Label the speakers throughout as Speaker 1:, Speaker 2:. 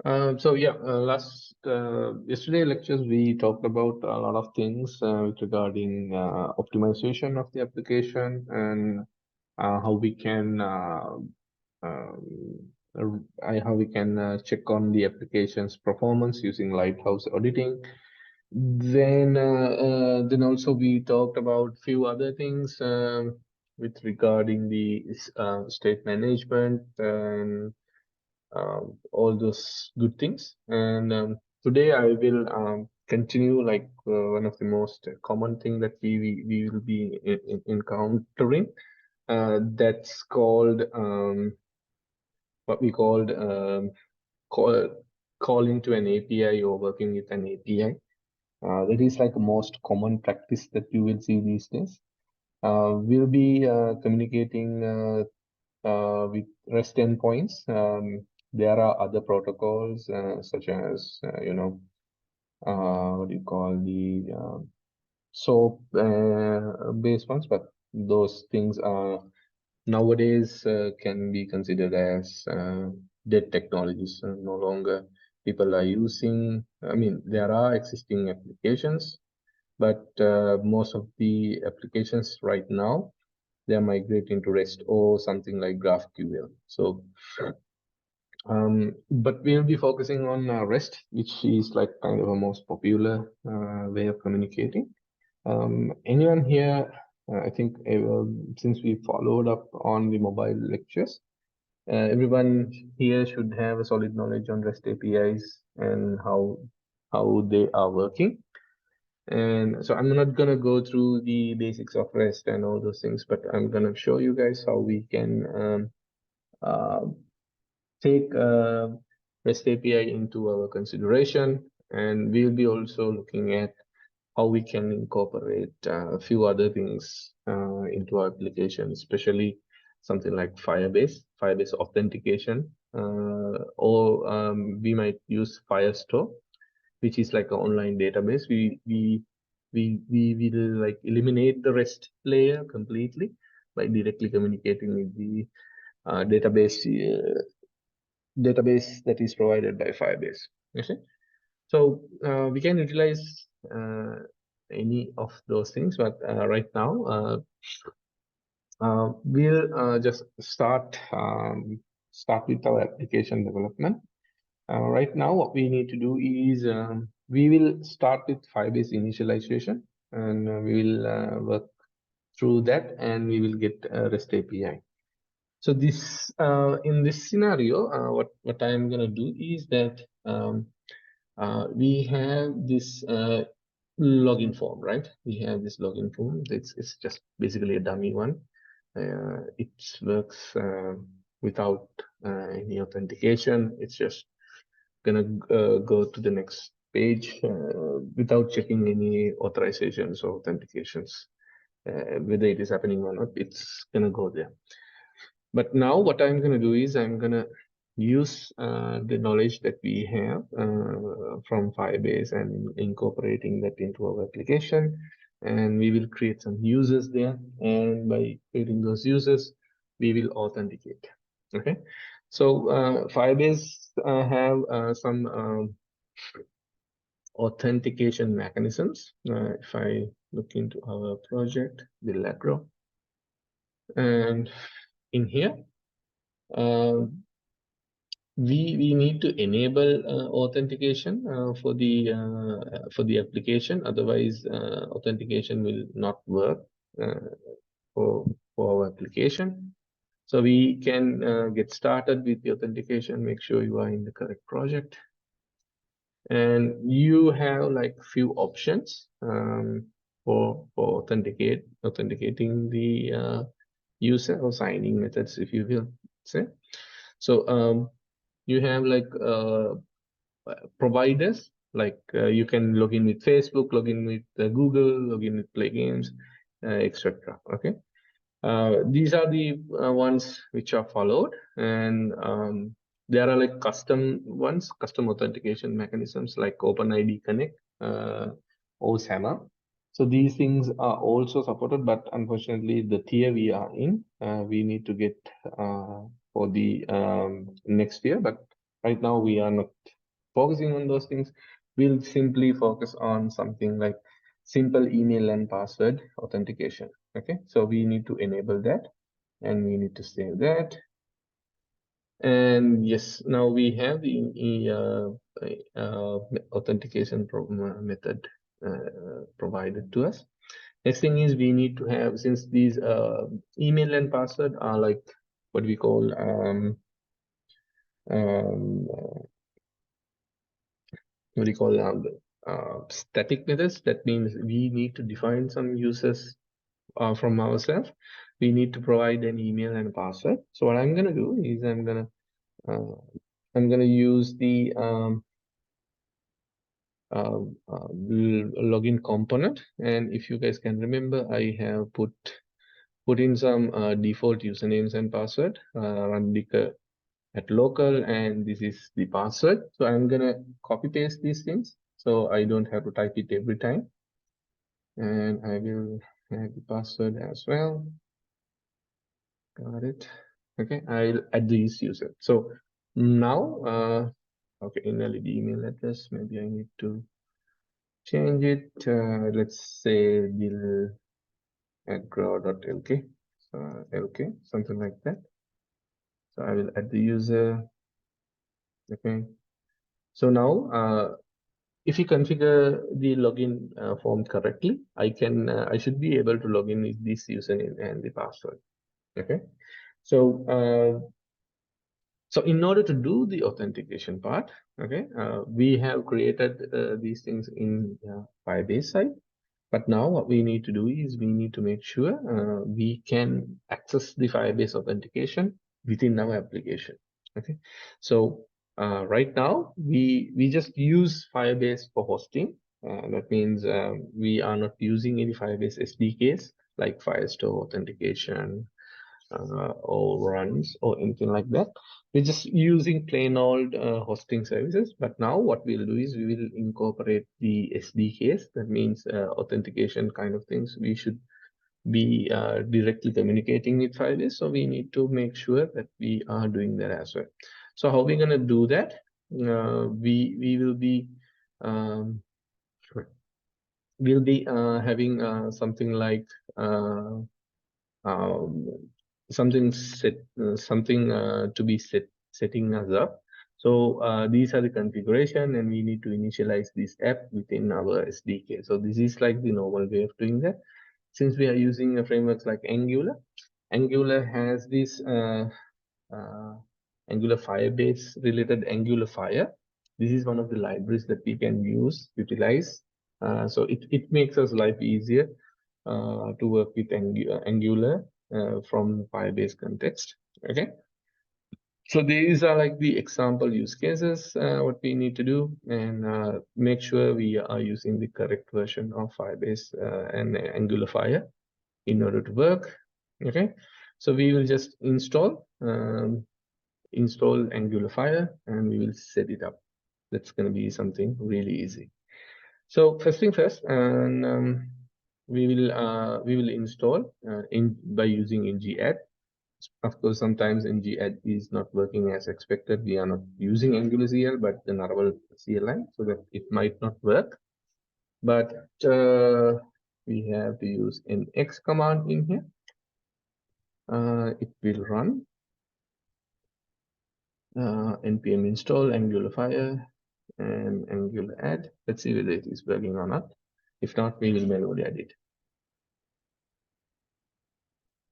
Speaker 1: Yesterday lectures we talked about a lot of things regarding optimization of the application and how we can how we can check on the application's performance using Lighthouse auditing. Then also we talked about few other things with regarding the state management and all those good things. And today I will continue like one of the most common thing that we will be encountering. That's called what we called call calling to an API or working with an API. That is like the most common practice that you will see these days. We'll be communicating with REST endpoints. There are other protocols such as what do you call the SOAP based ones, but those things are nowadays can be considered as dead technologies. No longer people are using. I mean, there are existing applications, but most of the applications right now they are migrating to REST or something like GraphQL. So but we'll be focusing on REST, which is like kind of a most popular way of communicating. Anyone here, I think since we followed up on the mobile lectures, everyone here should have a solid knowledge on REST APIs and how they are working. And so I'm not gonna go through the basics of REST and all those things, but I'm gonna show you guys how we can take REST API into our consideration, and we'll be also looking at how we can incorporate a few other things into our application, especially something like Firebase authentication, or we might use Firestore, which is like an online database. We will like eliminate the REST layer completely by directly communicating with the database that is provided by Firebase. Okay, so we can utilize any of those things, but right now we'll just start with our application development. Right now, what we need to do is we will start with Firebase initialization, and we will work through that, and we will get REST API. So this in this scenario, what I am gonna do is that we have this login form, right? We have this login form. It's just basically a dummy one. It works without any authentication. It's just gonna go to the next page without checking any authorizations or authentications. Whether it is happening or not, it's gonna go there. But now what I'm gonna do is I'm gonna use the knowledge that we have from Firebase and incorporating that into our application, and we will create some users there, and by creating those users we will authenticate. Okay, so Firebase have some authentication mechanisms. If I look into our project, the Lagro, and in here we need to enable authentication for the application. Otherwise, authentication will not work for our application. So we can get started with the authentication. Make sure you are in the correct project, and you have like few options for authenticating the user, or signing methods, if you will say. So you have like providers, like you can log in with Facebook, log in with Google, log in with Play Games, etc. Okay, these are the ones which are followed, and there are like custom ones, custom authentication mechanisms like OpenID Connect or SAMA. So these things are also supported, but unfortunately, the tier we are in, we need to get for the next year. But right now, we are not focusing on those things, we'll simply focus on something like simple email and password authentication. Okay, so we need to enable that and we need to save that. And yes, now we have the authentication method provided to us. Next thing is we need to have, since these email and password are like what we call um, what do you call static methods. That means we need to define some users from ourselves. We need to provide an email and a password. So what I'm gonna do is I'm gonna use the login component, and if you guys can remember, I have put in some default usernames and password, Randika at local, and this is the password. So I'm gonna copy paste these things so I don't have to type it every time, and I will add the password as well. Got it. Okay, I'll add these user. So now okay, invalid email address, maybe I need to change it. Let's say bill at grow.lk, so lk, something like that. So I will add the user. Okay, so now if you configure the login form correctly, I should be able to log in with this username and the password. Okay, so so in order to do the authentication part, okay, we have created these things in Firebase side. But now what we need to do is we need to make sure we can access the Firebase authentication within our application. Okay, so right now we just use Firebase for hosting. That means we are not using any Firebase SDKs like Firestore authentication or runs or anything like that. We're just using plain old hosting services. But now what we'll do is we will incorporate the SDKs. That means authentication kind of things. We should be directly communicating with Firebase. So we need to make sure that we are doing that as well. So how we're gonna do that? We will be we'll be having something like um, something to be setting us up. So these are the configuration, and we need to initialize this app within our SDK. So this is like the normal way of doing that. Since we are using a frameworks like Angular, Angular has this Angular Firebase related Angular Fire. This is one of the libraries that we can utilize. So it makes us life easier to work with Angular from Firebase context. Okay. So these are like the example use cases, what we need to do, and make sure we are using the correct version of Firebase and Angular Fire in order to work. Okay. So we will just install Angular Fire and we will set it up. That's going to be something really easy. So first thing first, and we will install by using ng-add. Of course, sometimes ng-add is not working as expected. We are not using Angular CL, but the Laravel CLI, so that it might not work. But we have to use nx command in here. It will run npm install Angular Fire and Angular add. Let's see whether it is working or not. If not, we will manually add it.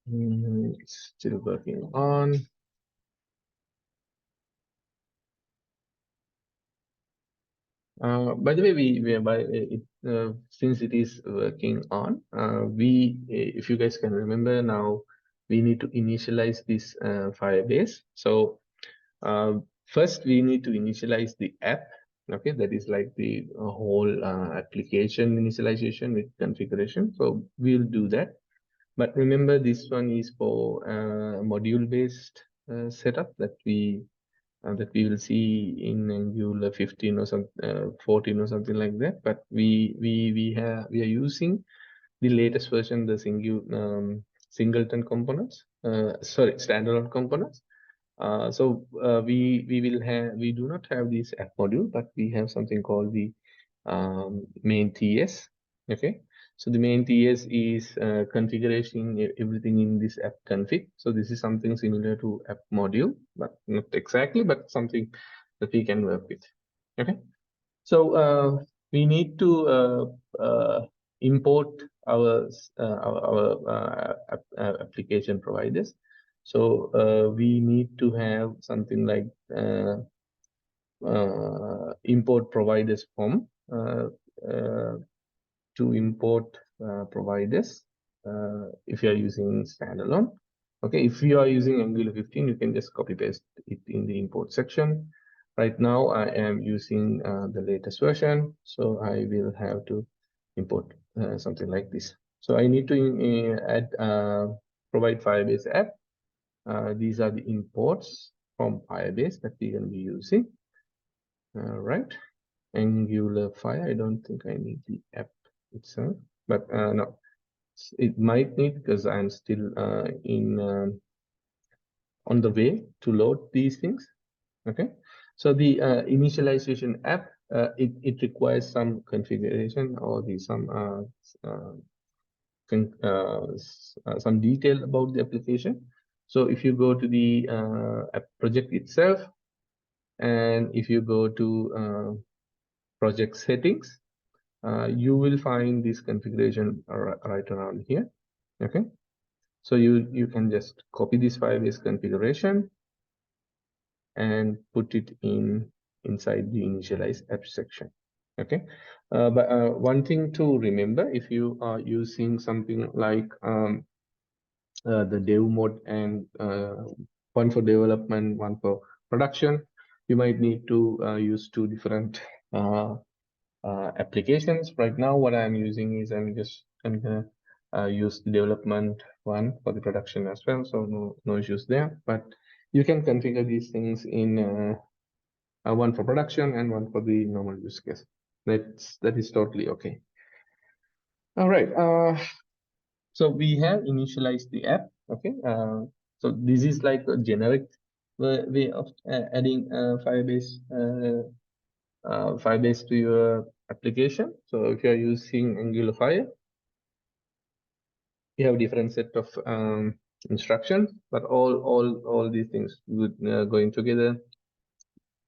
Speaker 1: It's still working on. By the way, since it is working on, if you guys can remember now, we need to initialize this Firebase. So first we need to initialize the app. Okay, that is like the whole application initialization with configuration. So we'll do that. But remember, this one is for module-based setup that we will see in Angular 15 or 14 or something like that. But we are using the latest version, the singleton components. Sorry, standalone components. We do not have this app module, but we have something called the main TS. Okay, so the main TS is configuration everything in this app config. So this is something similar to app module, but not exactly, but something that we can work with. Okay, so we need to import our application providers. So we need to have something like import providers form to import providers if you are using standalone. Okay, if you are using Angular 15, you can just copy paste it in the import section. Right now, I am using the latest version, so I will have to import something like this. So I need to add provide Firebase app. These are the imports from Firebase that we're going to be using. Right, Angular 5. I don't think I need the app itself, but no, it might need because I'm still on the way to load these things. Okay, so the initialization app, it requires some configuration or some detail about the application. So if you go to the app project itself, and if you go to project settings, you will find this configuration right around here. Okay, so you can just copy this Firebase configuration and put it inside the initialize app section. Okay, but one thing to remember, if you are using something like the dev mode and one for development, one for production, you might need to use two different applications. Right now, what I'm using is I'm gonna use the development one for the production as well, so no issues there. But you can configure these things in one for production and one for the normal use case. That is totally okay. All right. So we have initialized the app. Okay. So this is like a generic way of adding Firebase to your application. So if you are using Angular 5, you have different set of instructions, but all these things would going together.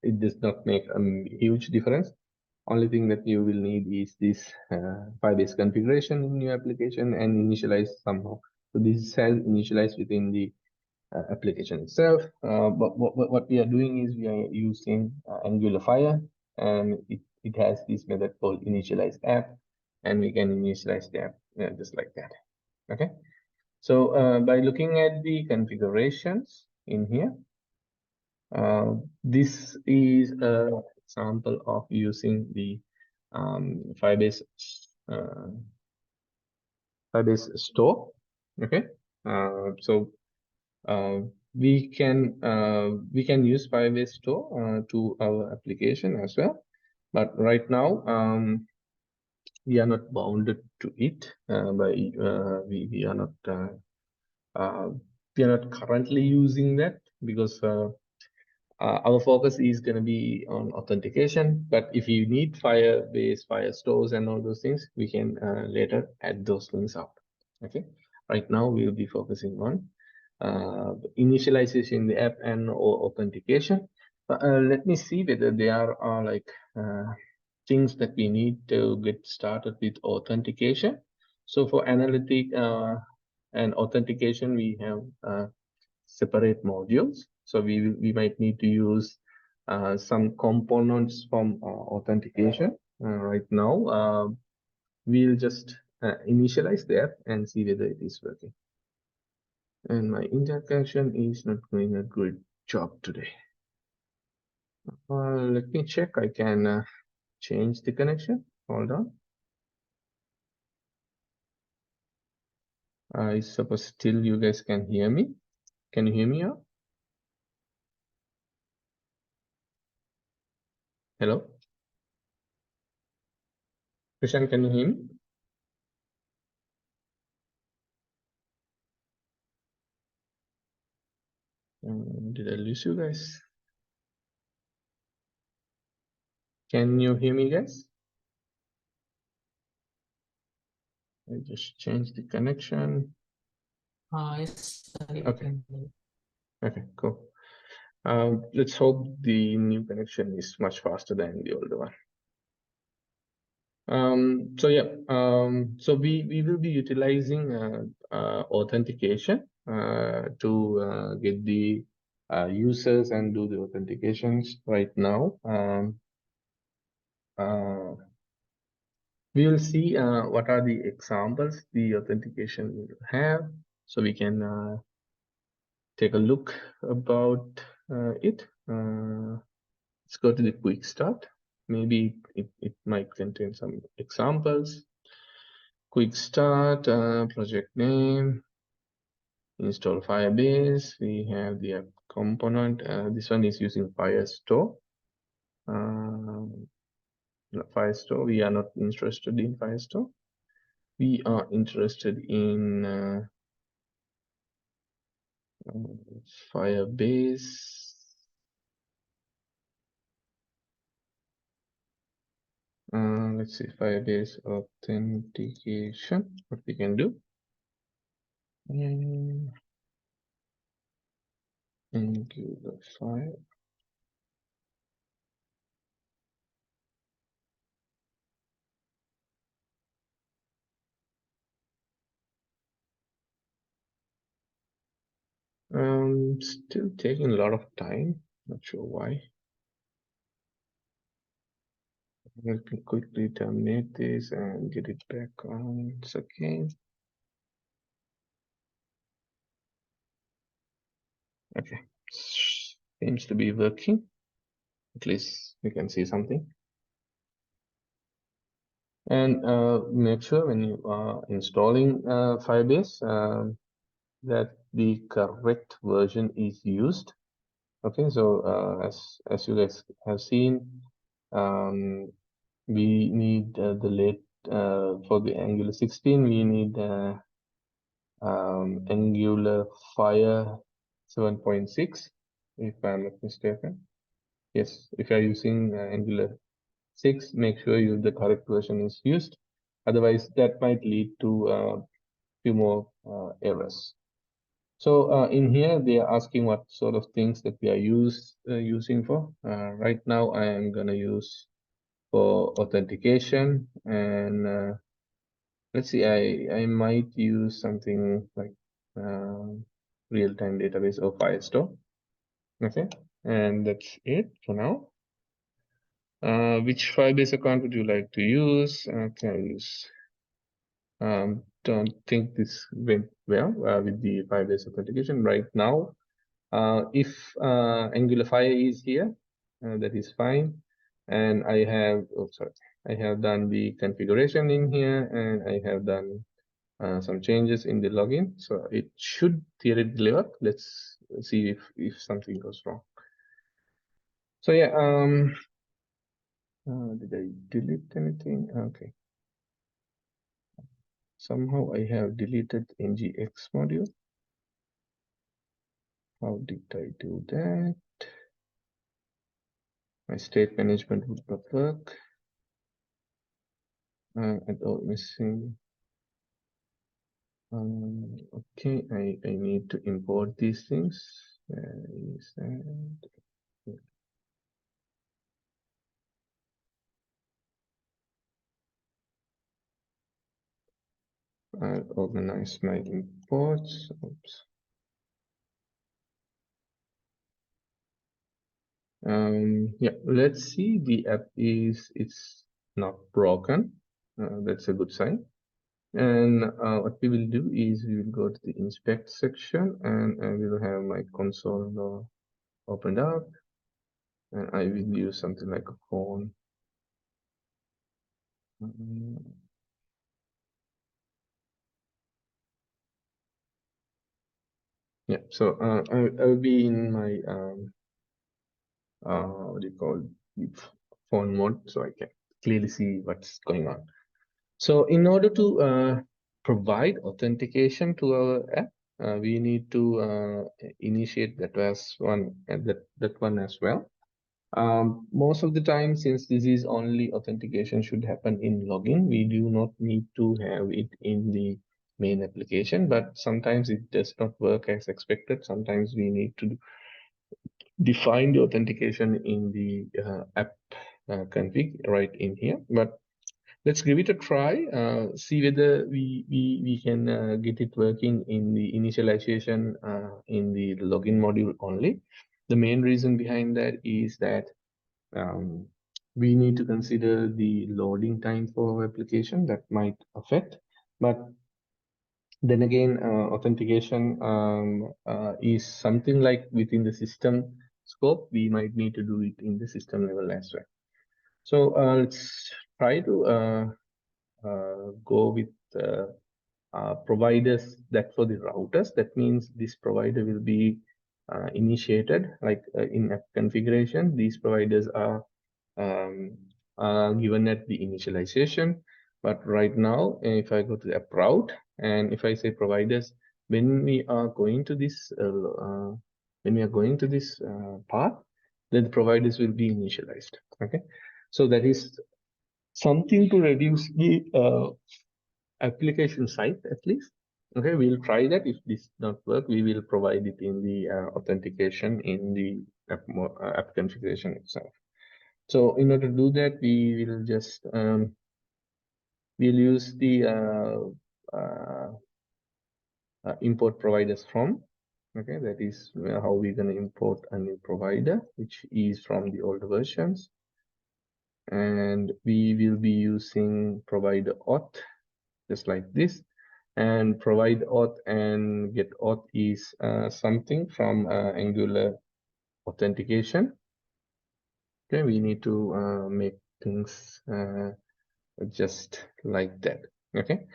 Speaker 1: It does not make a huge difference. Only thing that you will need is this Firebase configuration in your application and initialize somehow. So this has initialized within the application itself. But what we are doing is we are using Angular Fire, and it has this method called initialize app, and we can initialize the app just like that. Okay. So by looking at the configurations in here, this is an example of using the Firebase store. Okay, so we can use Firebase store to our application as well, but right now we are not bounded to it we are not currently using that because our focus is going to be on authentication. But if you need Firebase, Fire stores, and all those things, we can later add those things up. Okay. Right now, we will be focusing on initialization in the app and authentication. Let me see whether there are like things that we need to get started with authentication. So for analytic and authentication, we have separate modules. So we might need to use some components from authentication. Right now, we'll just initialize the app and see whether it is working. And my internet connection is not doing a good job today. Let me check. I can change the connection. Hold on. I suppose still you guys can hear me. Can you hear me now? Hello? Krishan, can you hear me? Did I lose you guys? Can you hear me, guys? I just changed the connection.
Speaker 2: Yes,
Speaker 1: Okay. Okay, cool. Let's hope the new connection is much faster than the older one. So yeah, so we will be utilizing authentication to get the users and do the authentications right now. We will see what are the examples the authentication will have, so we can take a look about it. Let's go to the quick start. Maybe it might contain some examples. Quick start, project name, install Firebase. We have the app component. This one is using Firestore. Firestore, we are not interested in Firestore. We are interested in Firebase. Let's see, Firebase authentication, what we can do. Angular file. Still taking a lot of time, not sure why. Let me quickly terminate this and get it back on again. Okay, seems to be working. At least we can see something. And make sure when you are installing Firebase that the correct version is used. Okay, so as you guys have seen, we need the late for the Angular 16. We need Angular Fire 7.6, if I'm not mistaken. Yes, if you're using Angular 6, make sure the correct version is used. Otherwise, that might lead to a few more errors. So in here, they are asking what sort of things that we are using for. Right now, I am going to use for authentication, and let's see, I might use something like real-time database or Firestore. Okay, and that's it for now. Which Firebase account would you like to use? Can I use? Don't think this went well with the Firebase authentication right now. If Angular Fire is here, that is fine. And I have done the configuration in here, and I have done some changes in the login. So it should theoretically work. Let's see if something goes wrong. So yeah, did I delete anything? Okay. Somehow I have deleted ngx module. How did I do that? My state management would not work. And oh, missing. Okay, I need to import these things. Where is that? I'll organize my imports. Oops. Yeah, let's see. The app it's not broken. That's a good sign. And what we will do is we will go to the inspect section, and we will have my console opened up, and I will use something like a phone. Yeah, so I will be in my what do you call it, phone mode, so I can clearly see what's going on. So in order to provide authentication to our app, we need to initiate that as one that one as well. Most of the time, since this is only authentication should happen in login, we do not need to have it in the main application, but sometimes it does not work as expected. Sometimes we need to define the authentication in the app config right in here. But let's give it a try, see whether we can get it working in the initialization in the login module only. The main reason behind that is that we need to consider the loading time for our application that might affect. But then again, authentication is something like within the system scope. We might need to do it in the system level as well. So let's try to go with providers that for the routers. That means this provider will be initiated like in app configuration. These providers um, are given at the initialization. But right now, if I go to the app route and if I say providers, when we are going to this path, then the providers will be initialized. Okay, so that is something to reduce the application site at least. Okay, we'll try that. If this not work, we will provide it in the authentication in the app configuration itself. So in order to do that, we will just we'll use the import providers from. Okay, that is how we're going to import a new provider, which is from the older versions. And we will be using provider auth, just like this. And provide auth and get auth is something from Angular authentication. Okay, we need to make things just like that. Okay,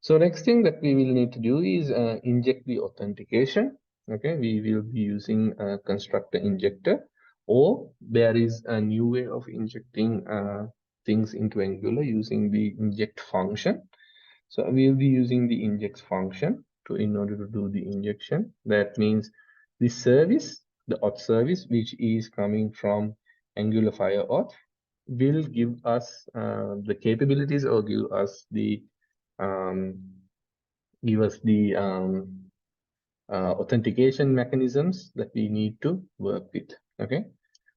Speaker 1: so next thing that we will need to do is inject the authentication. Okay, we will be using a constructor injector, or there is a new way of injecting things into Angular using the inject function. So we will be using the inject function in order to do the injection. That means the service, the auth service, which is coming from Angular Fire Auth, will give us the capabilities or um, give us the authentication mechanisms that we need to work with. Okay,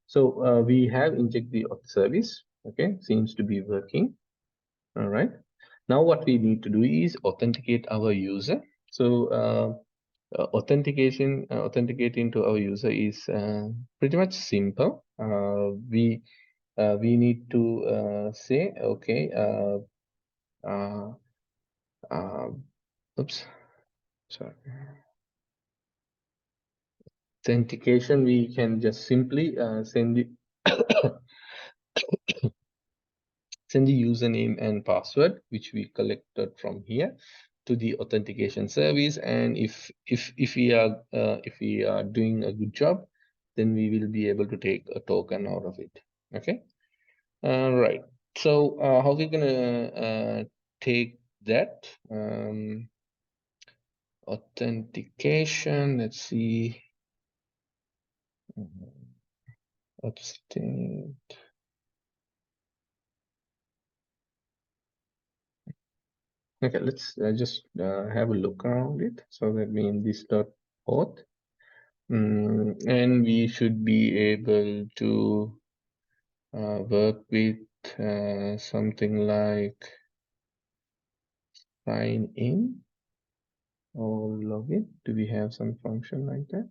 Speaker 1: so we have inject the auth service. Okay, seems to be working. All right. Now what we need to do is authenticate our user. So authenticating to our user is pretty much simple. We need to say, okay, oops, sorry. Authentication, we can just simply send the send the username and password, which we collected from here, to the authentication service. And if we are doing a good job, then we will be able to take a token out of it. Okay. Right. So how we gonna take that authentication? Let's see. Authentic. Okay, let's just have a look around it. So that means this dot auth, and we should be able to work with something like sign in or login. Do we have some function like that?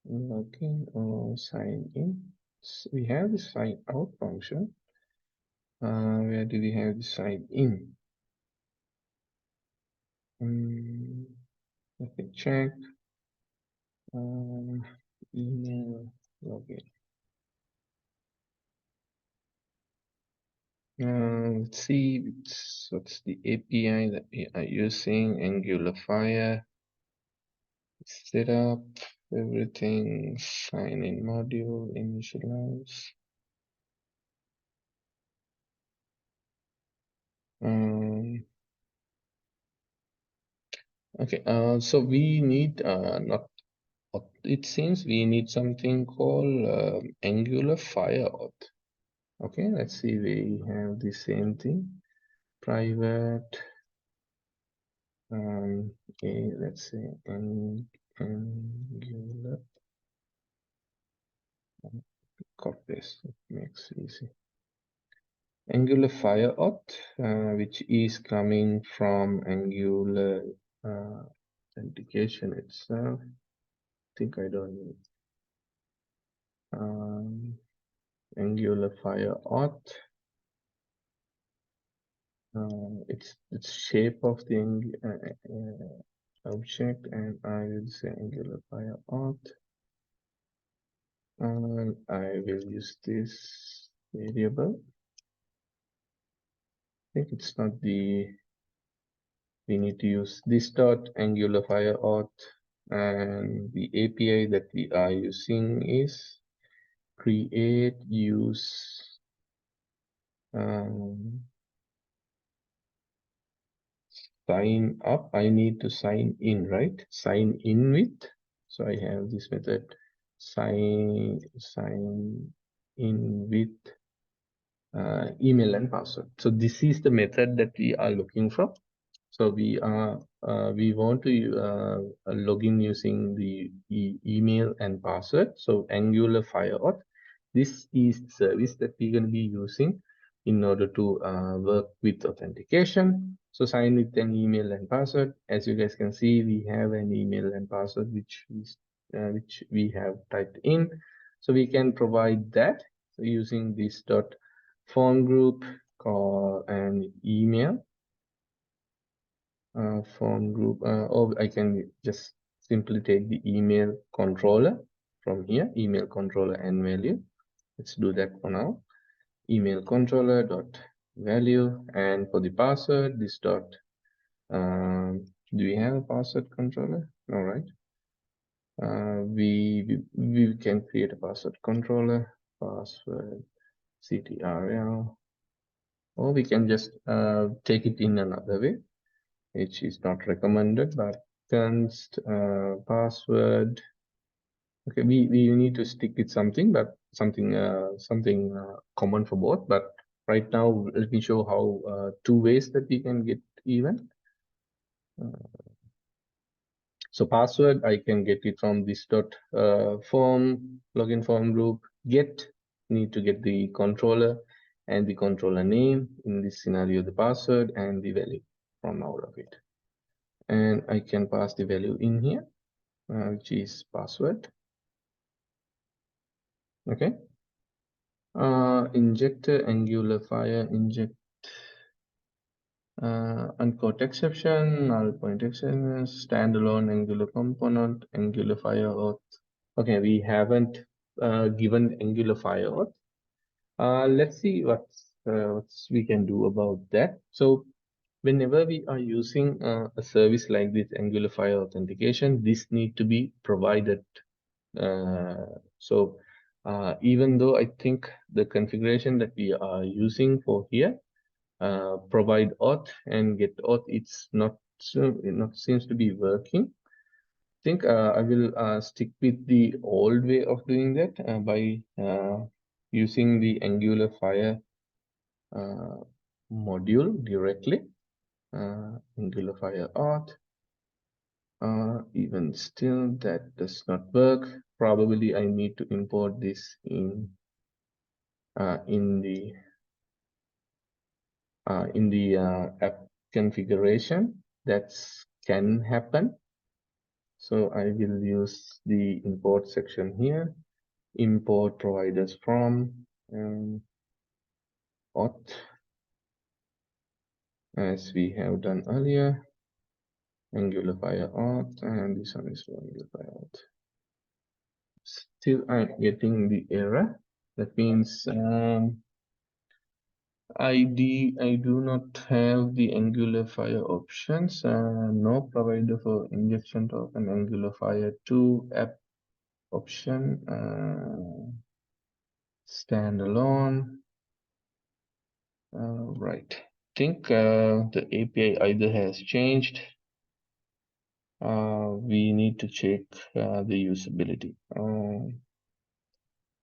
Speaker 1: Login or sign in. So we have the sign out function. Where do we have the sign in? Let me check. Email login. Let's see what's the API that we are using. Angular Fire. Set up everything. Sign in module. Initialize. Okay, so we need not. It seems we need something called Angular Fire Auth. Okay, let's see. We have the same thing. Private. Okay, let's say Angular. Copy paste. It makes easy. Angular Fire Auth, which is coming from Angular authentication itself. I think I don't need Angular Fire Auth. It's shape of the object, and I will say Angular Fire Auth, and I will use this variable. I think it's not the. We need to use this dot Angular Fire Auth, and the API that we are using is create use sign up. I need to sign in, right? Sign in with. So I have this method sign in with email and password. So this is the method that we are looking for. So we want to log in using the email and password. So Angular Fire Auth. This is the service that we're going to be using in order to work with authentication. So sign with an email and password. As you guys can see, we have an email and password which we have typed in. So we can provide that using this dot phone group call and email phone group, or I can just simply take the email controller from here, email controller and value. Let's do that for now. Email controller dot value, and for the password, this dot. Do we have a password controller? All right. We can create a password controller, password ctrl, or we can just take it in another way, which is not recommended, but const password. Okay, we need to stick with something, but something common for both. But right now, let me show how two ways that we can get even. So password, I can get it from this dot form login form group. Get, need to get the controller and the controller name, in this scenario the password, and the value from out of it. And I can pass the value in here, which is password. Okay. Injector Angular Fire inject unquote exception, null point exception, standalone Angular component, Angular Fire Auth. Okay, we haven't given Angular Fire Auth. Let's see what's we can do about that. So whenever we are using a service like this Angular Fire authentication, this need to be provided. So even though I think the configuration that we are using for here, provide auth and get auth, it's not seems to be working. I think I will stick with the old way of doing that by using the Angular Fire module directly. Angular Fire auth. Even still, that does not work. Probably I need to import this in the app configuration. That can happen. So I will use the import section here. Import providers from auth, as we have done earlier. Angular Fire auth, and this one is Angular Fire auth. Still, I'm getting the error. That means I do not have the Angular Fire options. No provider for injection token Angular Fire 2 app option. Standalone. Right. I think the API either has changed we need to check the usability.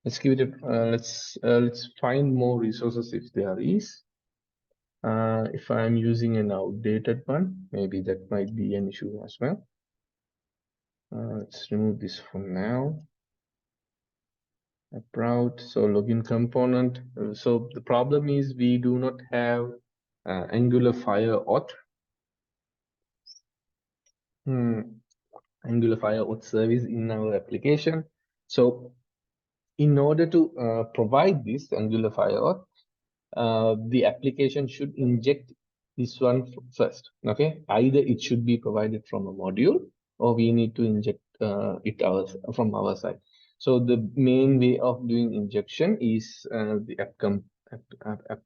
Speaker 1: Let's give it a let's find more resources if there is. If I'm using an outdated one, maybe that might be an issue as well. Let's remove this for now. Proud. So login component. So the problem is we do not have Angular Fire auth. Angular Fire auth service in our application. So in order to provide this Angular Fire auth, the application should inject this one first. Okay, either it should be provided from a module or we need to inject it from our side. So the main way of doing injection is the app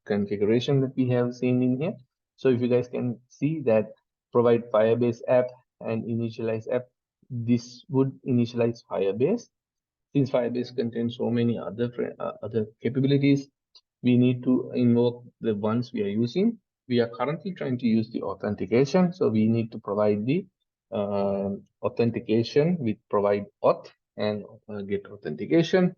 Speaker 1: configuration that we have seen in here. So if you guys can see that provide Firebase app and initialize app, this would initialize Firebase. Since Firebase contains so many other capabilities, we need to invoke the ones we are using. We are currently trying to use the authentication, so we need to provide the authentication with provide auth and get authentication.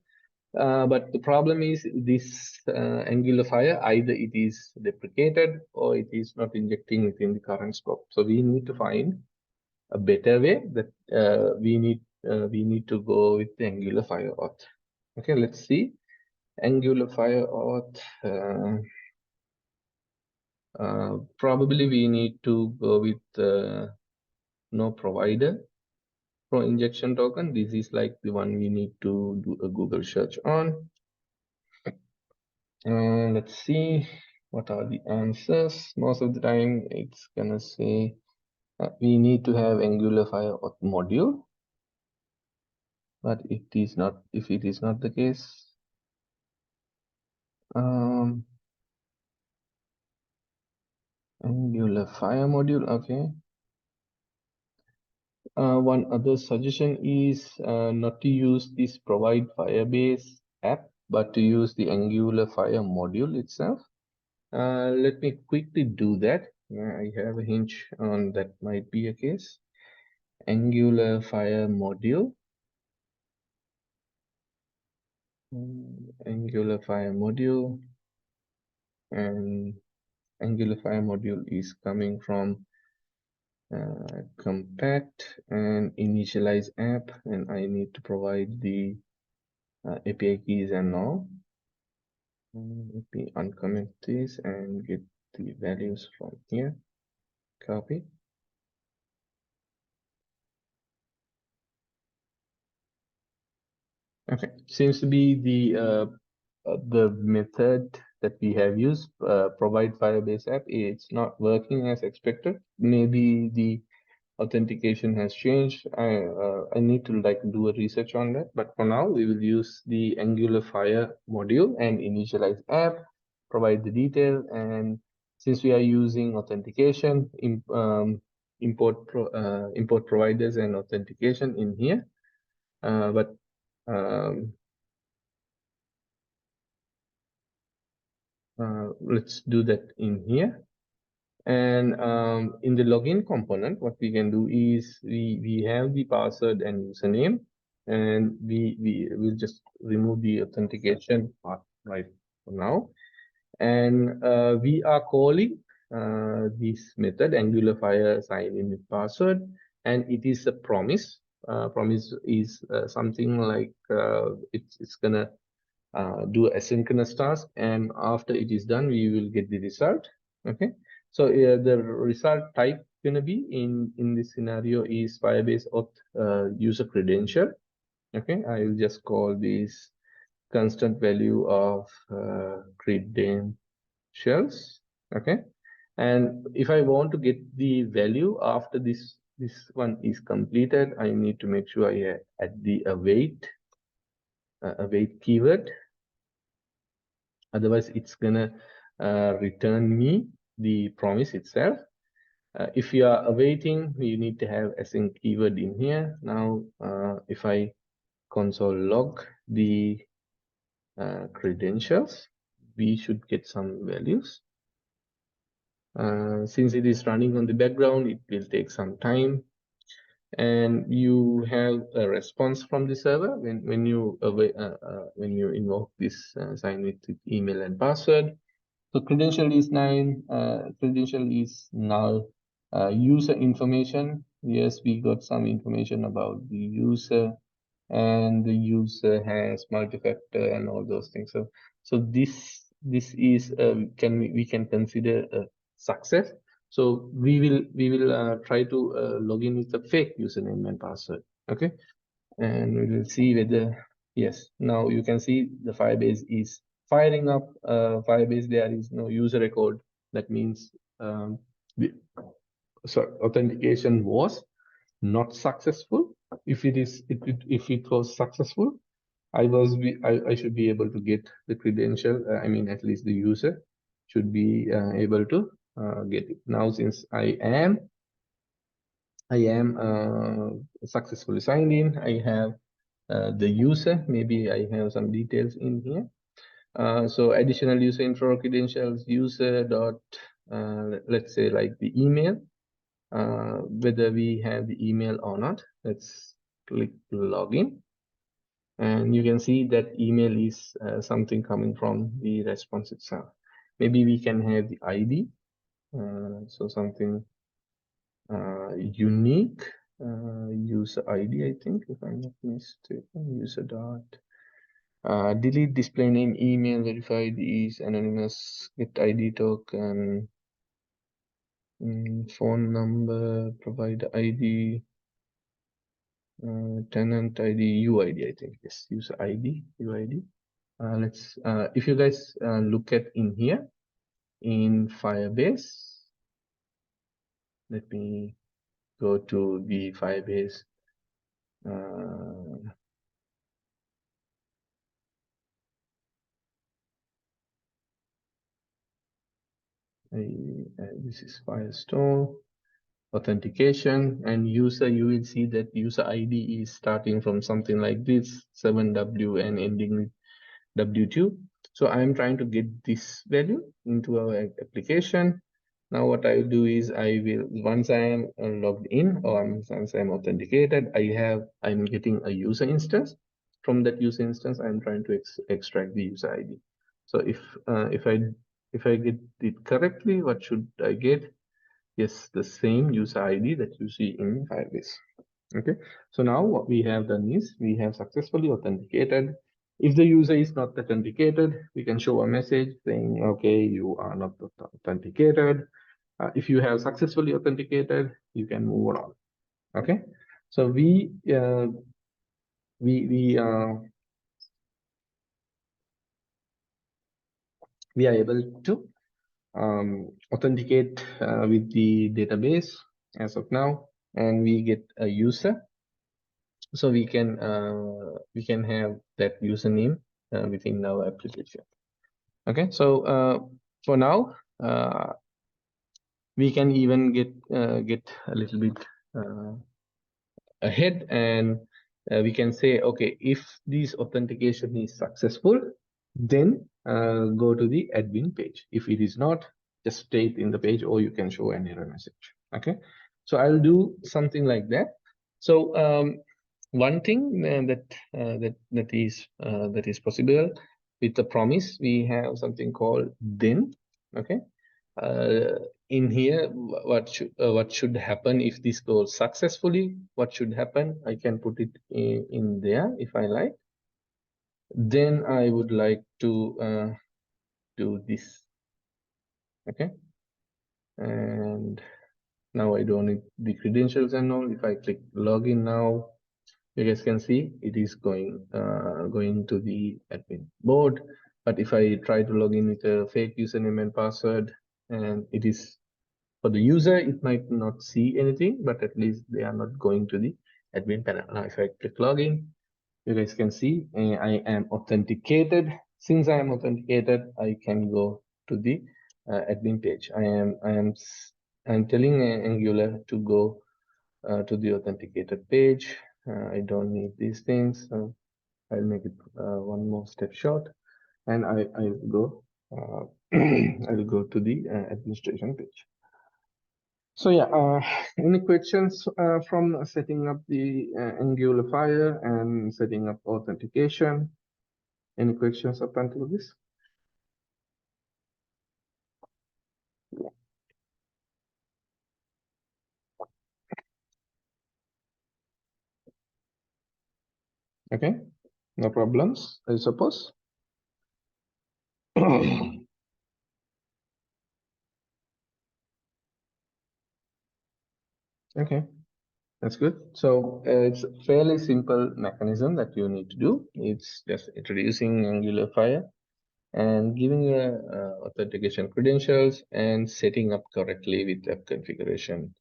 Speaker 1: But the problem is this Angular Fire, either it is deprecated or it is not injecting within the current scope. So we need to find a better way that we need to go with the Angular Fire auth. Okay, let's see. Angular Fire auth. Probably we need to go with no provider for injection token. This is like the one we need to do a Google search on. Let's see what are the answers. Most of the time it's gonna say we need to have Angular Fire auth module, but it is not. If it is not the case, Angular Fire module. Okay. One other suggestion is not to use this provide Firebase app, but to use the Angular Fire module itself. Let me quickly do that. I have a hinge on that might be a case. Angular Fire module. Angular Fire module. And Angular Fire module is coming from compact and initialize app, and I need to provide the API keys and all. Let me uncomment this and get the values from here. Copy. Okay, seems to be the method that we have used, provide Firebase app. It's not working as expected. Maybe the authentication has changed. I need to do a research on that. But for now, we will use the Angular Fire module and initialize app, provide the detail, and since we are using authentication, import providers and authentication in here. But let's do that in here. And in the login component, what we can do is we have the password and username, and we will just remove the authentication part right for now. And we are calling this method Angular Fire sign in with password, and it is a promise. Promise is something like it's gonna do asynchronous task, and after it is done, we will get the result. Okay, so the result type gonna be in this scenario is Firebase auth user credential. Okay, I will just call this constant value of credentials. Okay, and if I want to get the value after this one is completed, I need to make sure I add the await keyword. Otherwise, it's gonna return me the promise itself. If you are awaiting, you need to have async keyword in here. Now, if I console log the credentials, we should get some values. Since it is running on the background, it will take some time. and you have a response from the server when you invoke this sign with email and password. So credential is 9, credential is null. User information, yes, we got some information about the user, and the user has multi-factor and all those things. So this is we can consider a success. So we will try to log in with a fake username and password. Okay, and we will see whether, yes, now you can see the Firebase is firing up. Firebase, there is no user record. That means the authentication was not successful. If it was successful, I should be able to get the credential. I mean, at least the user should be able to get it. Now, since I am successfully signed in, I have the user. Maybe I have some details in here. So additional user info credentials, user dot, let's say like the email, whether we have the email or not. Let's click login. And you can see that email is something coming from the response itself. Maybe we can have the ID, so something unique, user ID, I think, if I'm not mistaken, user dot. Delete display name, email, verified is anonymous, get ID token, phone number, provide ID, tenant ID, UID, I think, yes, user ID, UID. Let's if you guys look at in here in Firebase, let me go to the Firebase. This is Firestore authentication and user. You will see that user ID is starting from something like this 7W and ending with W2. So I'm trying to get this value into our application. Now what I will do is I will, once I am logged in or once I'm authenticated, I'm getting a user instance. From that user instance, I'm trying to extract the user ID. So if I get it correctly, what should I get? Yes, the same user ID that you see in Firebase. Okay, so now what we have done is we have successfully authenticated. If the user is not authenticated, we can show a message saying, okay, you are not authenticated. If you have successfully authenticated, you can move on. Okay, so we are able to authenticate with the database as of now, and we get a user. So we can have that username within our application. Okay, so for now, we can even get a little bit ahead, and we can say, okay, if this authentication is successful, then go to the admin page. If it is not, just state in the page, or you can show an error message. Okay, so I'll do something like that. So one thing that is possible with the promise, we have something called then. Okay, in here, what should happen if this goes successfully? What should happen? I can put it in there if I like. Then I would like to do this. Okay, and now I don't need the credentials and all. If I click login now, you guys can see it is going to the admin board. But if I try to log in with a fake username and password, and it is for the user, it might not see anything, but at least they are not going to the admin panel. Now, if I click login, you guys can see I am authenticated. Since I am authenticated, I can go to the admin page. I'm telling Angular to go to the authenticated page. I don't need these things, so I'll make it one more step short, and I'll go I'll go to the administration page. So yeah, any questions from setting up the Angular Fire and setting up authentication? Any questions up until this? Okay, no problems, I suppose. Okay, that's good. So it's a fairly simple mechanism that you need to do. It's just introducing Angular Fire and giving your authentication credentials and setting up correctly with app configuration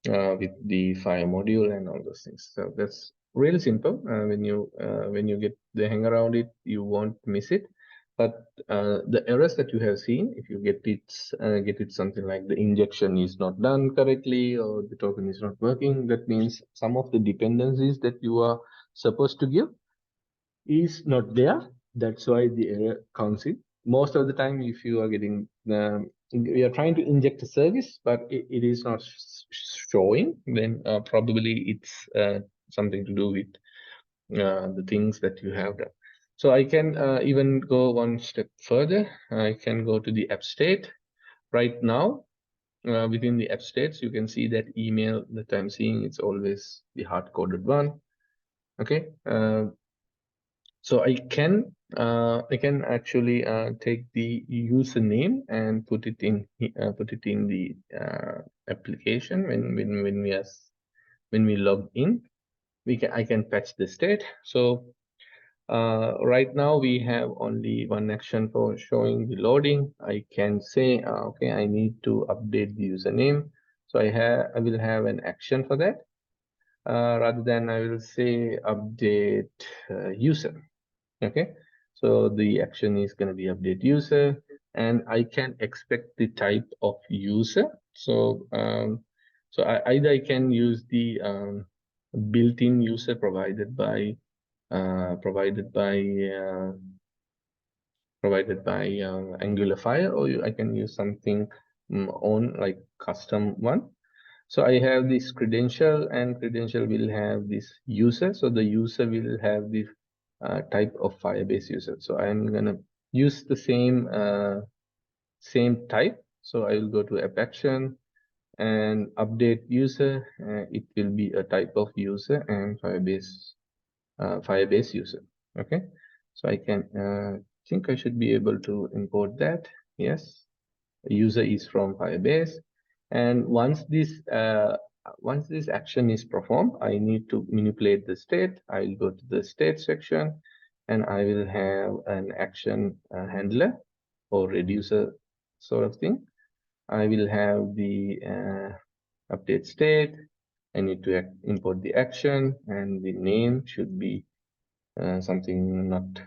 Speaker 1: with the Fire module and all those things. So that's really simple. When you get the hang around it, you won't miss it. But the errors that you have seen, if you get it something like the injection is not done correctly or the token is not working, that means some of the dependencies that you are supposed to give is not there. That's why the error comes in. Most of the time, if you are getting, we are trying to inject a service, but it is not showing, then probably it's something to do with the things that you have done. So I can even go one step further. I can go to the app state. Right now, within the app states, you can see that email that I'm seeing, it's always the hard-coded one. Okay. So I can actually take the username and put it in the application when we log in. I can patch the state. So right now we have only one action for showing the loading. I can say okay, I need to update the username. So I will have an action for that. Rather than I will say update user. Okay, so the action is going to be update user, and I can expect the type of user. So either I can use the built-in user provided by uh, provided by uh, Angular Fire, or I can use something own like custom one. So I have this credential, and credential will have this user. So the user will have this type of Firebase user. So I'm gonna use the same type. So I will go to app action and update user. It will be a type of user and Firebase user. Okay. So I can think I should be able to import that. Yes. User is from Firebase, and once this action is performed, I need to manipulate the state. I'll go to the state section, and I will have an action handler or reducer sort of thing. I will have the update state. I need to import the action, and the name should be something not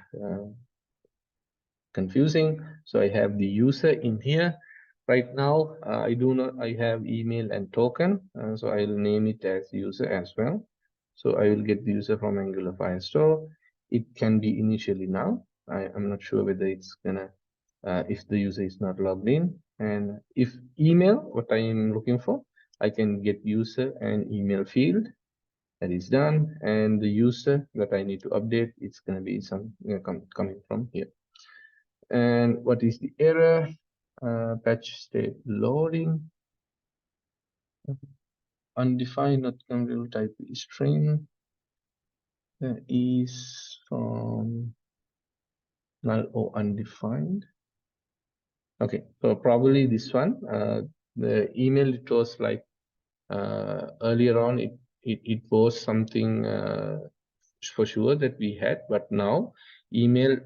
Speaker 1: confusing. So I have the user in here. Right now, I have email and token. So I'll name it as user as well. So I will get the user from Angular Firestore. It can be initially now. I'm not sure whether it's gonna, if the user is not logged in. And if email, what I am looking for, I can get user and email field. That is done. And the user that I need to update, it's gonna be some coming from here. And what is the error? Patch state loading. Undefined, not convertible type string. Is from null or undefined. Okay, so probably this one. The email, it was like earlier on, it was something for sure that we had, but now email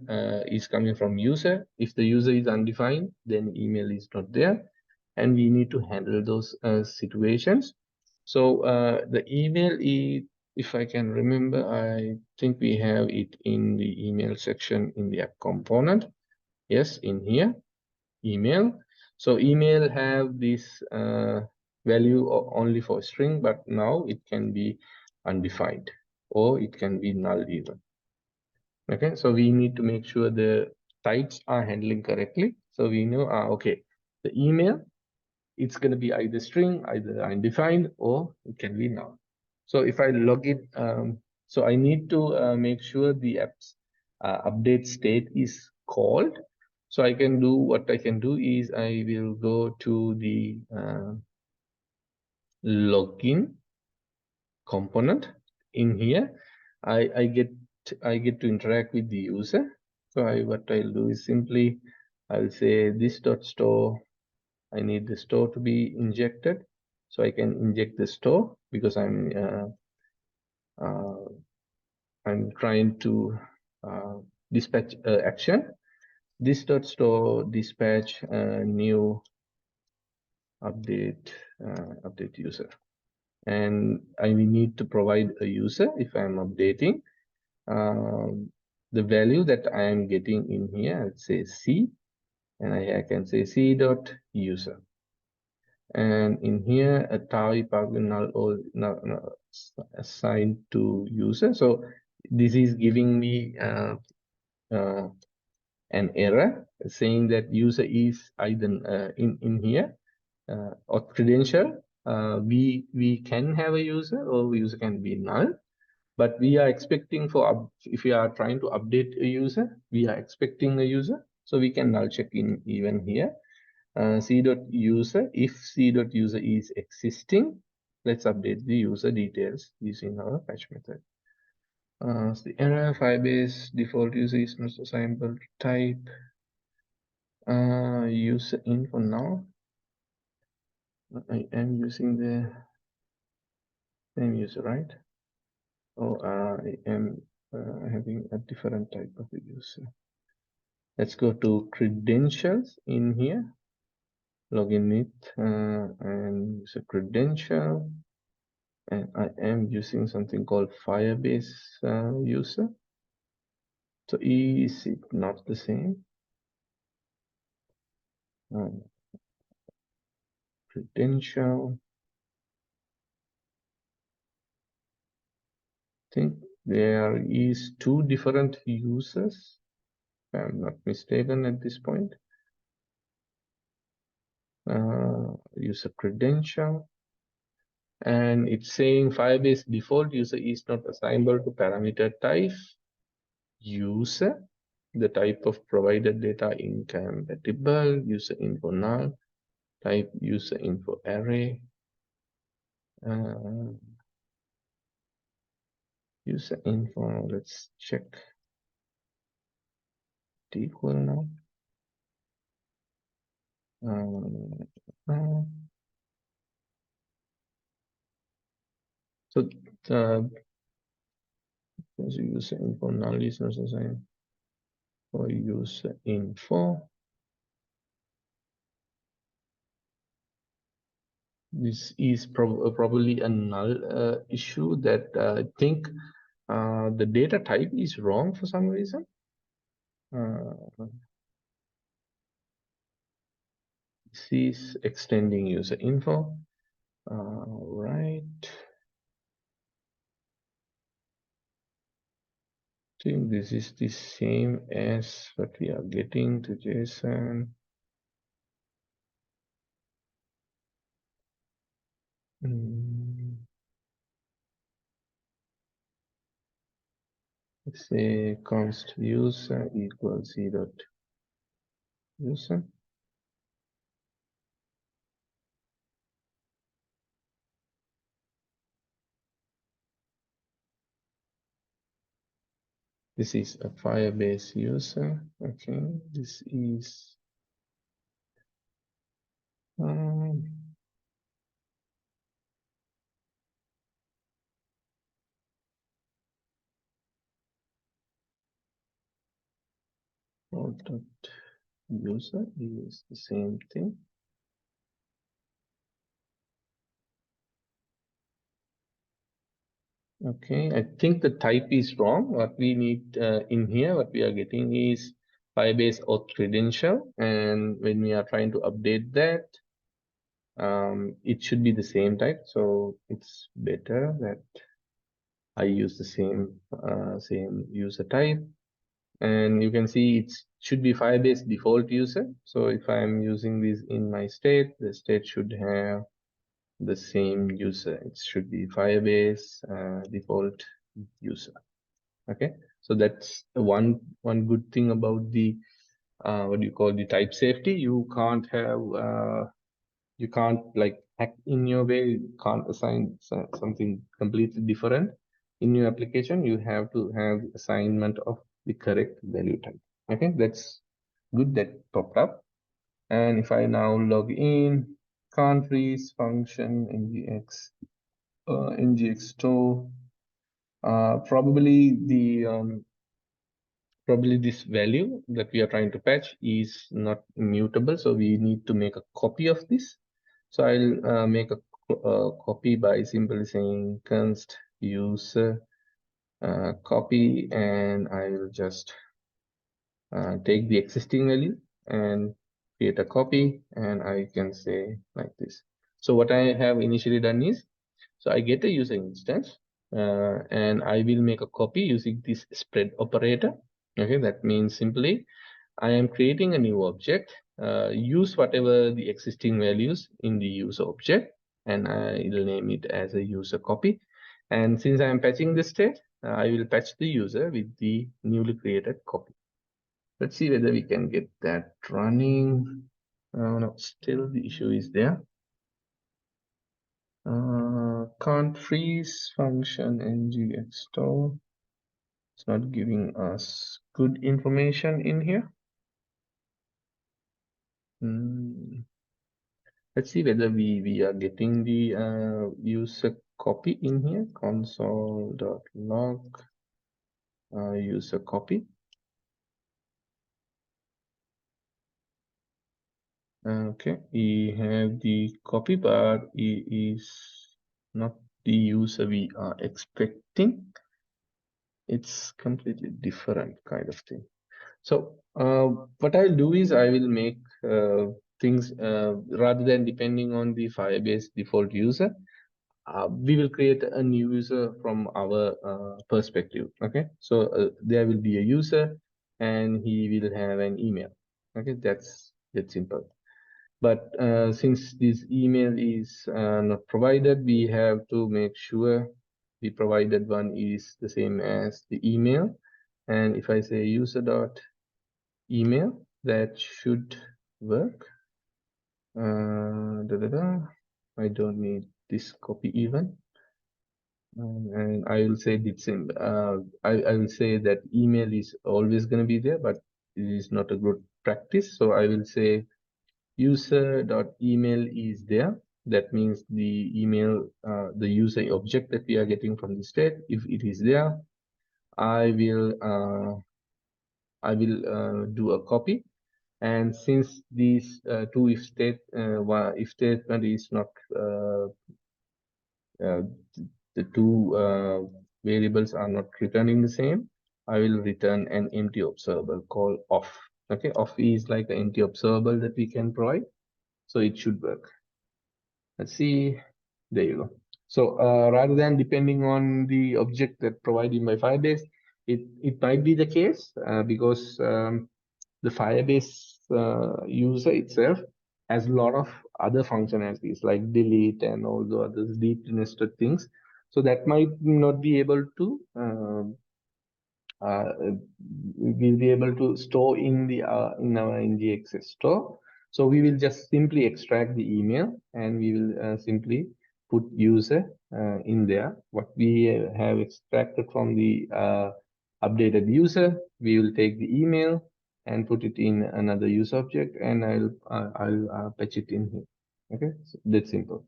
Speaker 1: is coming from user. If the user is undefined, then email is not there, and we need to handle those situations. So the email is, if I can remember, I think we have it in the email section in the app component. Yes, in here, email. So email have this value only for string, but now it can be undefined, or it can be null even. Okay, so we need to make sure the types are handling correctly. So we know, okay, the email it's going to be either string, either undefined, or it can be null. So if I log in, so I need to make sure the app's update state is called. So I can do, what I can do is I will go to the login component. In here, I get to interact with the user. So what I'll do is simply I'll say this dot store. I need the store to be injected, so I can inject the store because I'm trying to dispatch action. This dot store dispatch new update user, and I will need to provide a user if I'm updating. The value that I am getting in here, let's say C, and I can say C dot user. And in here, a type null or null assigned to user. So this is giving me an error saying that user is either in here or credential. We can have a user, or user can be null. But we are expecting for, if we are trying to update a user, we are expecting a user. So we can null check in even here. C.user, if C.user is existing, let's update the user details using our fetch method. So the error Firebase default user is not assignable type. User info now. I am using the same user, right? Oh, I am having a different type of a user. Let's go to credentials in here. Login with and use a credential. And I am using something called Firebase user. So is it not the same? Credential. I think there is two different users, if I'm not mistaken at this point. User credential. And it's saying Firebase default user is not assignable to parameter type user. The type of provided data incompatible, user info null, type user info array, user info, let's check equal now. So user info null is not assigned for user info. This is probably a null issue that I think the data type is wrong for some reason. This is extending user info. Right. I think this is the same as what we are getting to JSON. Let's say const user equals c dot user. This is a Firebase user. Okay, this is user is the same thing. Okay, I think the type is wrong. What we need in here, what we are getting is Firebase auth credential, and when we are trying to update that, it should be the same type. So it's better that I use the same user type, and you can see it's should be Firebase default user. So if I'm using this in my state, the state should have the same user. It should be Firebase default user. Okay, so that's one good thing about the what do you call the type safety. You can't have you can't like hack in your way. You can't assign something completely different in your application. You have to have assignment of the correct value type. Okay, that's good, that popped up. And if I now log in, countries function ngx store, probably this value that we are trying to patch is not immutable, so we need to make a copy of this. So I'll make a copy by simply saying const user copy, and I will just take the existing value and create a copy, and I can say like this. So what I have initially done is, so I get a user instance and I will make a copy using this spread operator. Okay, that means simply I am creating a new object, use whatever the existing values in the user object, and I will name it as a user copy. And since I am patching the state, I will patch the user with the newly created copy. Let's see whether we can get that running. No, still the issue is there. Can't freeze function ngx store. It's not giving us good information in here. Let's see whether we are getting the user copy in here. Console.log user copy. Okay, we have the copy, but it is not the user we are expecting. It's completely different kind of thing. So what I'll do is I will make things rather than depending on the Firebase default user, we will create a new user from our perspective. Okay, so there will be a user and he will have an email. Okay, that's simple. But since this email is not provided, we have to make sure the provided one is the same as the email. And if I say user dot email, that should work. I don't need this copy even. And I will say the same. I will say that email is always going to be there, but it is not a good practice. So I will say user.email is there. That means the email, the user object that we are getting from the state, if it is there, I will do a copy. And since these two if statement is not the two variables are not returning the same, I will return an empty observable called off. Okay, off is like an empty observable that we can provide, so it should work. Let's see. There you go. So rather than depending on the object that provided by Firebase, it might be the case because the Firebase user itself has a lot of other functionalities like delete and all the other deep nested things. So that might not be able to we'll be able to store in the in our ngx store. So we will just simply extract the email and we will simply put user in there. What we have extracted from the updated user, we will take the email and put it in another user object, and I'll patch it in here. Okay, so that's simple.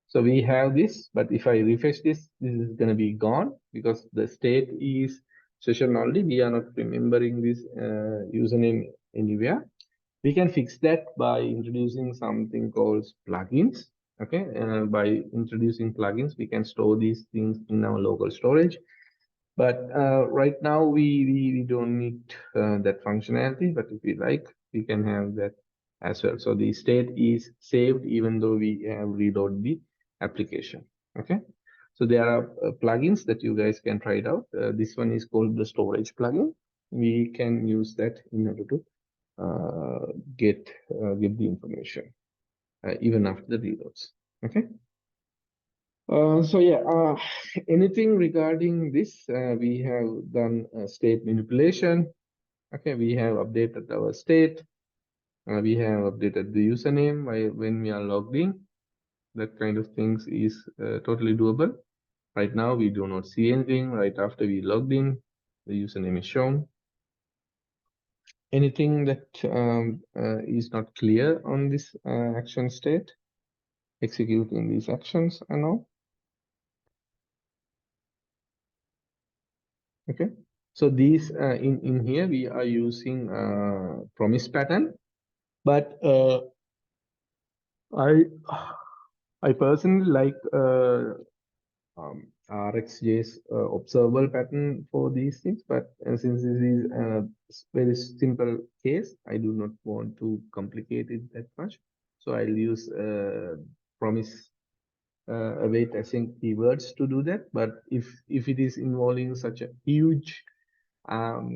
Speaker 1: So we have this, but if I refresh this, this is going to be gone because the state is session only. We are not remembering this username anywhere. We can fix that by introducing something called plugins. Okay, by introducing plugins, we can store these things in our local storage. But right now, we don't need that functionality. But if we like, we can have that as well. So the state is saved even though we have reload the application. Okay. So there are plugins that you guys can try it out. This one is called the storage plugin. We can use that in order to get the information even after the reloads. Okay. So yeah, anything regarding this, we have done state manipulation. Okay, we have updated our state. We have updated the username when we are logged in. That kind of things is totally doable. Right now, we do not see anything. Right after we logged in, the username is shown. Anything that is not clear on this action state, executing these actions and all. Okay, so these in here we are using promise pattern, but I personally like RxJS observable pattern for these things, but since this is a very simple case, I do not want to complicate it that much. So I'll use promise await async keywords to do that. But if it is involving such a huge what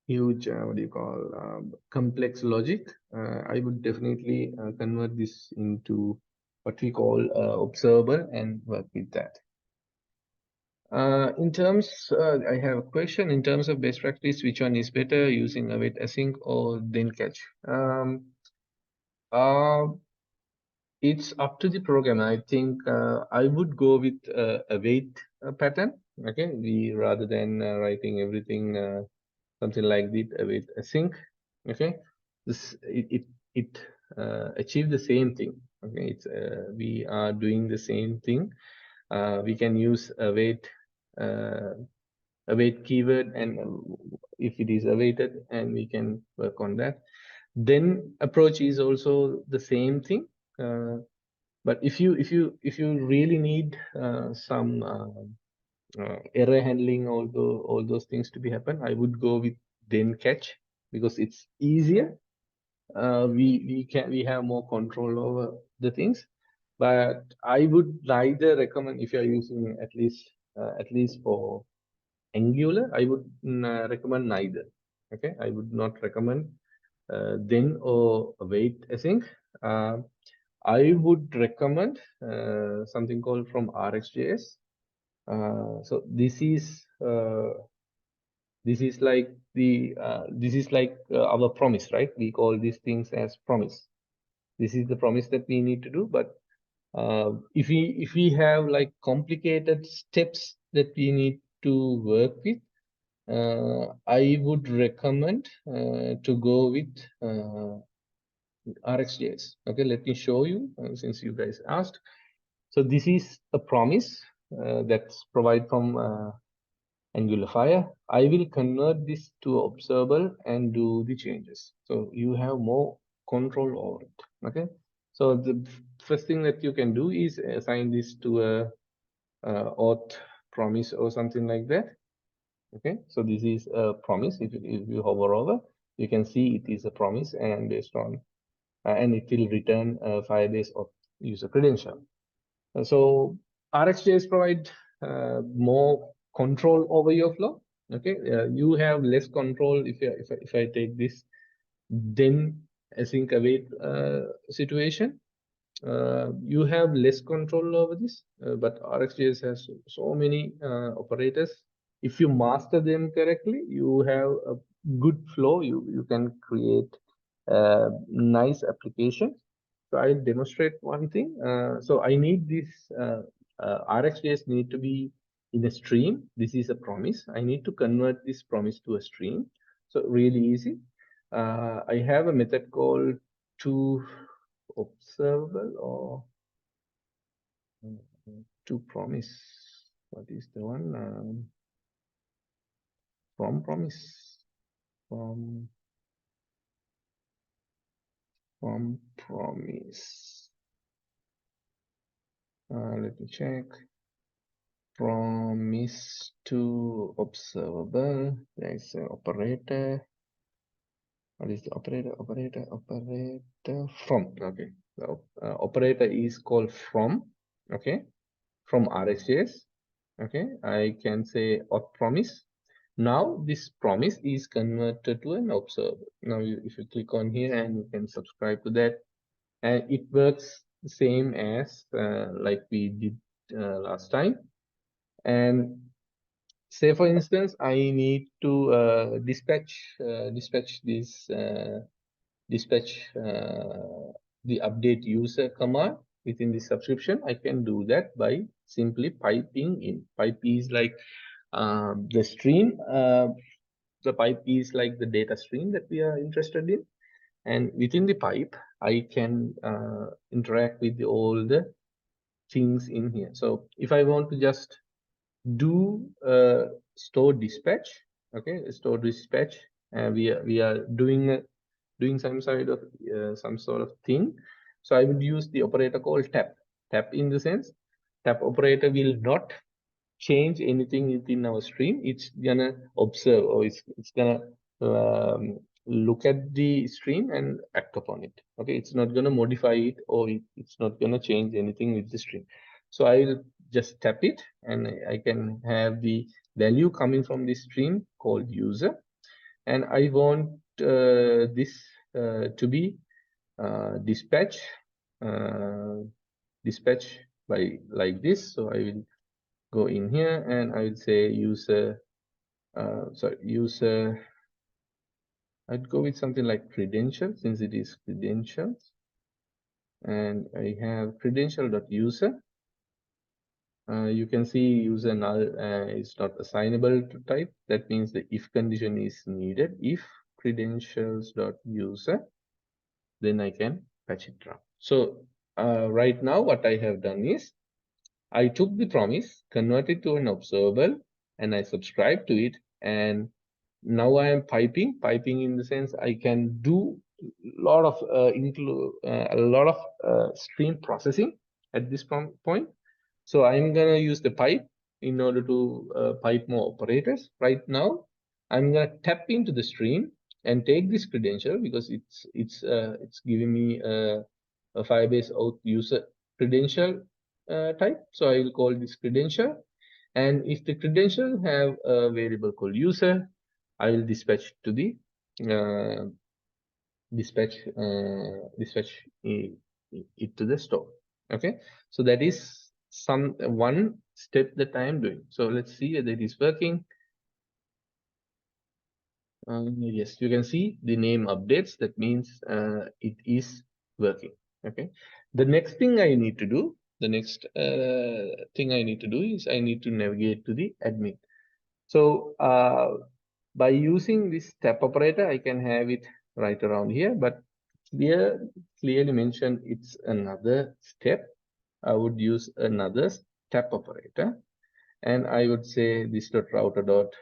Speaker 1: do you call complex logic, I would definitely convert this into what we call observable and work with that. In terms, I have a question in terms of best practice, which one is better, using await async or then catch? It's up to the program. I think I would go with await pattern. Okay, we rather than writing everything something like this await async. Okay, this it achieve the same thing. Okay, it's we are doing the same thing. We can use await keyword, and if it is awaited, and we can work on that. Then approach is also the same thing. But if you really need some error handling, all those things to be happen, I would go with then catch, because it's easier. We have more control over the things. But I would neither recommend, if you are using at least for Angular, I would recommend neither. Okay, I would not recommend then or await async. I would recommend something called from RxJS. So this is like our promise, right? We call these things as promise. This is the promise that we need to do. But if we have like complicated steps that we need to work with, I would recommend to go with RxJS. Okay, let me show you since you guys asked. So this is a promise that's provided from Angular Fire. I will convert this to observable and do the changes. So you have more control over it. Okay. So the first thing that you can do is assign this to a auth promise or something like that. Okay. So this is a promise. If you hover over, you can see it is a promise, and based on and it will return a Firebase auth user credential. So RxJS provide more control over your flow. Okay, you have less control if I take this then async await situation. You have less control over this, but RxJS has so many operators. If you master them correctly, you have a good flow. You can create nice applications. So I'll demonstrate one thing. So I need this RxJS need to be in a stream. This is a promise. I need to convert this promise to a stream. So really easy. I have a method called to observable or to promise. What is the one? From promise. From promise. Let me check. Promise to observable. There is an operator. What is the operator? Operator from. Okay. The operator is called from. Okay. From RxJS. Okay. I can say auth promise. Now this promise is converted to an observer. Now if you click on here and you can subscribe to that, and it works the same as like we did last time. And say for instance, I need to dispatch the update user command within the subscription. I can do that by simply piping in. Pipe is like the stream. The pipe is like the data stream that we are interested in, and within the pipe, I can interact with all the things in here. So if I want to just do store dispatch, okay, store dispatch, and we are doing some sort of thing. So I would use the operator called tap. Tap in the sense, tap operator will not change anything within our stream. It's gonna observe, or it's gonna look at the stream and act upon it. Okay, it's not gonna modify it, or it's not gonna change anything with the stream. So I will just tap it, and I can have the value coming from the stream called user, and I want this to be dispatch dispatch by like this. So I will go in here and I will say user, I'd go with something like credential, since it is credentials, and I have credential.user. You can see user null is not assignable to type. That means the if condition is needed. If credentials.user, then I can patch it down. So right now what I have done is I took the promise, converted to an observable, and I subscribed to it. And now I am piping in the sense I can do a lot of stream processing at this point. So I'm gonna use the pipe in order to pipe more operators. Right now, I'm gonna tap into the stream and take this credential, because it's giving me a Firebase auth user credential type. So I will call this credential, and if the credential have a variable called user, I will dispatch to the uh, dispatch it to the store. Okay, so that is one step that I am doing. So let's see whether it is working. Yes, you can see the name updates. That means it is working. Okay, the next thing I need to do, is I need to navigate to the admin. So by using this tap operator, I can have it right around here, but here clearly mentioned it's another step. I would use another tap operator, and I would say this dot router dot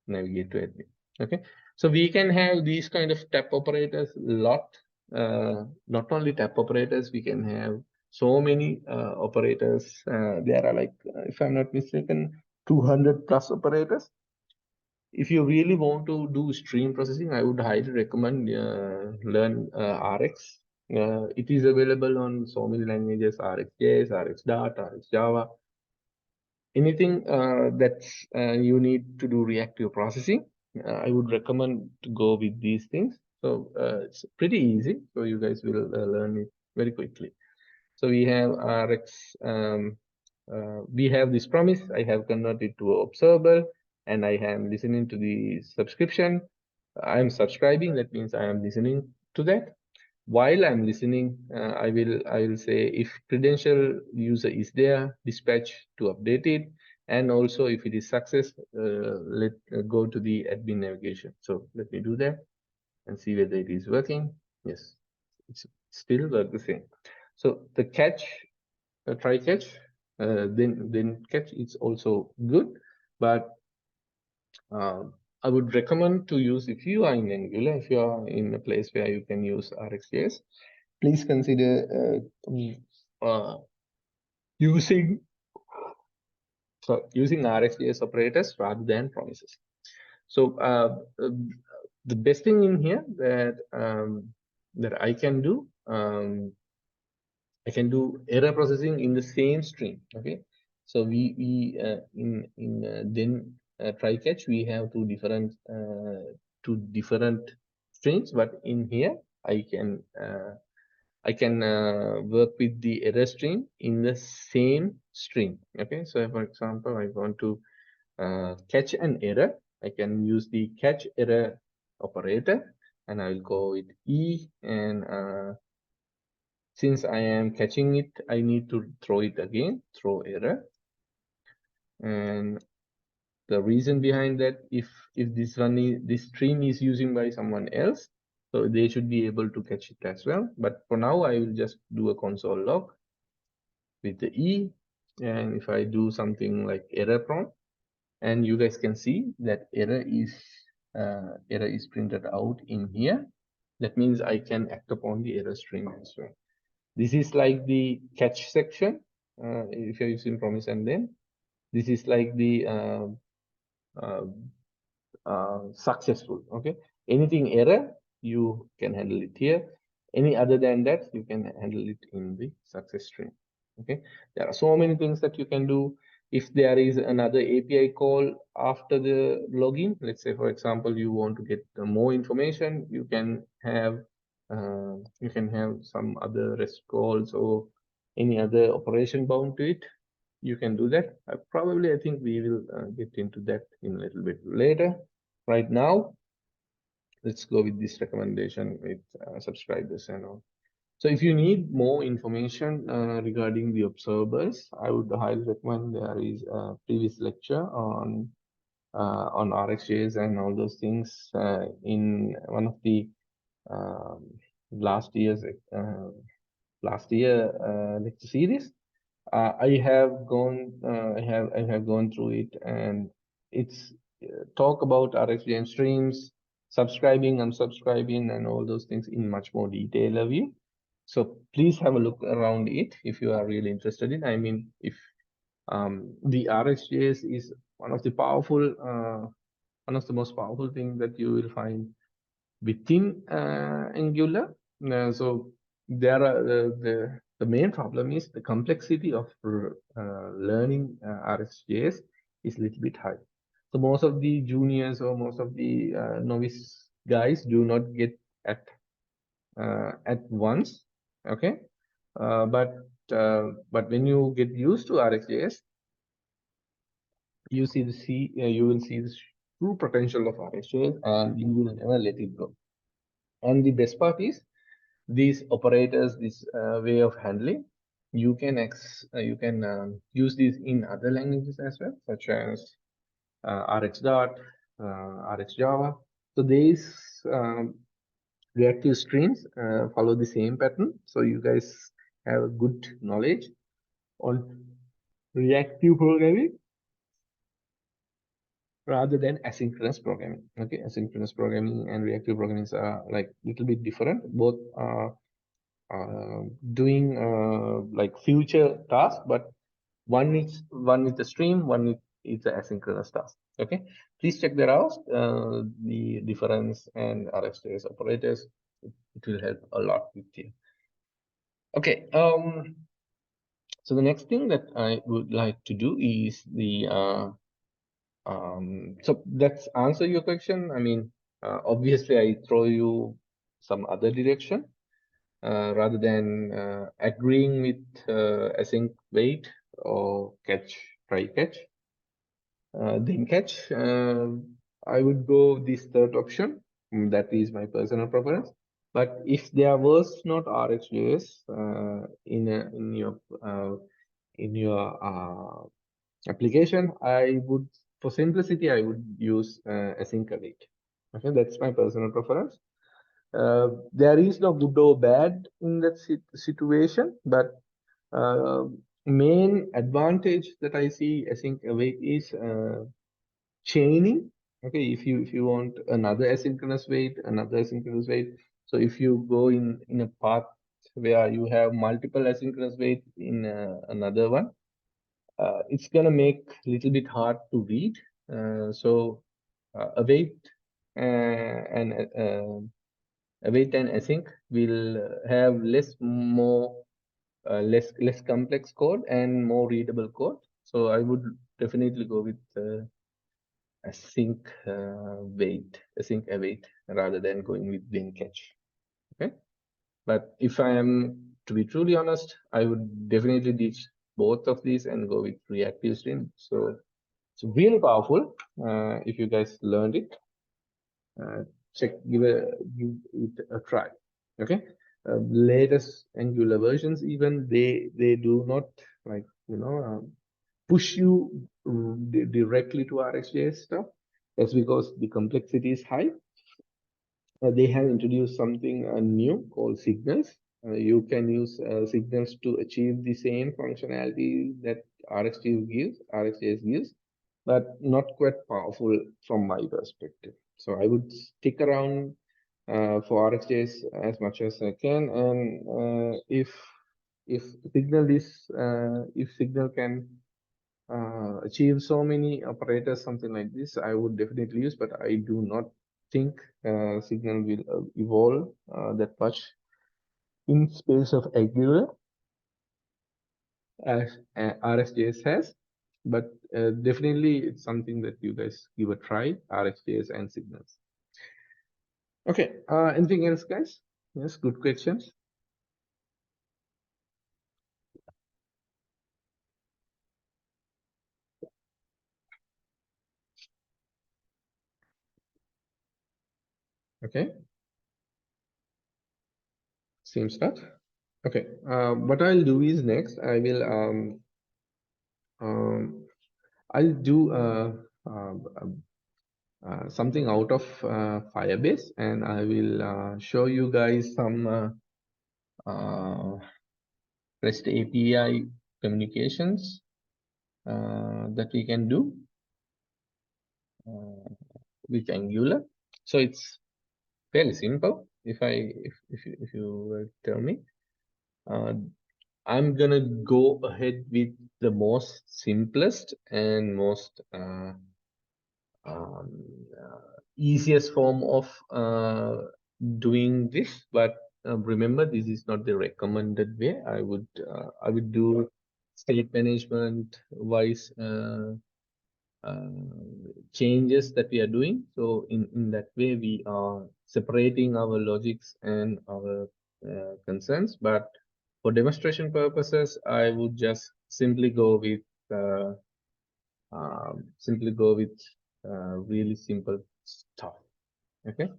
Speaker 1: navigate to admin. Okay, so we can have these kind of tap operators a lot. Not only tap operators, we can have so many operators. There are like, if I'm not mistaken, 200 plus operators. If you really want to do stream processing, I would highly recommend learn RX. It is available on so many languages: RxJS, RxDart, RxJava. Anything that you need to do reactive processing, I would recommend to go with these things. So it's pretty easy. So you guys will learn it very quickly. So we have Rx. We have this promise. I have converted to observable, and I am listening to the subscription. I am subscribing. That means I am listening to that. While I'm listening, I will say if credential user is there, dispatch to update it, and also if it is success, let go to the admin navigation. So let me do that and see whether it is working. Yes, it's still work the same. So the catch, try catch, then catch is also good, but I would recommend to use, if you are in Angular, if you are in a place where you can use RxJS, please consider using using RxJS operators rather than promises. So the best thing in here that I can do, I can do error processing in the same stream. Okay, so we in then try catch, we have two different strings, but in here I can work with the error string in the same string. Okay, so for example, I want to catch an error. I can use the catch error operator, and I will go with E, and since I am catching it, I need to throw it again, throw error. And the reason behind that, if this stream is using by someone else, so they should be able to catch it as well. But for now, I will just do a console log with the E, and if I do something like error prompt, and you guys can see that error is printed out in here. That means I can act upon the error string as well. This is like the catch section. If you're using promise and then, this is like the successful. Okay, anything error, you can handle it here. Any other than that, you can handle it in the success string. Okay, there are so many things that you can do. If there is another API call after the login, let's say for example you want to get more information, you can have some other REST calls or any other operation bound to it. You can do that. I think we will get into that in a little bit later. Right now, let's go with this recommendation with subscribers and all. So if you need more information regarding the observers, I would highly recommend there is a previous lecture on RxJS and all those things in one of the um, last year lecture series. I have gone through it, and it's talk about RxJS streams, subscribing, unsubscribing, and all those things in much more detail of view. So please have a look around it if you are really interested in. I mean, if the RxJS is one of the most powerful thing that you will find within Angular. So there are the main problem is the complexity of learning RxJS is a little bit high. So most of the juniors or most of the novice guys do not get at once. Okay, but when you get used to RxJS, you will see the true potential of RxJS, and you will never let it go. And the best part is these operators, this way of handling, you can use these in other languages as well, such as RxDart, RxJava. So these reactive streams follow the same pattern. So you guys have a good knowledge on reactive programming rather than asynchronous programming. Okay, asynchronous programming and reactive programming are like a little bit different. Both are doing like future tasks, but one is the stream, one is the asynchronous task. Okay, please check that out. The difference and RxJS operators, it will help a lot with you. Okay, so the next thing that I would like to do is the so let's answer your question. I mean, obviously I throw you some other direction. Rather than agreeing with async wait or try catch, then catch, I would go this third option. That is my personal preference. But if there was not RxJS in your application, I would, for simplicity, I would use async await. Okay, that's my personal preference. There is no good or bad in that situation, but main advantage that I see async await is chaining. Okay, if you want another asynchronous wait, so if you go in a path where you have multiple asynchronous wait in another one, it's gonna make a little bit hard to read. So await and await and async will have less complex code and more readable code. So I would definitely go with async await rather than going with then catch. Okay, but if I am to be truly honest, I would definitely ditch both of these and go with reactive stream. So it's really powerful. If you guys learned it, give it a try. Okay, latest Angular versions even they do not like push you directly to RxJS stuff. That's because the complexity is high. They have introduced something new called signals. You can use signals to achieve the same functionality that RxJS gives, but not quite powerful from my perspective. So I would stick around for RxJS as much as I can, and if Signal can achieve so many operators, something like this, I would definitely use, but I do not think Signal will evolve that much in space of Angular as RxJS has. But definitely it's something that you guys give a try, RxJS and Signals. Okay, anything else, guys? Yes, good questions. Okay, same stuff. Okay, what I'll do is next, I'll do something out of Firebase, and I will show you guys some REST API communications that we can do with Angular. So it's fairly simple. If you tell me, I'm gonna go ahead with the most simplest and most um, easiest form of doing this, but remember, this is not the recommended way. I would do state management wise changes that we are doing. So in that way, we are separating our logics and our concerns. But for demonstration purposes, I would just simply go with really simple stuff. Okay,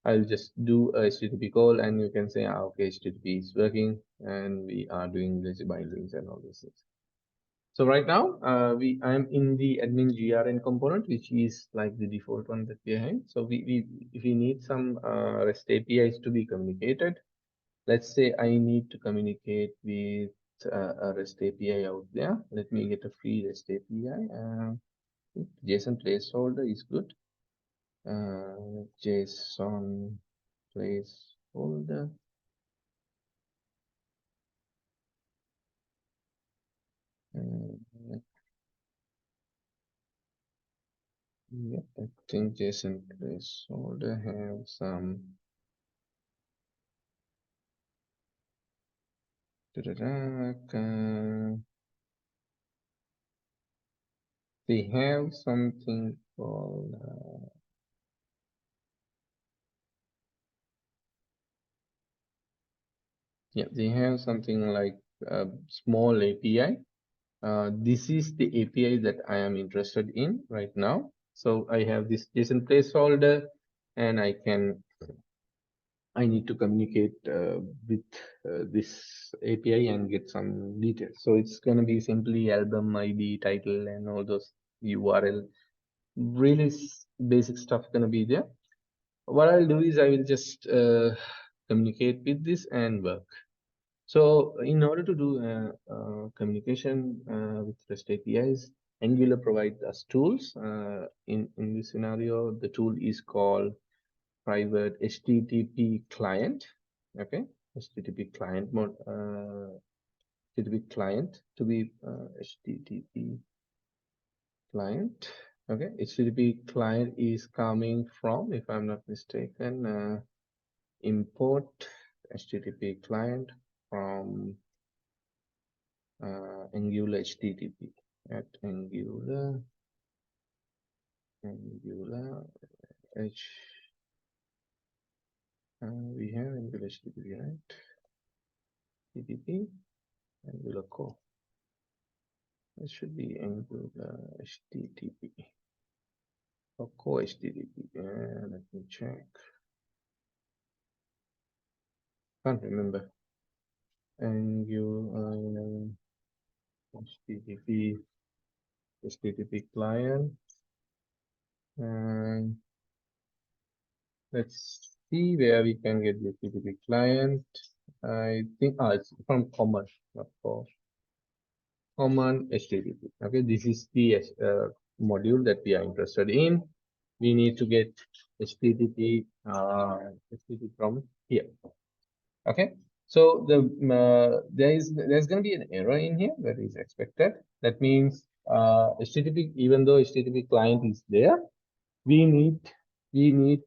Speaker 1: I'll just do a HTTP call, and you can say, okay, HTTP is working, and we are doing lazy bindings and all those things. So right now, I'm in the admin GRN component, which is like the default one that we have. So if we need some REST APIs to be communicated, let's say I need to communicate with a REST API out there. Let me get a free REST API. JSON placeholder is good. JSON placeholder. Yeah, I think JSON placeholder have some. They have something called yeah, they have something like a small API. This is the API that I am interested in right now. So I have this JSON placeholder, and I need to communicate with this API and get some details. So it's going to be simply album ID, title, and all those URL. Really basic stuff going to be there. What I'll do is I will just communicate with this and work. So in order to do communication with REST APIs, Angular provides us tools. In this scenario, the tool is called private HTTP client. Okay, HTTP client mode. HTTP client to be HTTP client. Okay, HTTP client is coming from, if I'm not mistaken, import HTTP client from Angular HTTP at Angular Angular H. We have Angular HTTP, right? HTTP Angular core. It should be Angular HTTP or core HTTP. Let me check. Can't remember. Angular HTTP client, and let's see where we can get the HTTP client. I think it's from common, not for common HTTP. Okay, this is the module that we are interested in. We need to get HTTP from here. Okay, so there's going to be an error in here that is expected. That means HTTP, even though HTTP client is there, we need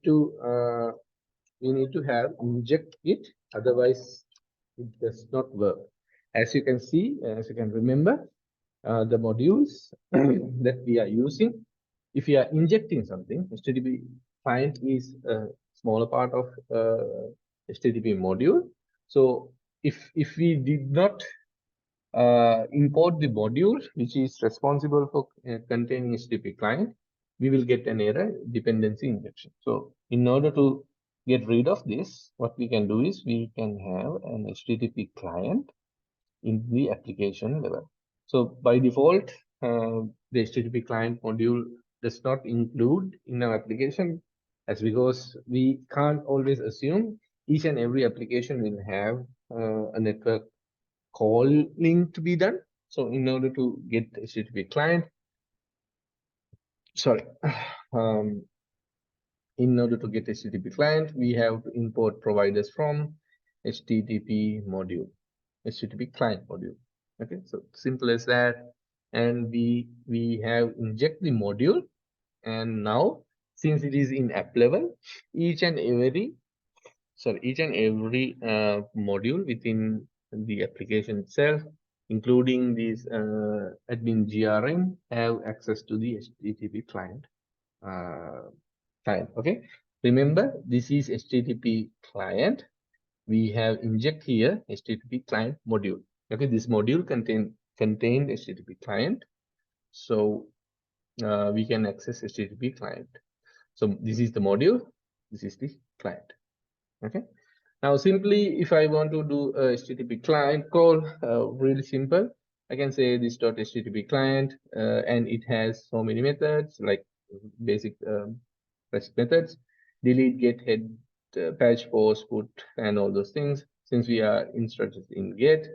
Speaker 1: to have inject it, otherwise it does not work. As you can see, as you can remember, the modules that we are using, if we are injecting something, HTTP client is a smaller part of HTTP module. So if we did not import the module which is responsible for containing HTTP client, we will get an error, dependency injection. So in order to get rid of this, what we can do is we can have an HTTP client in the application level. So by default, the HTTP client module does not include in our application, as because we can't always assume each and every application will have a network calling to be done. So in order to get HTTP client, sorry, in order to get HTTP client, we have to import providers from HTTP module, HTTP client module. Okay, so simple as that. And we have inject the module, and now since it is in app level, each and every module within the application itself, including these admin GRM, have access to the HTTP client. Okay, remember this is HTTP client. We have inject here HTTP client module. Okay, this module contained HTTP client, so we can access HTTP client. So this is the module, this is the client. Okay, now simply if I want to do a HTTP client call, really simple. I can say this .http client, and it has so many methods like basic REST methods: delete, get, head, patch, post, put, and all those things. Since we are instructed in get,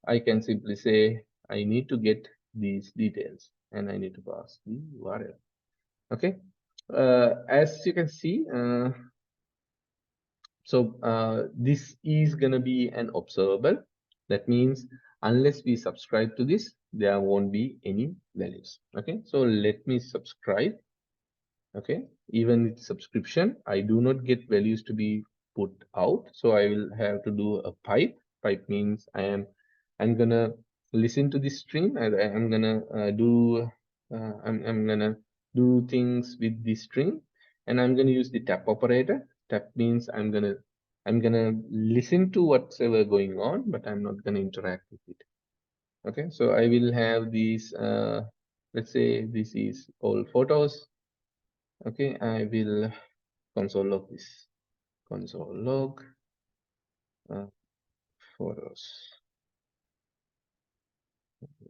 Speaker 1: I can simply say I need to get these details and I need to pass the URL. Okay, as you can see, this is gonna be an observable. That means unless we subscribe to this, there won't be any values. Okay, so let me subscribe. Okay, even with subscription, I do not get values to be put out, so I will have to do a pipe. Pipe means I'm gonna listen to this stream, and I'm gonna I'm gonna do things with this string, and I'm gonna use the tap operator. Tap means I'm gonna listen to what's going on, but I'm not gonna interact with it. Okay, so I will have these let's say this is all photos. Okay, I will console log this. Console log photos.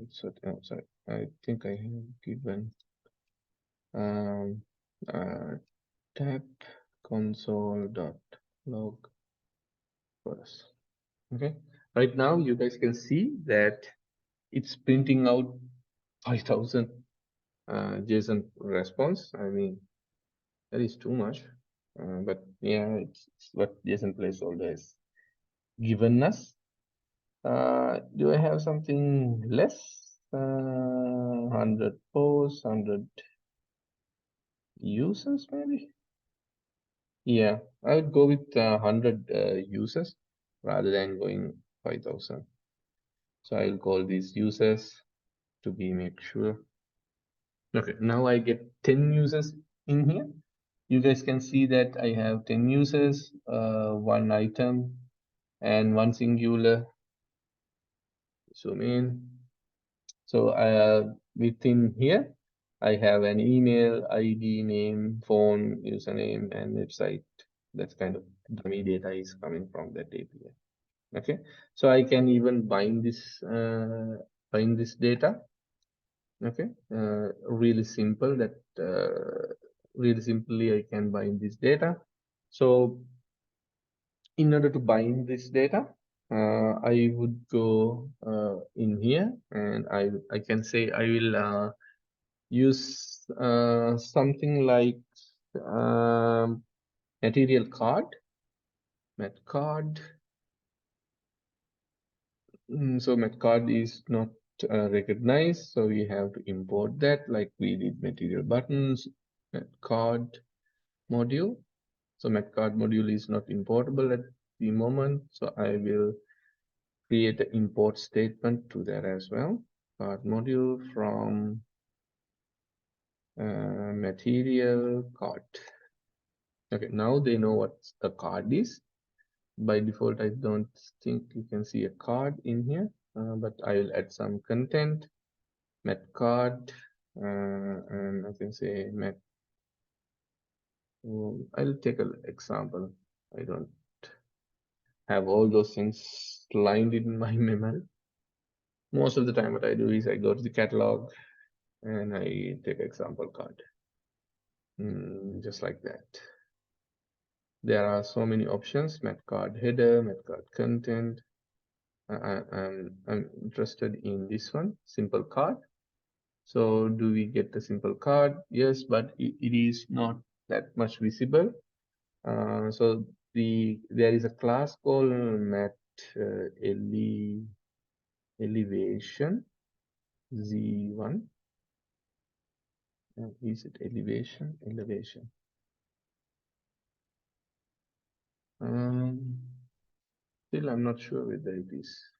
Speaker 1: So, sorry, I think I have given tab console dot log photos. Okay, right now you guys can see that it's printing out 5,000 JSON response. I mean, that is too much, but yeah, it's what JSON placeholder has given us. Do I have something less? 100 posts, 100 users, maybe? Yeah, I would go with 100 users rather than going 5,000. So I'll call these users to be make sure. Okay, now I get 10 users in here, you guys can see that I have 10 users, one item, and one singular. Zoom in. So within here, I have an email, ID, name, phone, username, and website. That's kind of dummy data is coming from that API. Okay, so I can even bind this data. Okay, really simple. Really simply I can bind this data. So in order to bind this data, I would go in here and I can say I will use something like material card, mat card. So mat card is not recognized, so we have to import that like we did material buttons, mat card module. So mat card module is not importable at the moment, so I will create an import statement to that as well. Card module from material card. Okay, now they know what a card is. By default, I don't think you can see a card in here, but I will add some content, met card, and I can say met. I'll take an example. I don't have all those things lined in my memory. Most of the time, what I do is I go to the catalog and I take example card, just like that. There are so many options: met card header, met card content. I'm interested in this one, simple card. So do we get the simple card? Yes, but it is not that much visible. So there is a class called mat elevation z1. Is it elevation? Elevation. Still, I'm not sure whether it is.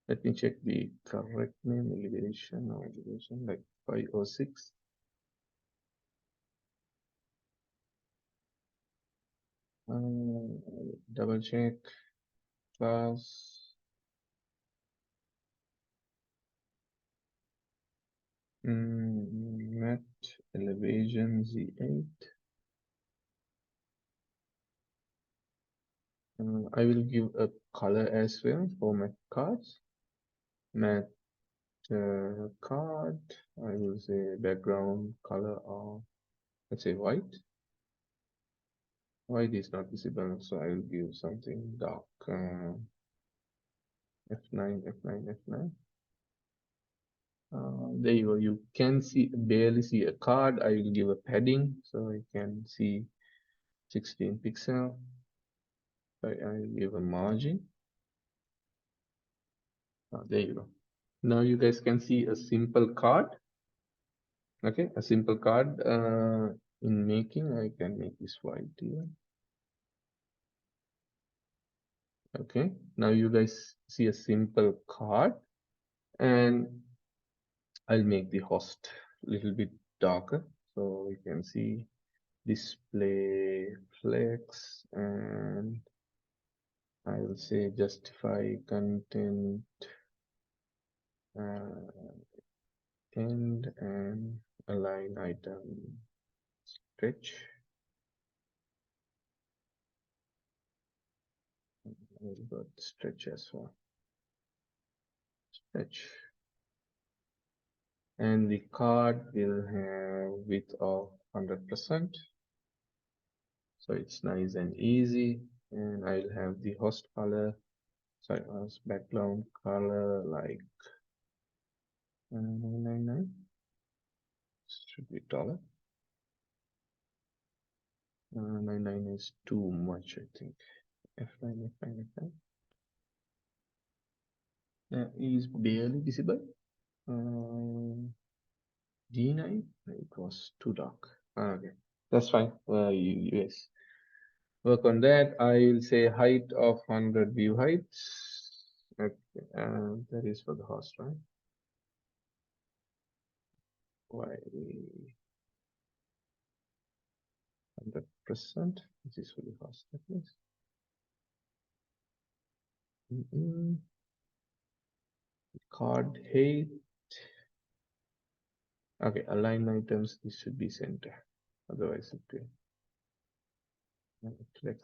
Speaker 1: Let me check the correct name. Elevation or elevation, like 506. Double check class. Mat elevation z8. I will give a color as well for my cards. Mat card. I will say background color of, let's say, white. White is not visible, so I will give something dark. F9, F9, F9. There you go. You can barely see a card. I will give a padding so I can see 16 pixel. I will give a margin. There you go. Now you guys can see a simple card. Okay, a simple card in making. I can make this white here. Okay, now you guys see a simple card, and I'll make the host a little bit darker so we can see display flex, and I will say justify content end and align item stretch. We'll go stretch as well. Stretch. And the card will have width of 100%. So it's nice and easy. And I'll have the host color, sorry, host background color like 999. Should be taller. 99 is too much, I think. F9, F9, F9. Is barely visible. D9, it was too dark. Okay, that's fine. Yes, work on that. I will say height of 100 view heights. Okay, that is for the host, right? Why? present. This is really fast, please. Card height. Okay, align items. This should be center. Otherwise, it will. Flex.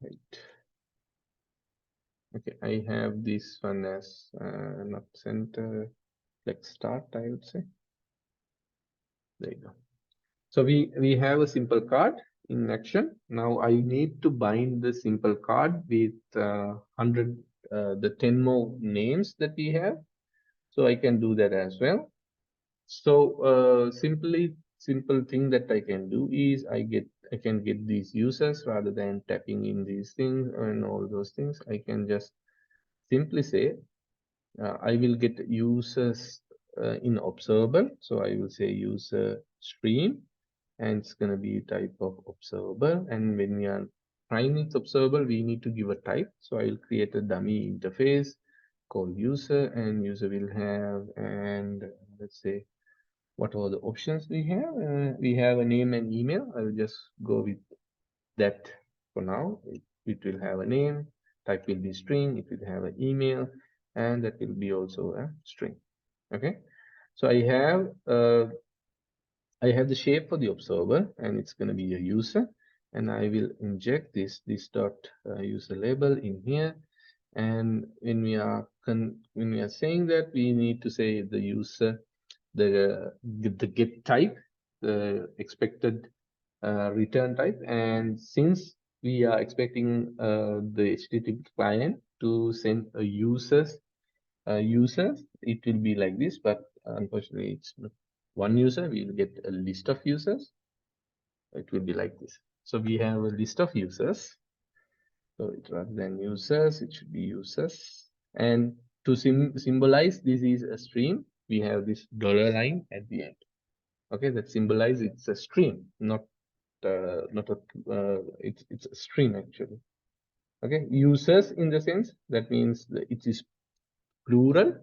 Speaker 1: Right. Okay, I have this one as not center. Flex start, I would say. There you go. So we have a simple card in action. Now I need to bind the simple card with 100 the 10 more names that we have. So I can do that as well. So simple thing that I can do is I can get these users rather than tapping in these things and all those things. I can just simply say I will get users in observable. So I will say user stream, and it's going to be type of observable. And when we are trying with observable, we need to give a type. So I will create a dummy interface called user, and user will have, and let's say what are the options we have. We have a name and email. I will just go with that for now. It will have a name, type will be string, it will have an email, and that will be also a string. Okay, so I have the shape for the observer, and it's going to be a user, and I will inject this dot user label in here. And when we are saying that, we need to say the user, the get type, the expected return type, and since we are expecting the HTTP client to send a users, it will be like this, but unfortunately it's not one user. We will get a list of users. It will be like this. So we have a list of users. So rather than users, it should be users. And to symbolize this is a stream, we have this dollar line at the end. Okay, that symbolizes it's a stream, not a it's a stream actually. Okay, users in the sense that means it is plural.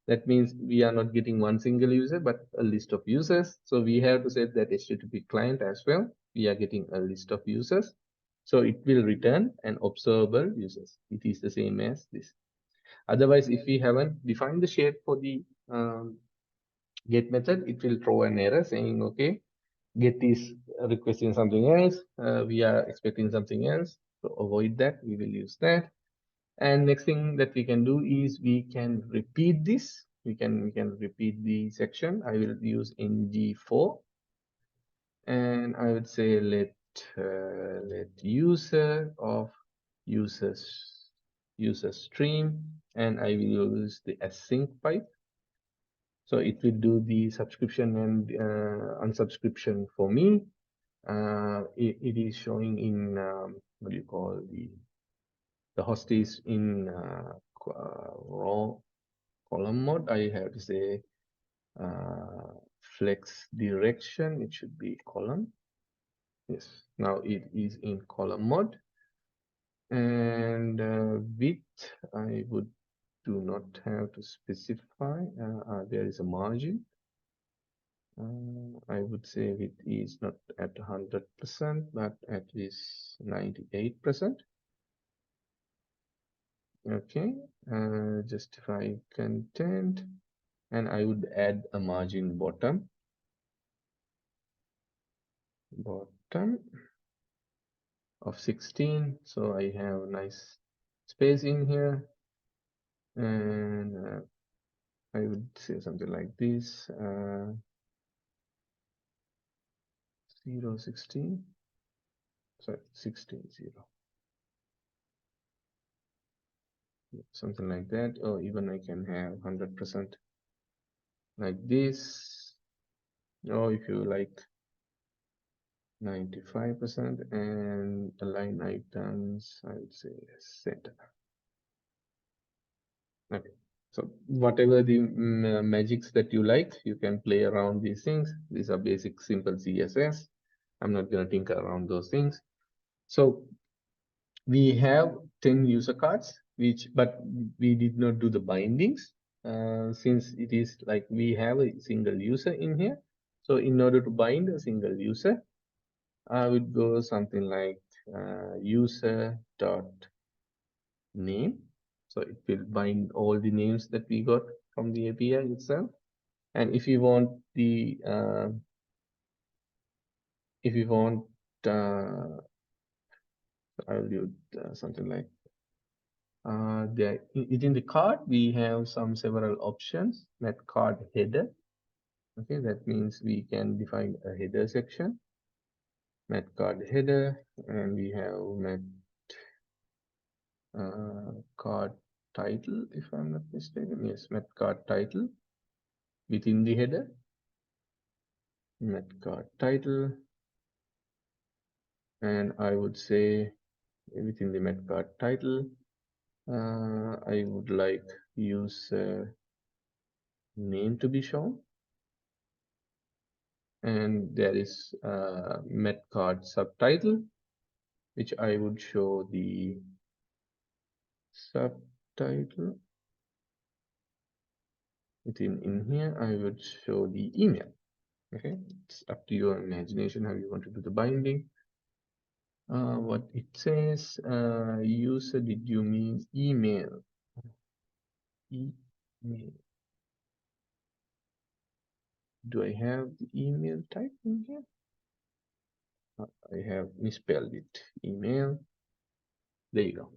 Speaker 1: That means we are not getting one single user, but a list of users. So we have to set that HTTP client as well. We are getting a list of users. So it will return an observable users. It is the same as this. Otherwise, if we haven't defined the shape for the get method, it will throw an error saying, okay, get is requesting something else. We are expecting something else. To avoid that, we will use that. And next thing that we can do is we can repeat this. We can repeat the section. I will use ng4, and I would say let user of user stream, and I will use the async pipe. So it will do the subscription and unsubscription for me. It is showing in what do you call the host is in raw column mode. I have to say flex direction. It should be column. Yes, now it is in column mode. And width, I would do not have to specify. There is a margin. I would say width is not at 100%, but at least 98%. Okay, justify content, and I would add a margin bottom of 16. So I have a nice space in here, and I would say something like this, 0, 16, sorry, 16, 0. Something like that, or even I can have 100% like this, or if you like 95%, and align items, I would say center. Okay, so whatever the magics that you like, you can play around these things. These are basic simple CSS. I'm not going to tinker around those things. So we have 10 user cards, but we did not do the bindings. since it is like we have a single user in here. So in order to bind a single user, I would go something like user dot name. So it will bind all the names that we got from the API itself. And if you want the I'll do something like there within the card we have several options. Met card header. Okay, that means we can define a header section. Met card header, and we have met card title, if I'm not mistaken. Yes, met card title within the header. Met card title, and I would say within the met card title, I would like user name to be shown, and there is met card subtitle, which I would show the subtitle. In here, I would show the email. Okay, it's up to your imagination how you want to do the binding. What it says, user, did you mean email? Email. Do I have the email type in here? I have misspelled it. Email. There you go.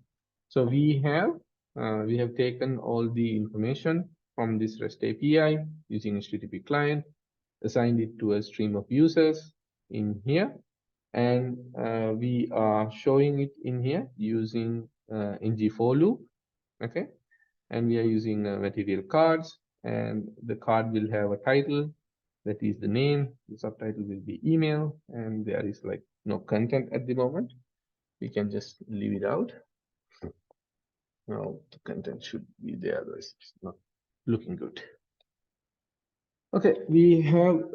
Speaker 1: So we have taken all the information from this REST API using HTTP client, assigned it to a stream of users in here, and we are showing it in here using ng-for loop. Okay, and we are using material cards, and the card will have a title, that is the name. The subtitle will be email, and there is like no content at the moment. We can just leave it out. Now the content should be there, otherwise it's not looking good. Okay, we have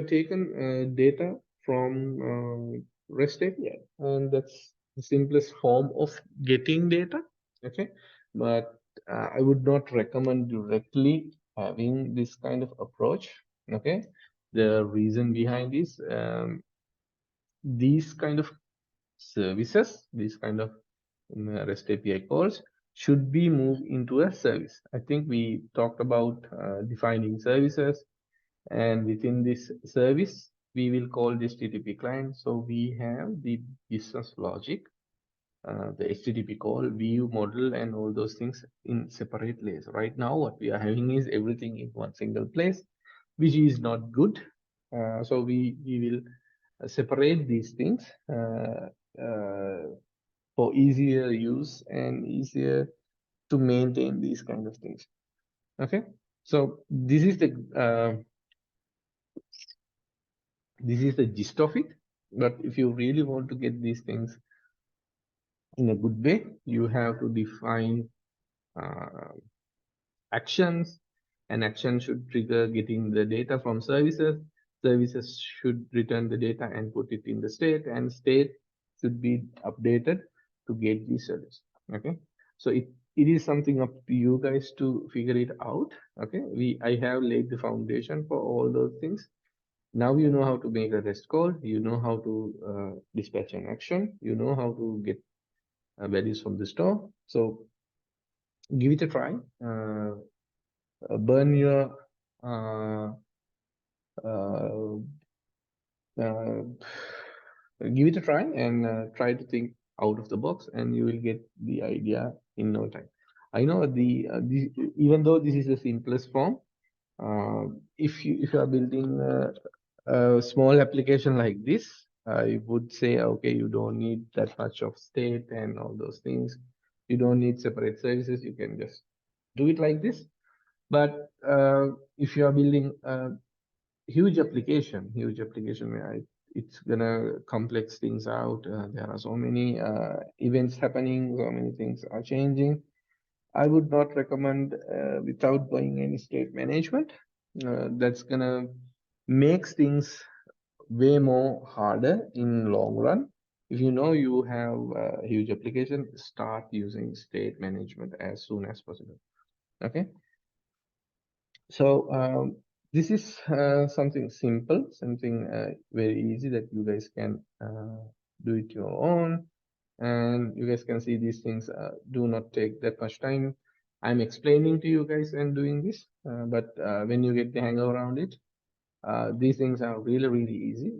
Speaker 1: taken data from REST API, and that's the simplest form of getting data. Okay, but I would not recommend directly having this kind of approach. Okay, the reason behind this, these kind of services, these kind of REST API calls should be moved into a service. I think we talked about defining services, and within this service, we will call this HTTP client. So we have the business logic, the HTTP call, view model, and all those things in separate layers. Right now, what we are having is everything in one single place, which is not good. So we will separate these things for easier use and easier to maintain these kind of things. Okay, so this is the gist of it. But if you really want to get these things in a good way, you have to define uh, actions. An action should trigger getting the data from services. Services should return the data and put it in the state, and state should be updated to get the service. Okay, so it is something up to you guys to figure it out. Okay, I have laid the foundation for all those things. Now you know how to make a REST call, you know how to dispatch an action, you know how to get values from the store. So give it a try. Burn your uh, uh, uh, give it a try, and try to think out of the box, and you will get the idea in no time. I know even though this is the simplest form, if you are building a small application like this, I would say, okay, you don't need that much of state and all those things. You don't need separate services. You can just do it like this. But if you are building a huge application where it's gonna complex things out, there are so many events happening, so many things are changing. I would not recommend without going any state management. That's gonna make things way more harder in long run. If you know you have a huge application, start using state management as soon as possible. Okay. So this is something simple, something very easy that you guys can do it your own, and you guys can see these things do not take that much time. I'm explaining to you guys and doing this, but when you get the hang around it, these things are really really easy.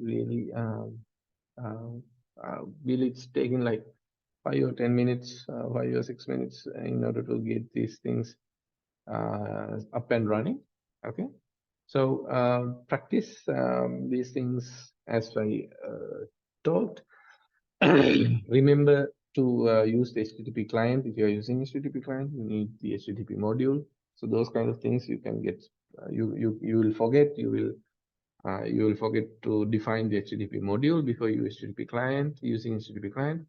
Speaker 1: Uh, really, it's taking like 5 or 10 minutes, 5 or 6 minutes in order to get these things up and running. Okay, so practice these things as I told. Remember to use the HTTP client. If you're using HTTP client, you need the HTTP module. So those kind of things you can get. You will forget. You will forget to define the HTTP module before you use HTTP client using HTTP client.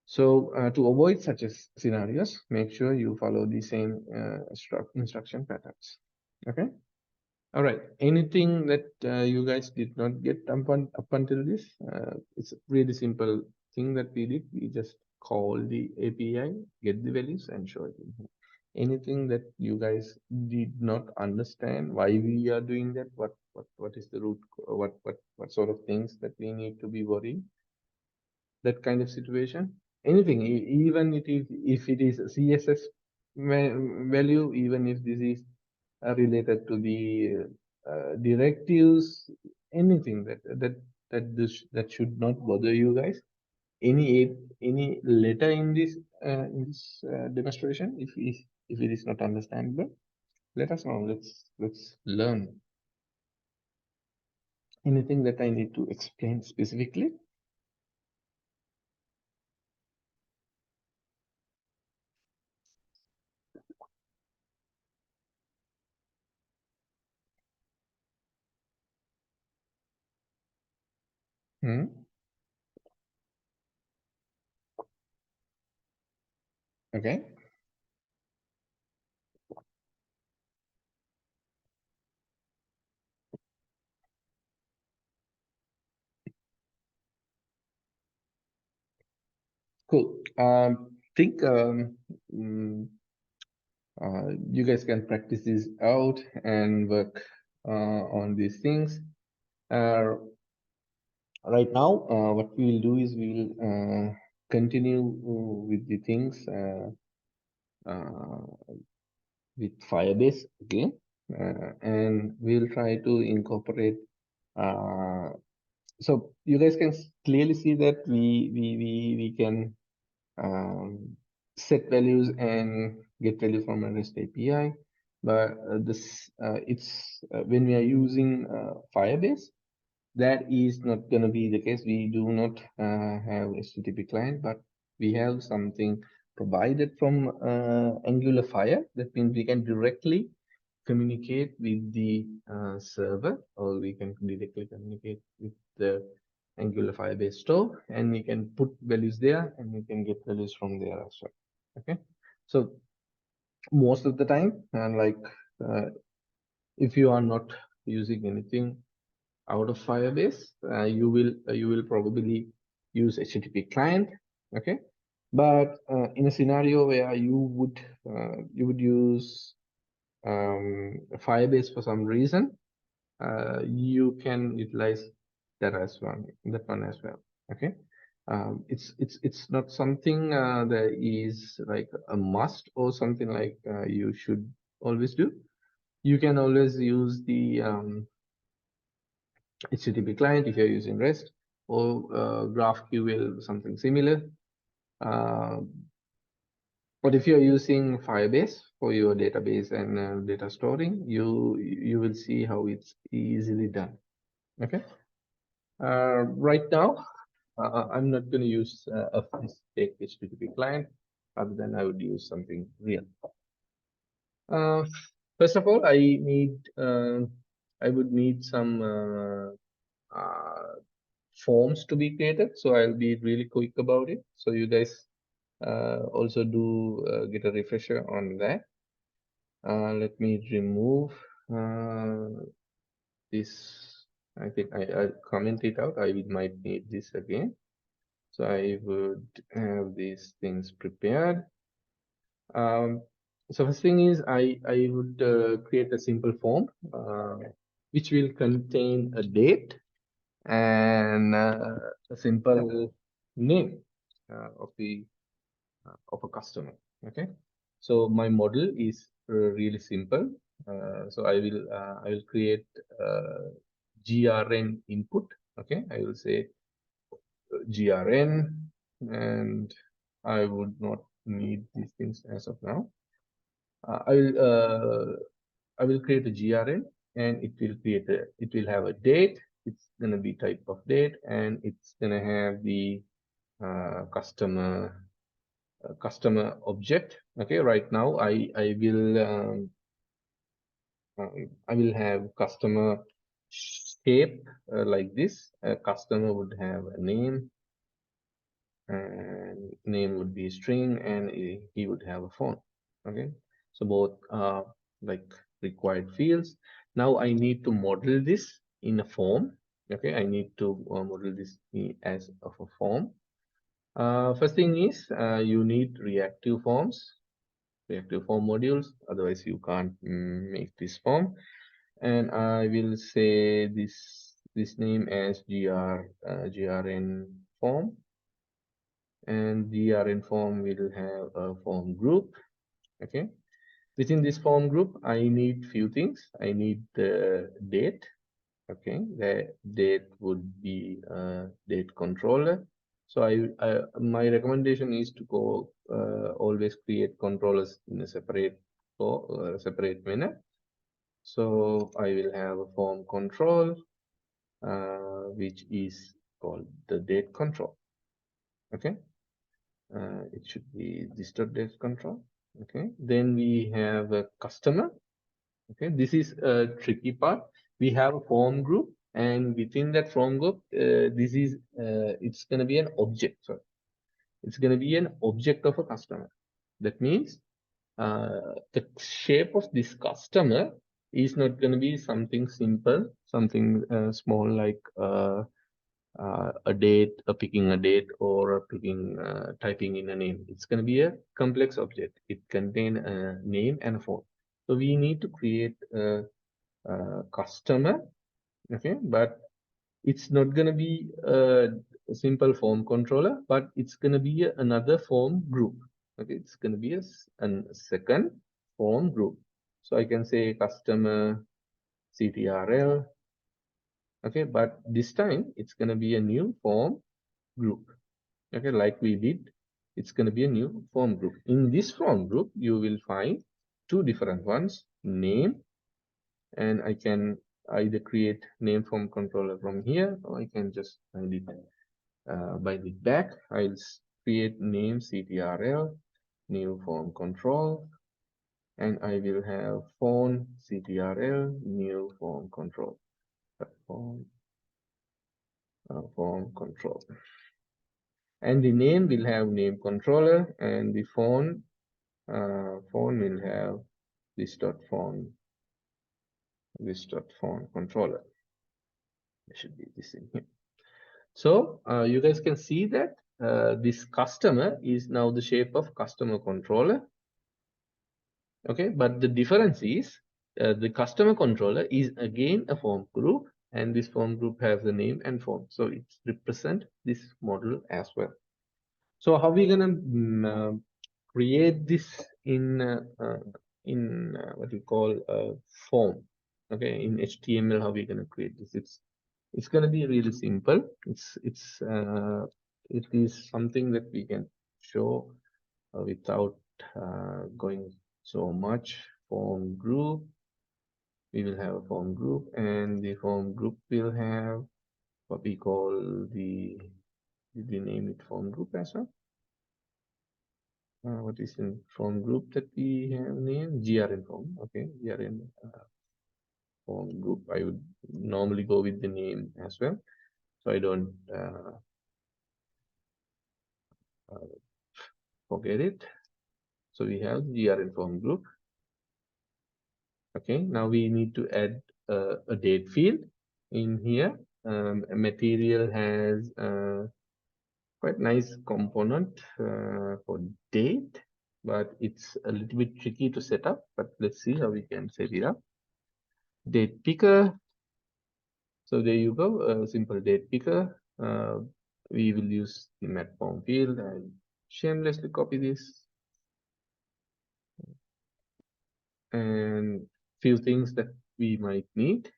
Speaker 1: So to avoid such as scenarios, make sure you follow the same instruction patterns. Okay. All right. Anything that you guys did not get up until this? It's a really simple thing that we did. We just call the API, get the values, and show it in here. Anything that you guys did not understand why we are doing that? What is the root? What sort of things that we need to be worried? That kind of situation. Anything, even if it is a CSS value, even if this is related to the directives, anything that should not bother you guys. Any letter in this demonstration, if it is not understandable, let us know. Let's learn. Anything that I need to explain specifically? Hmm? Okay. Cool. Think you guys can practice this out and work on these things. Right now, what we will do is we will continue with the things uh, with Firebase again, and we'll try to incorporate. Uh, so you guys can clearly see that we can set values and get value from a REST API. But this it's when we are using Firebase, that is not going to be the case. We do not have HTTP client, but we have something provided from Angular Fire. That means we can directly communicate with the server, or we can directly communicate with the Angular Firebase store, and we can put values there, and we can get values from there as well. Okay, so most of the time, uh, if you are not using anything out of Firebase, you will probably use HTTP client. Okay, but in a scenario where you would use Firebase for some reason, you can utilize that one as well. Okay, it's not something that is like a must or something like you should always do. You can always use the HTTP client if you're using REST, or GraphQL, something similar. Uh, but if you're using Firebase for your database and data storing, you will see how it's easily done. Okay. Right now, I'm not going to use a fake HTTP client, other than I would use something real. Uh, First of all, I would need some forms to be created. So I'll be really quick about it. So you guys also do get a refresher on that. Let me remove this. I think I comment it out. I might need this again. So I would have these things prepared. So first thing is I would create a simple form which will contain a date and a simple name of a customer. Okay, so my model is really simple. So I will create grn input. Okay, I will say grn, and I would not need these things as of now. Uh, I will uh, I will create a grn, and it will have a date. It's gonna be type of date, and it's gonna have the customer object. Okay, right now I will have customer shape like this. A customer would have a name, and name would be a string, and he would have a phone. Okay, so both are like required fields. Now I need to model this in a form. Okay, I need to model this as of a form. First thing is you need reactive forms, reactive form modules. Otherwise, you can't make this form. And I will say this name as grn form, and grn form will have a form group. Okay, within this form group, I need few things. I need the date. Okay, the date would be a date controller. So my recommendation is to go always create controllers in a separate manner. So I will have a form control, which is called the date control. Okay, it should be this date control. Okay, then we have a customer. Okay, this is a tricky part. We have a form group, and within that form group, it's going to be an object. So it's going to be an object of a customer. That means the shape of this customer is not going to be something simple, something small like a date, picking a date, or picking typing in a name. It's going to be a complex object. It contains a name and a phone. So we need to create a customer. Okay, but it's not going to be a simple form controller, but it's going to be another form group. Okay, it's going to be a second form group. So I can say customer CTRL. Okay, but this time it's going to be a new form group. Okay, like we did, it's going to be a new form group. In this form group, you will find two different ones, name, and I can either create name form controller from here, or I can just bind it back. I'll create name CTRL, new form control, and I will have phone CTRL, new form control, form control. And the name will have name controller, and the phone will have this dot phone controller. There should be this in here. So you guys can see that this customer is now the shape of customer controller. Okay, but the difference is the customer controller is again a form group, and this form group has the name and form. So it represents this model as well. So how are we gonna create this in what you call a form? Okay, in HTML, how are we gonna create this? It's gonna be really simple. It is something that we can show without going so much. Form group. We will have a form group, and the form group will have what we call the. Did we name it form group as well? What is in form group that we have named? GRN form. Okay, GRN form group. I would normally go with the name as well, so I don't forget it. So we have GRN form group. Okay, now we need to add a date field in here. Material has quite nice component for date. but it's a little bit tricky to set up, but let's see how we can set it up. Date picker. So there you go, a simple date picker. We will use the mat form field and shamelessly copy this. And few things that we might need.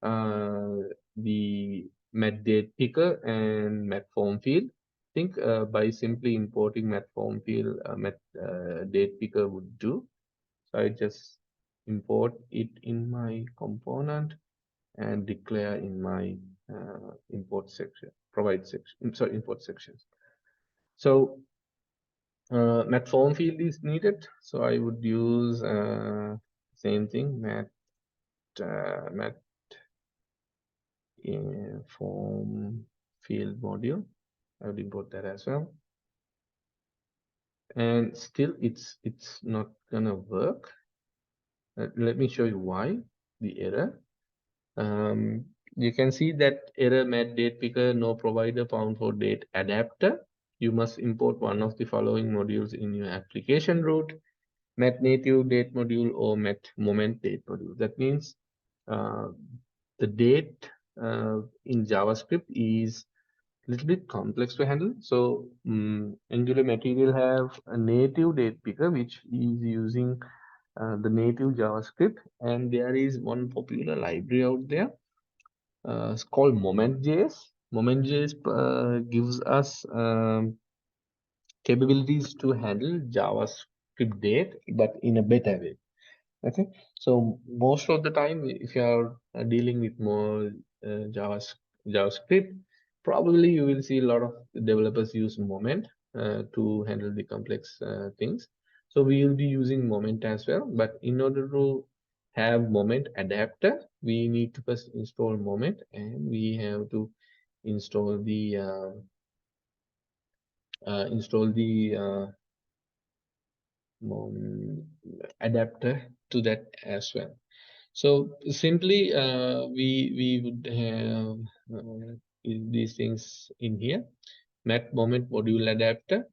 Speaker 1: The mat date picker and mat form field. I think by simply importing mat form field, mat date picker would do. So I just import it in my component and declare in my import section, provide section, sorry, import sections. So mat form field is needed. So I would use same thing, mat form field module. I would import that as well. And still it's not gonna work. Let me show you why, the error. You can see that error mat date picker no provider found for date adapter. You must import one of the following modules in your application route: mat native date module or mat moment date module. That means the date in JavaScript is a little bit complex to handle. So Angular Material have a native date picker which is using the native JavaScript, and there is one popular library out there. It's called Moment.js. Moment.js gives us capabilities to handle JavaScript date, but in a better way. Okay, so most of the time, if you are dealing with more JavaScript, probably you will see a lot of developers use Moment to handle the complex things. So we will be using Moment as well. But in order to have Moment adapter, we need to first install Moment, and we have to install the adapter to that as well. So simply we would have these things in here: mat moment module adapter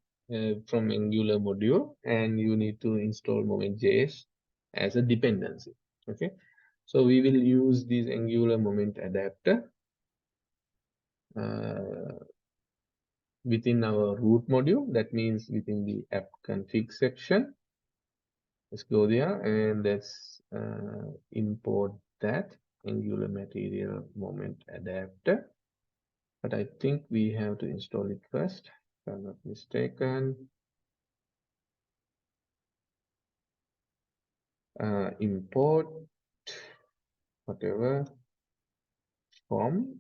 Speaker 1: from Angular module, and you need to install moment.js as a dependency. Okay, so we will use this Angular moment adapter within our root module. That means within the app config section. Let's go there and let's import that Angular material moment adapter. But I think we have to install it first, if I'm not mistaken. Import whatever from.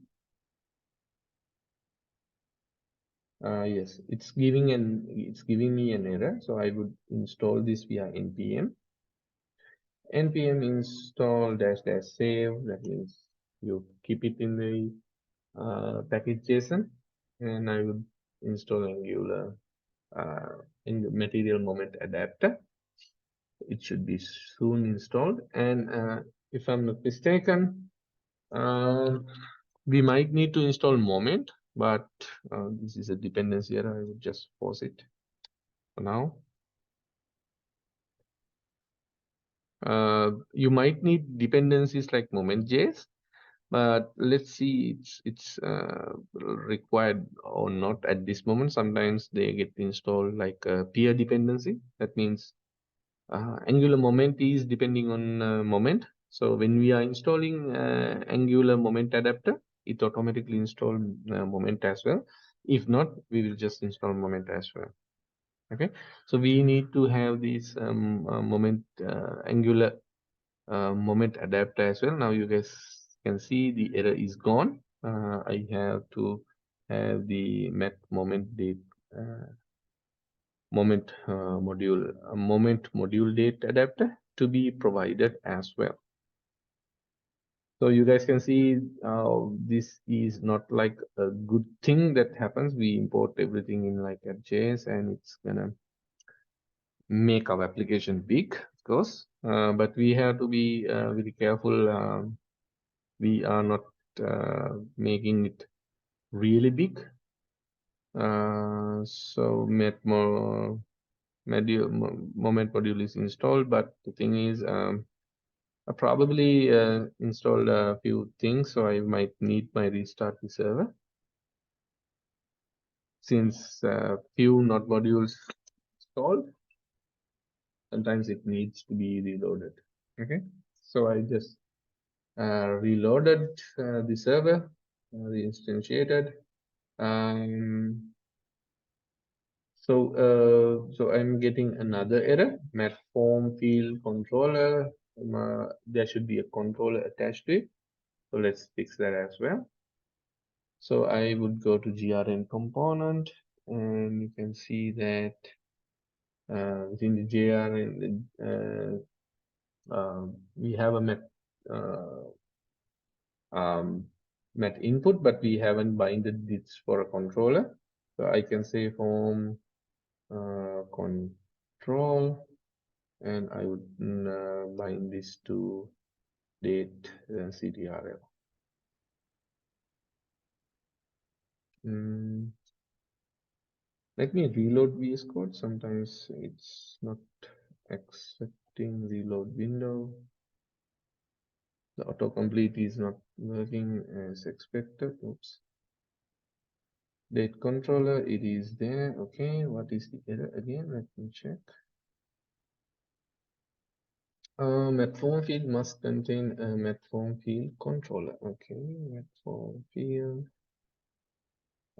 Speaker 1: Yes, it's giving me an error, so I would install this via npm. npm install -- save. That means you keep it in the package JSON, and I would install Angular in the material moment adapter. It should be soon installed, and if I'm not mistaken, we might need to install moment, but this is a dependency here. I would just pause it for now. You might need dependencies like moment.js, but let's see it's required or not at this moment. Sometimes they get installed like a peer dependency. That means Angular moment is depending on moment. So when we are installing Angular moment adapter, it automatically install moment as well. If not, we will just install moment as well. Okay, so we need to have this moment Angular moment adapter as well. Now you guys can see the error is gone. I have to have the mat moment date moment module date adapter to be provided as well. So you guys can see this is not like a good thing that happens. We import everything in like a JS, and it's gonna make our application big, of course, but we have to be very careful. We are not making it really big. So moment module is installed, but the thing is, I probably installed a few things, so I might need my restart the server since few not modules installed. Sometimes it needs to be reloaded. Okay, so I just reloaded the server, reinstantiated. So I'm getting another error, mat form field controller. There should be a controller attached to it. So let's fix that as well. So I would go to GRN component, and you can see that within the GRN, we have a uh, met input, but we haven't binded this for a controller. So I can say form control, and I would bind this to date CTRL. Let me reload VS Code. Sometimes it's not accepting reload window. The autocomplete is not working as expected. Oops. Date controller, it is there. Okay, what is the error again? Let me check. Metform field must contain a metform field controller. Okay, metform field.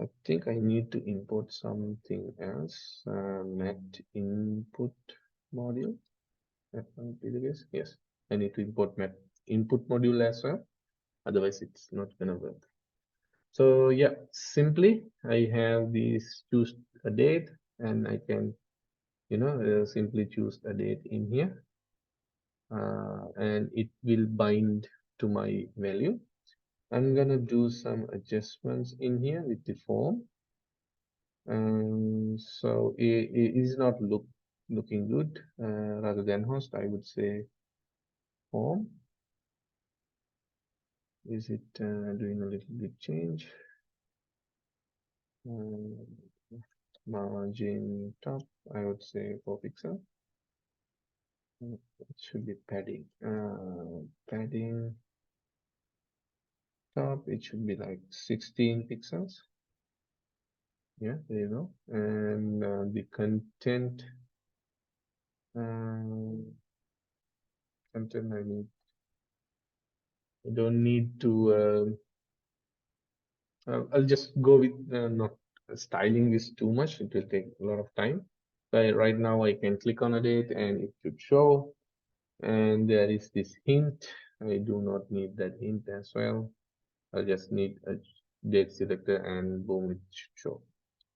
Speaker 1: I think I need to import something else. Met input module. That might be the case. Yes, I need to import met input module as well. Otherwise, it's not gonna work. So yeah, simply I have this choose a date, and I can, simply choose a date in here, and it will bind to my value. I'm gonna do some adjustments in here with the form. So it is not looking good. Rather than host, I would say form. Is it doing a little bit change? Margin top, I would say 4 pixel. It should be padding. Padding top, it should be like 16 pixels. Yeah, there you go. And the content, content I don't need to. I'll just go with not styling this too much. It will take a lot of time. So right now I can click on a date and it should show. And there is this hint. I do not need that hint as well. I just need a date selector and boom, it should show.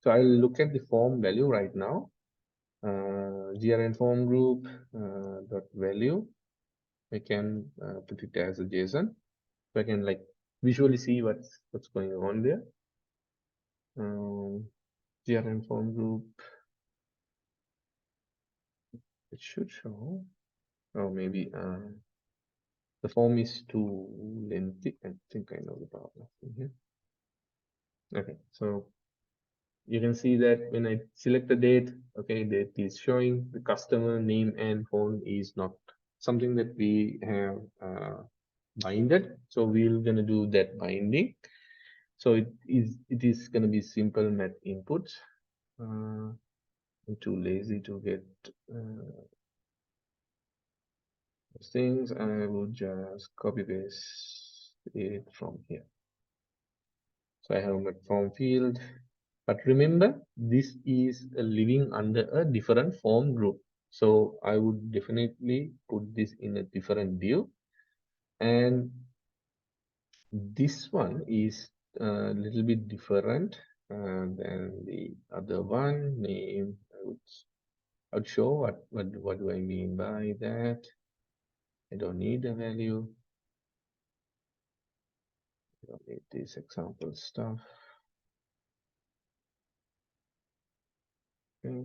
Speaker 1: So I'll look at the form value right now. GRN form group dot value. I can put it as a JSON. So I can like visually see what's going on there. GRN form group. It should show. Oh, maybe the form is too lengthy. I think I know the problem here. Okay, so you can see that when I select the date, okay, date is showing. The customer name and phone is not something that we have binded. So we're gonna do that binding. So it is gonna be simple met inputs. I'm too lazy to get things. I will just copy paste it from here. So I have my form field, but remember this is living under a different form group. So I would definitely put this in a different view, and this one is a little bit different than the other one. Name I would show what do I mean by that. I don't need a value. I don't need this example stuff. Okay.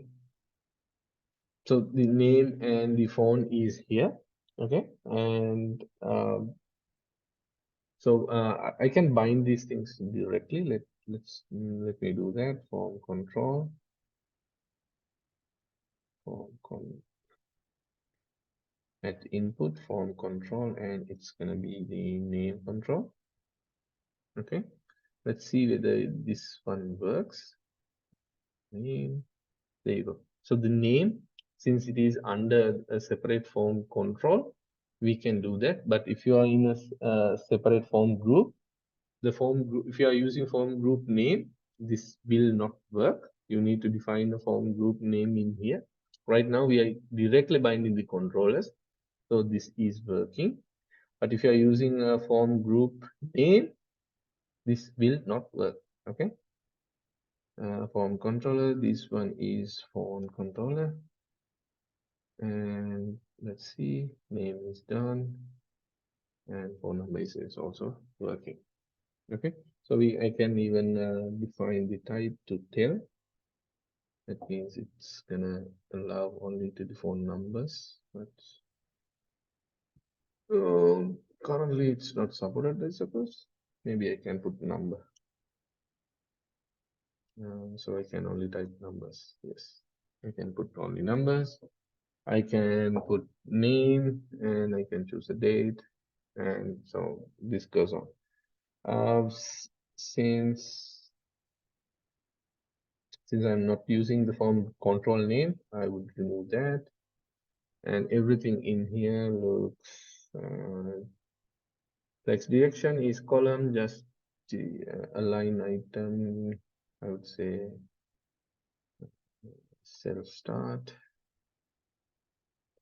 Speaker 1: So the name and the phone is here. Okay, and so I can bind these things directly. Let me do that. Form control at input form control, and it's gonna be the name control. Okay, let's see whether this one works. Name, there you go. So the name, since it is under a separate form control, we can do that. But if you are in a separate form group, the form group, if you are using form group name, this will not work. You need to define the form group name in here. Right now we are directly binding the controllers, so this is working. But if you are using a form group name, this will not work. Okay. Form controller, this one is form controller, and let's see, name is done, and phone number is also working. Okay, so I can even define the type to tell. That means it's gonna allow only to the phone numbers, but currently it's not supported, I suppose. Maybe I can put number. So I can only type numbers. Yes, I can put only numbers. I can put name, and I can choose a date, and so this goes on. Since I'm not using the form control name, I would remove that. And everything in here looks flex direction is column, just the align item, I would say self start.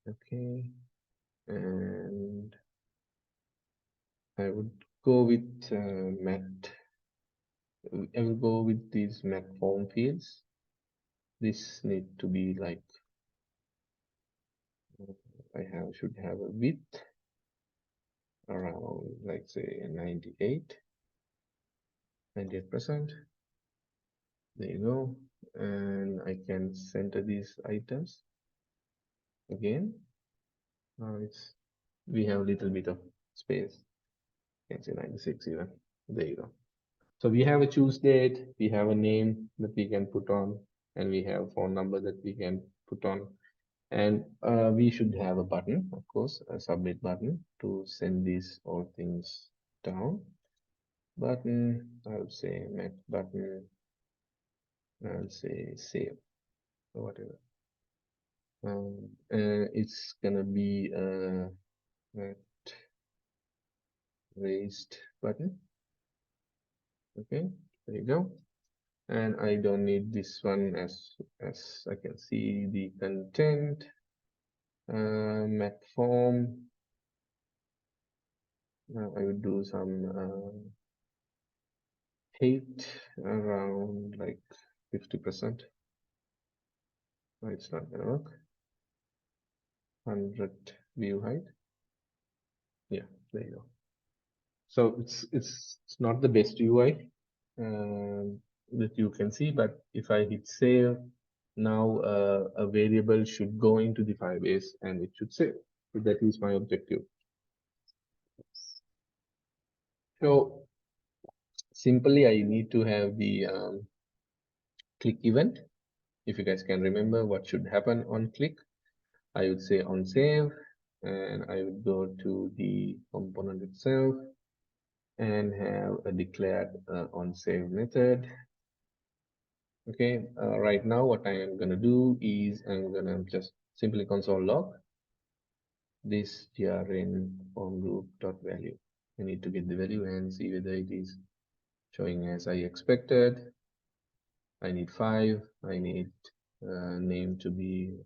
Speaker 1: Okay, and I would go with mat. I will go with these mat form fields. This need to be like should have a width around, like, say 98%. There you go. And I can center these items again. Now we have a little bit of space. You can say 96 even. There you go. So we have a choose date, we have a name that we can put on, and we have a phone number that we can put on. And we should have a button, of course, a submit button to send these all things down. Button, I would say Mac button, I would say save or whatever. It's gonna be a raised button. Okay, there you go. And I don't need this one as I can see the content. Mac form. I would do some height around like 50%. No, it's not gonna work. 100 view height. Yeah, there you go. So it's not the best UI that you can see, but if I hit save, now a variable should go into the Firebase and it should save. So that is my objective. So simply, I need to have the click event. If you guys can remember what should happen on click, I would say on save, and I would go to the component itself and have a declared on save method. Okay, right now what I am gonna do is I'm gonna just simply console log this grn form group dot value. I need to get the value and see whether it is showing as I expected. I need 5. I need name to be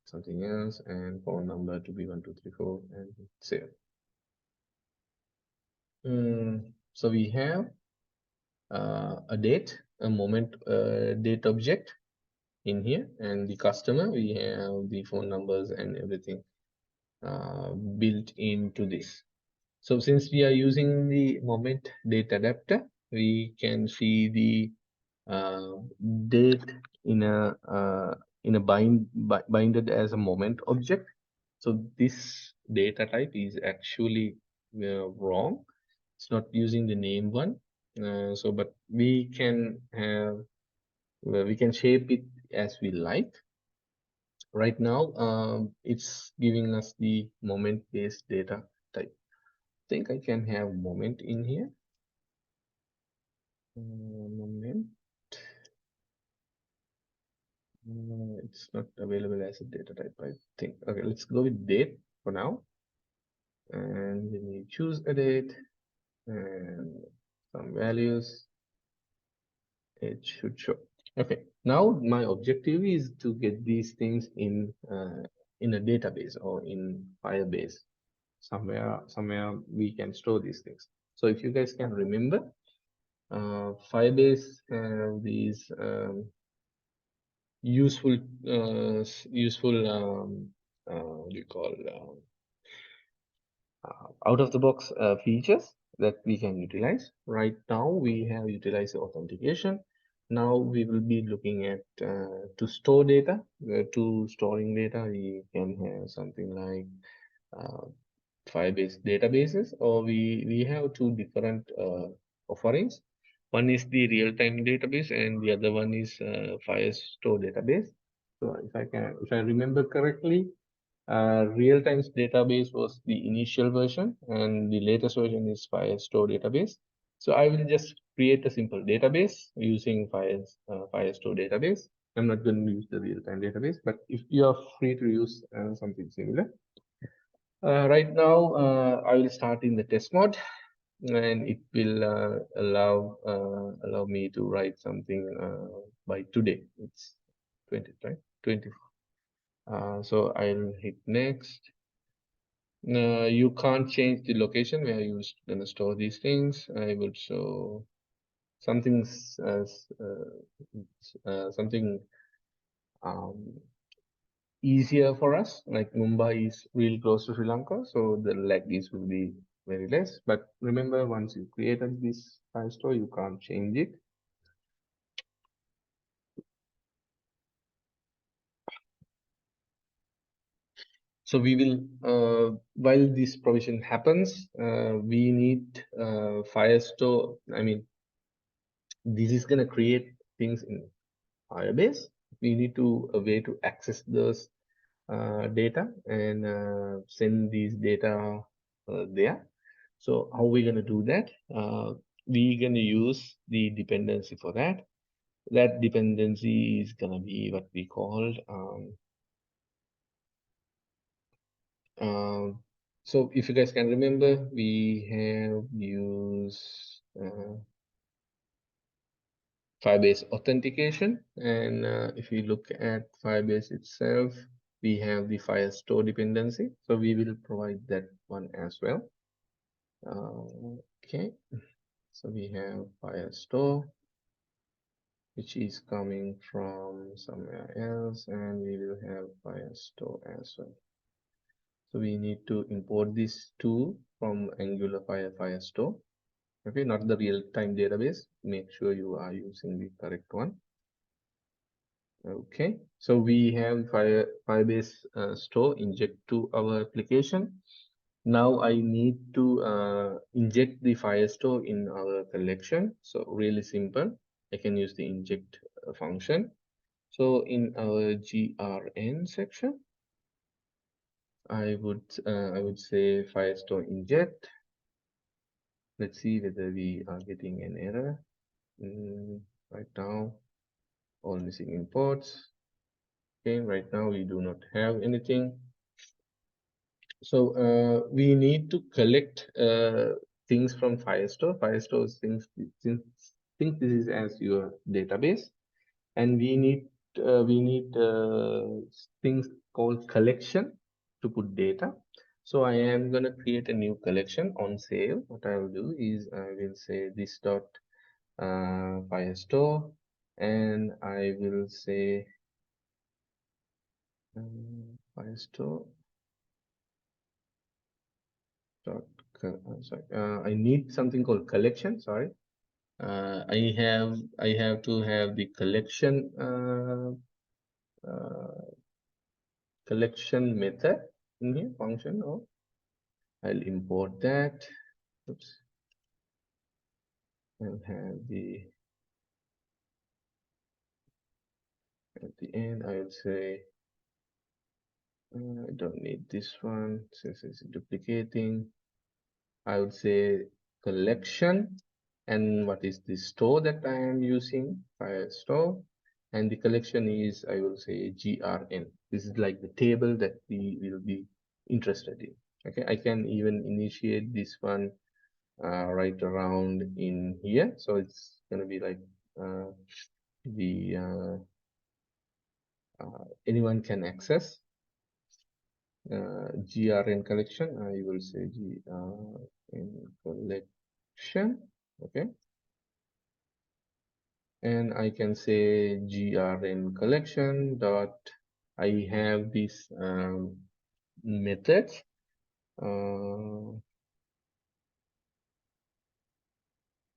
Speaker 1: something else and phone number to be 1234 and save. So we have a date, a moment date object in here, and the customer, we have the phone numbers and everything built into this. So since we are using the moment date adapter, we can see the date in a binded as a moment object. So this data type is actually wrong. It's not using the name one. So, but we can have we can shape it as we like. Right now, it's giving us the moment-based data type. I think I can have moment in here. Moment. It's not available as a data type, I think. Okay, let's go with date for now. And when you choose a date and some values, it should show. Okay, now my objective is to get these things in a database or in Firebase. Somewhere we can store these things. So if you guys can remember, Firebase have these useful what do you call out of the box features that we can utilize. Right now we have utilized authentication. Now we will be looking at to store data. To storing data, we can have something like uh, Firebase databases, or we have two different offerings. One is the real-time database, and the other one is Firestore database. So if I remember correctly, real-time database was the initial version, and the latest version is Firestore database. So I will just create a simple database using Firestore database. I'm not going to use the real-time database, but if you are free to use something similar. Right now, I will start in the test mode, and it will allow me to write something by today. It's 20, right? 20. So I'll hit next. You can't change the location where you're gonna store these things. I would show something as something um, easier for us. Like Mumbai is real close to Sri Lanka, so the lag is will be very less. But remember, once you created this file store, you can't change it. So we will, while this provision happens, we need Firestore. I mean, this is gonna create things in Firebase. We need to a way to access those data and send these data there. So how we gonna do that? We're gonna use the dependency for that. That dependency is gonna be what we called. So if you guys can remember, we have used Firebase authentication, and if we look at Firebase itself, we have the Firestore dependency. So we will provide that one as well. Okay, so we have Firestore, which is coming from somewhere else, and we will have Firestore as well. So we need to import these two from Angular Firestore. Okay, not the real-time database. Make sure you are using the correct one. Okay, so we have Firebase store inject to our application. Now I need to inject the Firestore in our collection. So really simple. I can use the inject function. So in our grn section, I would say Firestore inject. Let's see whether we are getting an error. Right now, all missing imports. Okay, right now we do not have anything. So we need to collect things from Firestore. Firestore think this is as your database, and we need things called collection to put data. So I am going to create a new collection on sale. What I will do is I will say this dot Firestore, and I will say Firestore dot sorry. I need something called collection. Sorry. I have to have the collection collection method in here function. Or I'll import that. Oops. I'll have the at the end. I'll say I don't need this one since it's duplicating. I would say collection, and what is the store that I am using? Fire store, and the collection is, I will say, grn. This is like the table that we will be interested in. Okay, I can even initiate this one right around in here, so it's gonna be like the anyone can access grn collection. I will say grn collection. Okay, and I can say grn collection dot. I have this methods.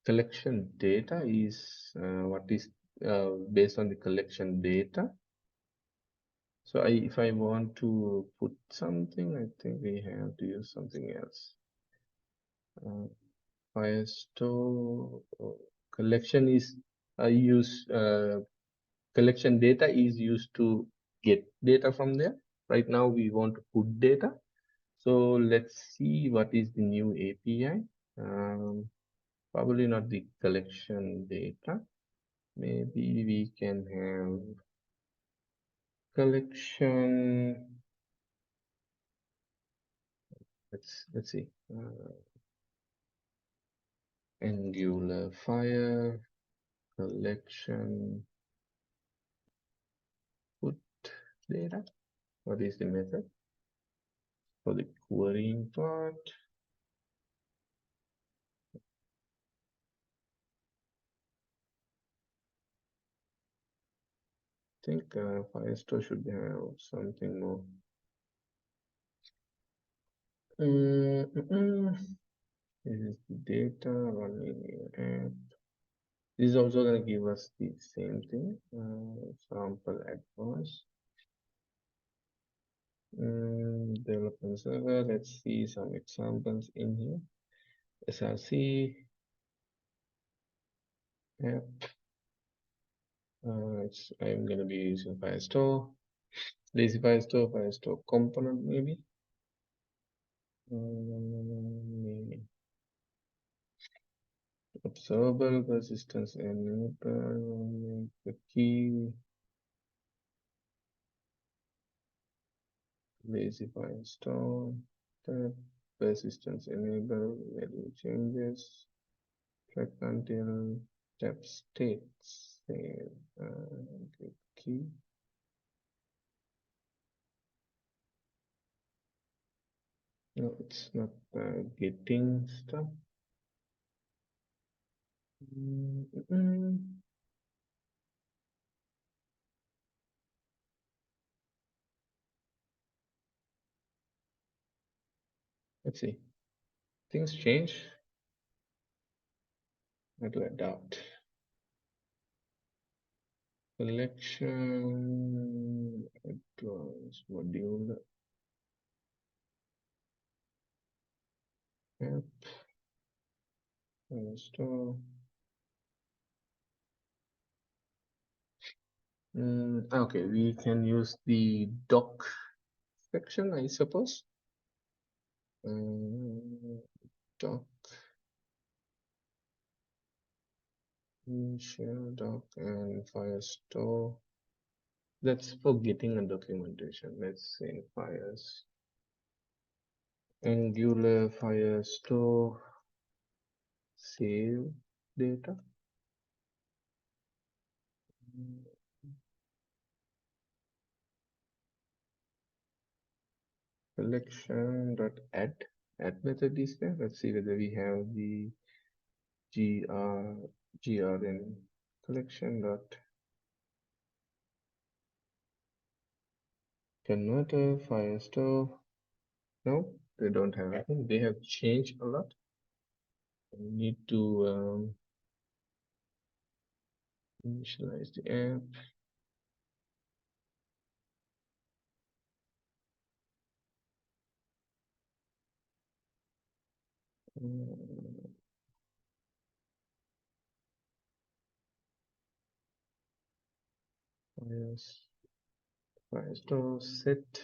Speaker 1: Collection data is what is based on the collection data. So if I want to put something, I think we have to use something else. Firestore collection is collection data is used to get data from there. Right now we want to put data. So let's see what is the new API. Probably not the collection data. Maybe we can have collection. Let's see. Angular fire collection put data. What is the method for the querying part? I think Firestore should have something more. This is the data running app. This is also going to give us the same thing. Sample advanced. Development server. Let's see some examples in here. SRC app. I'm going to be using Firestore. Lazy Firestore, Firestore component maybe. Maybe. Observable persistence enable the key. Lazy Firestore. Tab persistence enable value changes. Track until tab states. Save key. No, it's not getting stuff. Let's see. Things change. How to adapt. Collection advanced module app install. Okay, we can use the doc section, I suppose. Doc share doc and Firestore. That's for getting a documentation. Let's say fires. Angular Firestore save data. Collection.add method is there. Let's see whether we have the grn collection dot converter Firestore. No, they don't have. I think they have changed a lot. We need to initialize the app. Firestore set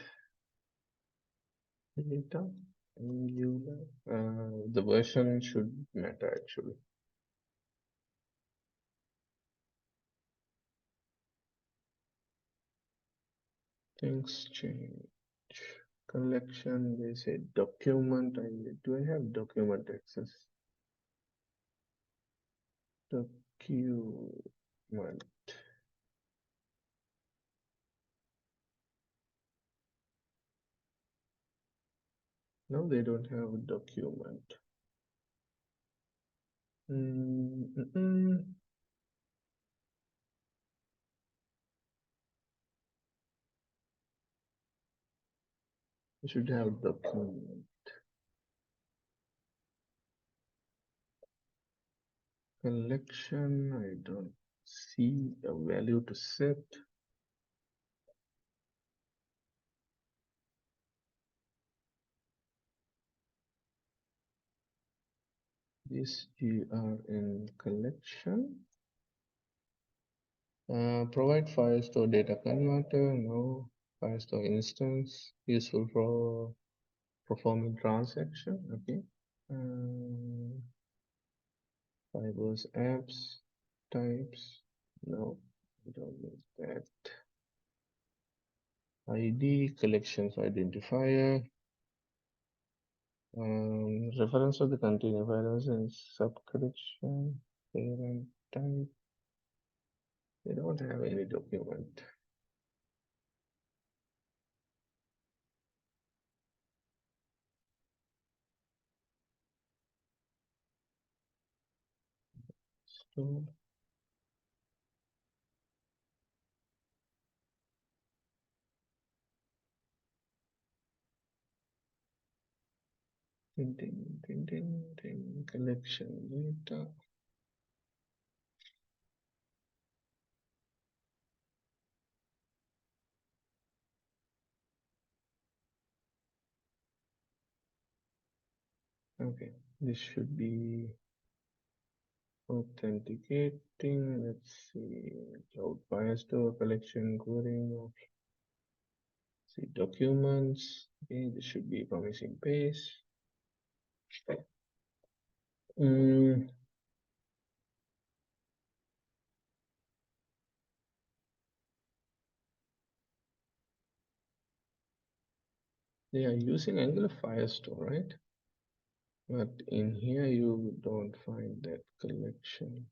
Speaker 1: Data, Angular. The version should matter actually. Things change. Collection, they say document. Do I have document access? Document. No, they don't have a document. You should have document. Collection, I don't see a value to set. This GRN collection. Provide Firestore data converter. No. Firestore instance useful for performing transaction. Okay. Firebase apps types. No, we don't need that. ID collections identifier. Reference of the container files and subcollection. Parent type. They don't have any document. So collection data. Okay, this should be authenticating. Let's see, cloud Firestore collection querying. See documents. Okay, this should be promising page. They are using Angular Firestore, right? But in here you don't find that collection.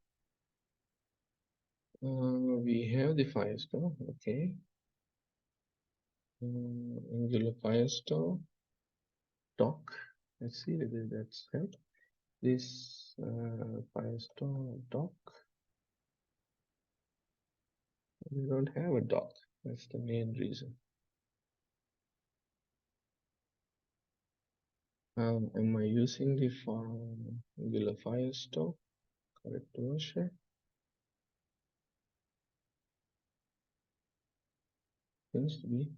Speaker 1: We have the Firestore, okay. Angular Firestore doc. Let's see whether that's right. This Firestore doc. We don't have a doc. That's the main reason. Am I using the Angular Firestore correct version? Seems to be.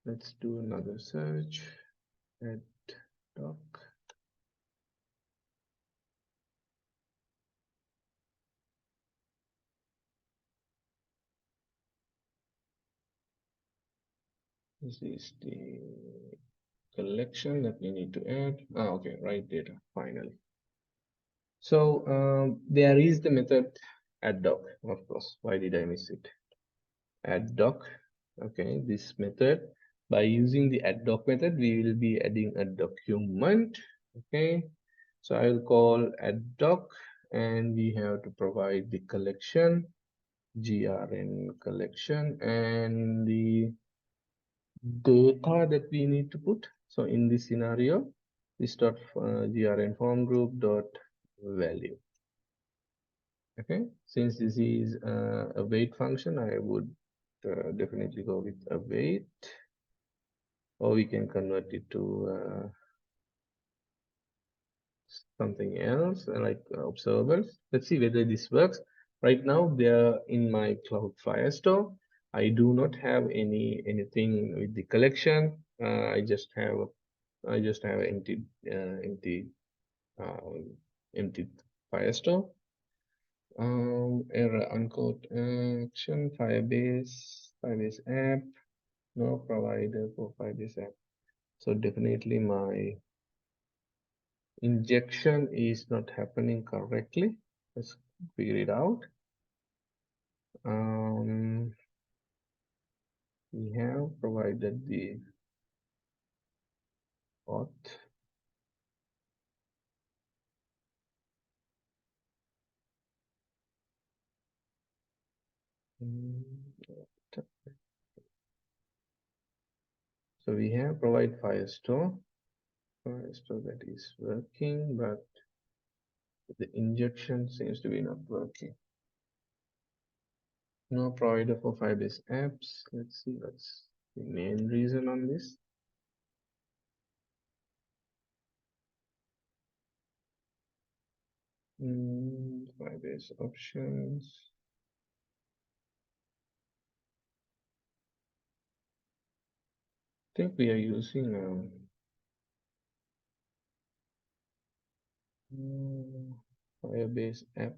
Speaker 1: Let's do another search. Add doc. This is the collection that we need to add. Okay, right data, finally. So there is the method add doc, of course. Why did I miss it? Add doc. Okay, this method. By using the add doc method, we will be adding a document. Okay, so I will call add doc, and we have to provide the collection, grn collection, and the data that we need to put. So in this scenario, this dot grn form group dot value. Okay, since this is a wait function, I would definitely go with a wait, or we can convert it to something else like observables. Let's see whether this works. Right now they are in my cloud Firestore. I do not have anything with the collection. I just have empty empty Firestore. Error unquote action Firebase app, no provider for Firebase app. So definitely my injection is not happening correctly. Let's figure it out. We have provided the auth. So we have provide Firestore that is working, but the injection seems to be not working. No provider for Firebase apps. Let's see what's the main reason on this. Firebase options. I think we are using Firebase app.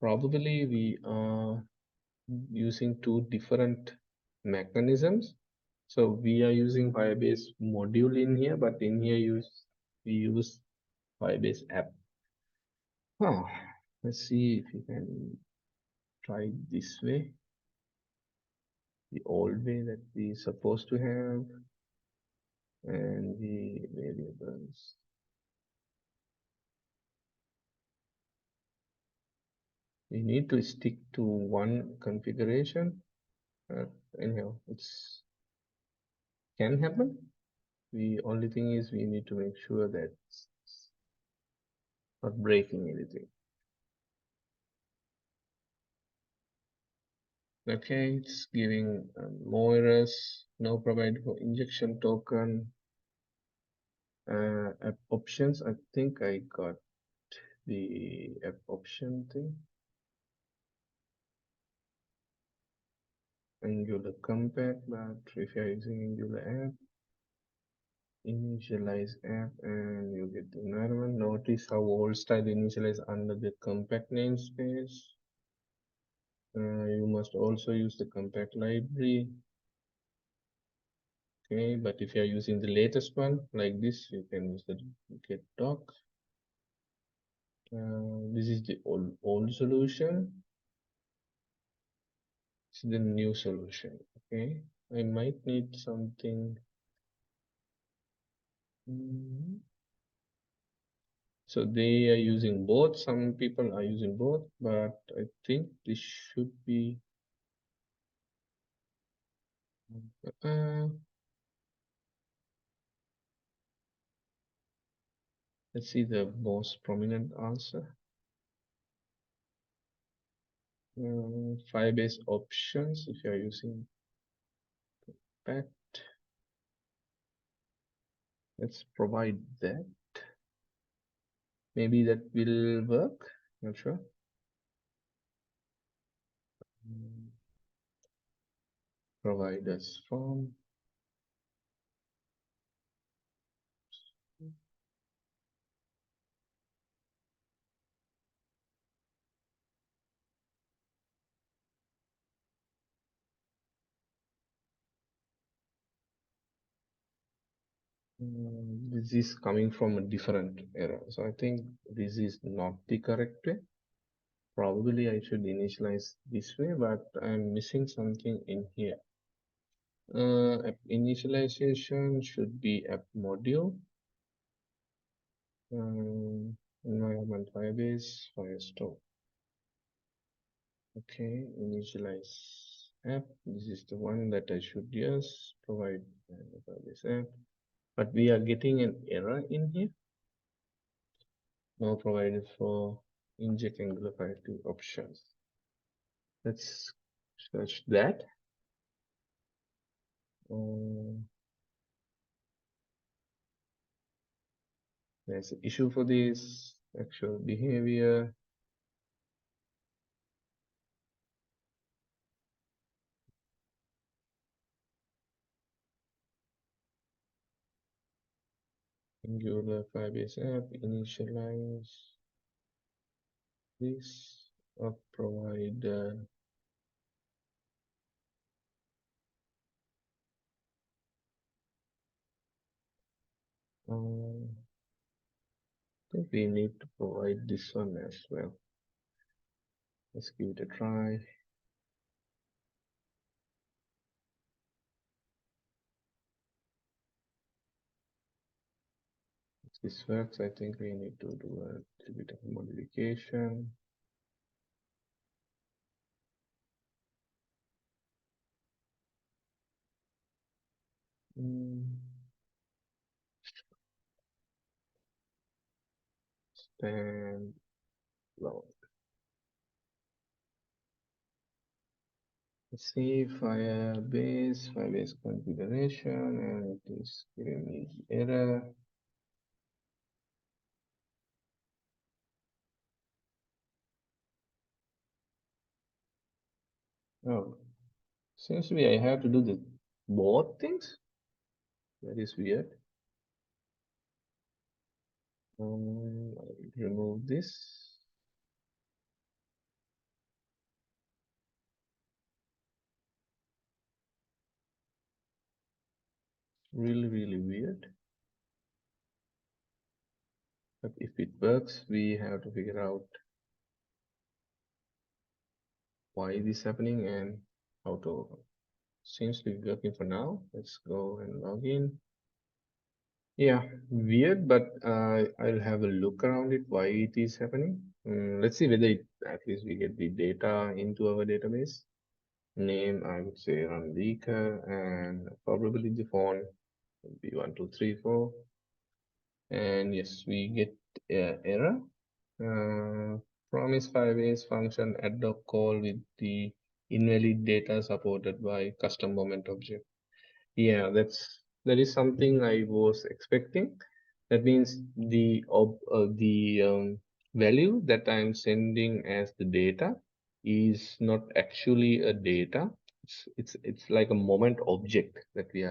Speaker 1: Probably we are using two different mechanisms. So we are using Firebase module in here, but in here we use Firebase app. Let's see if we can try it this way, the old way that we supposed to have, and the variables. We need to stick to one configuration. Anyhow, it's can happen. The only thing is we need to make sure that it's not breaking anything. Okay, it's giving more errors. No provided for injection token. App options. I think I got the app option thing. Angular compact, but if you're using Angular app, initialize app and you get the environment. Notice how old style initialize under the compact namespace. You must also use the compact library. Okay, but if you are using the latest one like this, you can use the get doc. This is the old solution. This is the new solution. Okay, I might need something. So they are using both. Some people are using both, but I think this should be. Let's see the most prominent answer. Firebase options. If you are using that, let's provide that. Maybe that will work. Not sure. Providers form. This is coming from a different error. So I think this is not the correct way. Probably I should initialize this way, but I'm missing something in here. App initialization should be app module. Environment Firebase, Firestore. Okay, initialize app. This is the one that I should use. Provide this app. But we are getting an error in here. Now provided for inject Angular 5.2 options. Let's search that. There's an issue for this actual behavior. Angular Firebase app, initialize this, provide I think we need to provide this one as well. Let's give it a try. If this works, I think we need to do a little bit of modification. Stand load. Let's see Firebase configuration, and it is giving me error. Oh, seems to be I have to do the both things. That is weird. I'll remove this. Really weird. But if it works, we have to figure out why this is happening and how to. Seems to be working for now. Let's go and log in. Yeah, weird, but I'll have a look around it, why it is happening. Let's see whether at least we get the data into our database. Name, I would say Ranvika, and probably the phone would be 1234. And yes, we get error. Promise Firebase function ad hoc call with the invalid data supported by custom moment object. Yeah, that is something I was expecting. That means the value that I'm sending as the data is not actually a data. It's like a moment object that we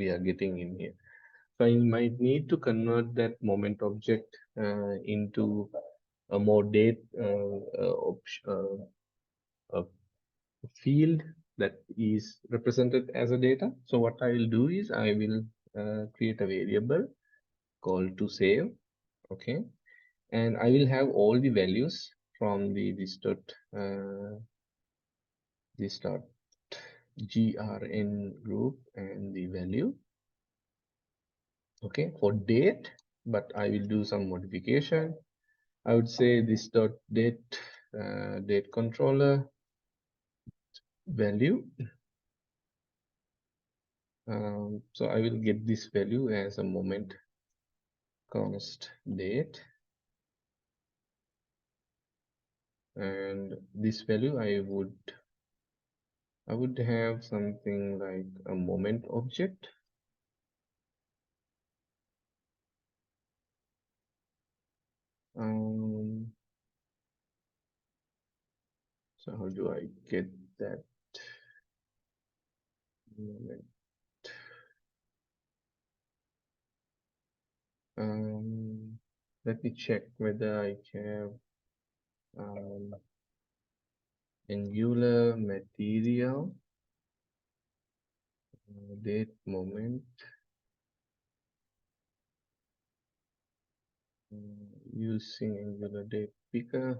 Speaker 1: are getting in here. So I might need to convert that moment object into a more date a field that is represented as a data. So what I will do is I will create a variable called to save. Okay, and I will have all the values from the this dot grn group and the value. Okay, for date, but I will do some modification. I would say this dot date date controller value. So I will get this value as a moment const date, and this value I would have something like a moment object. So how do I get that moment? Let me check whether I have Angular material date moment using Angular date picker.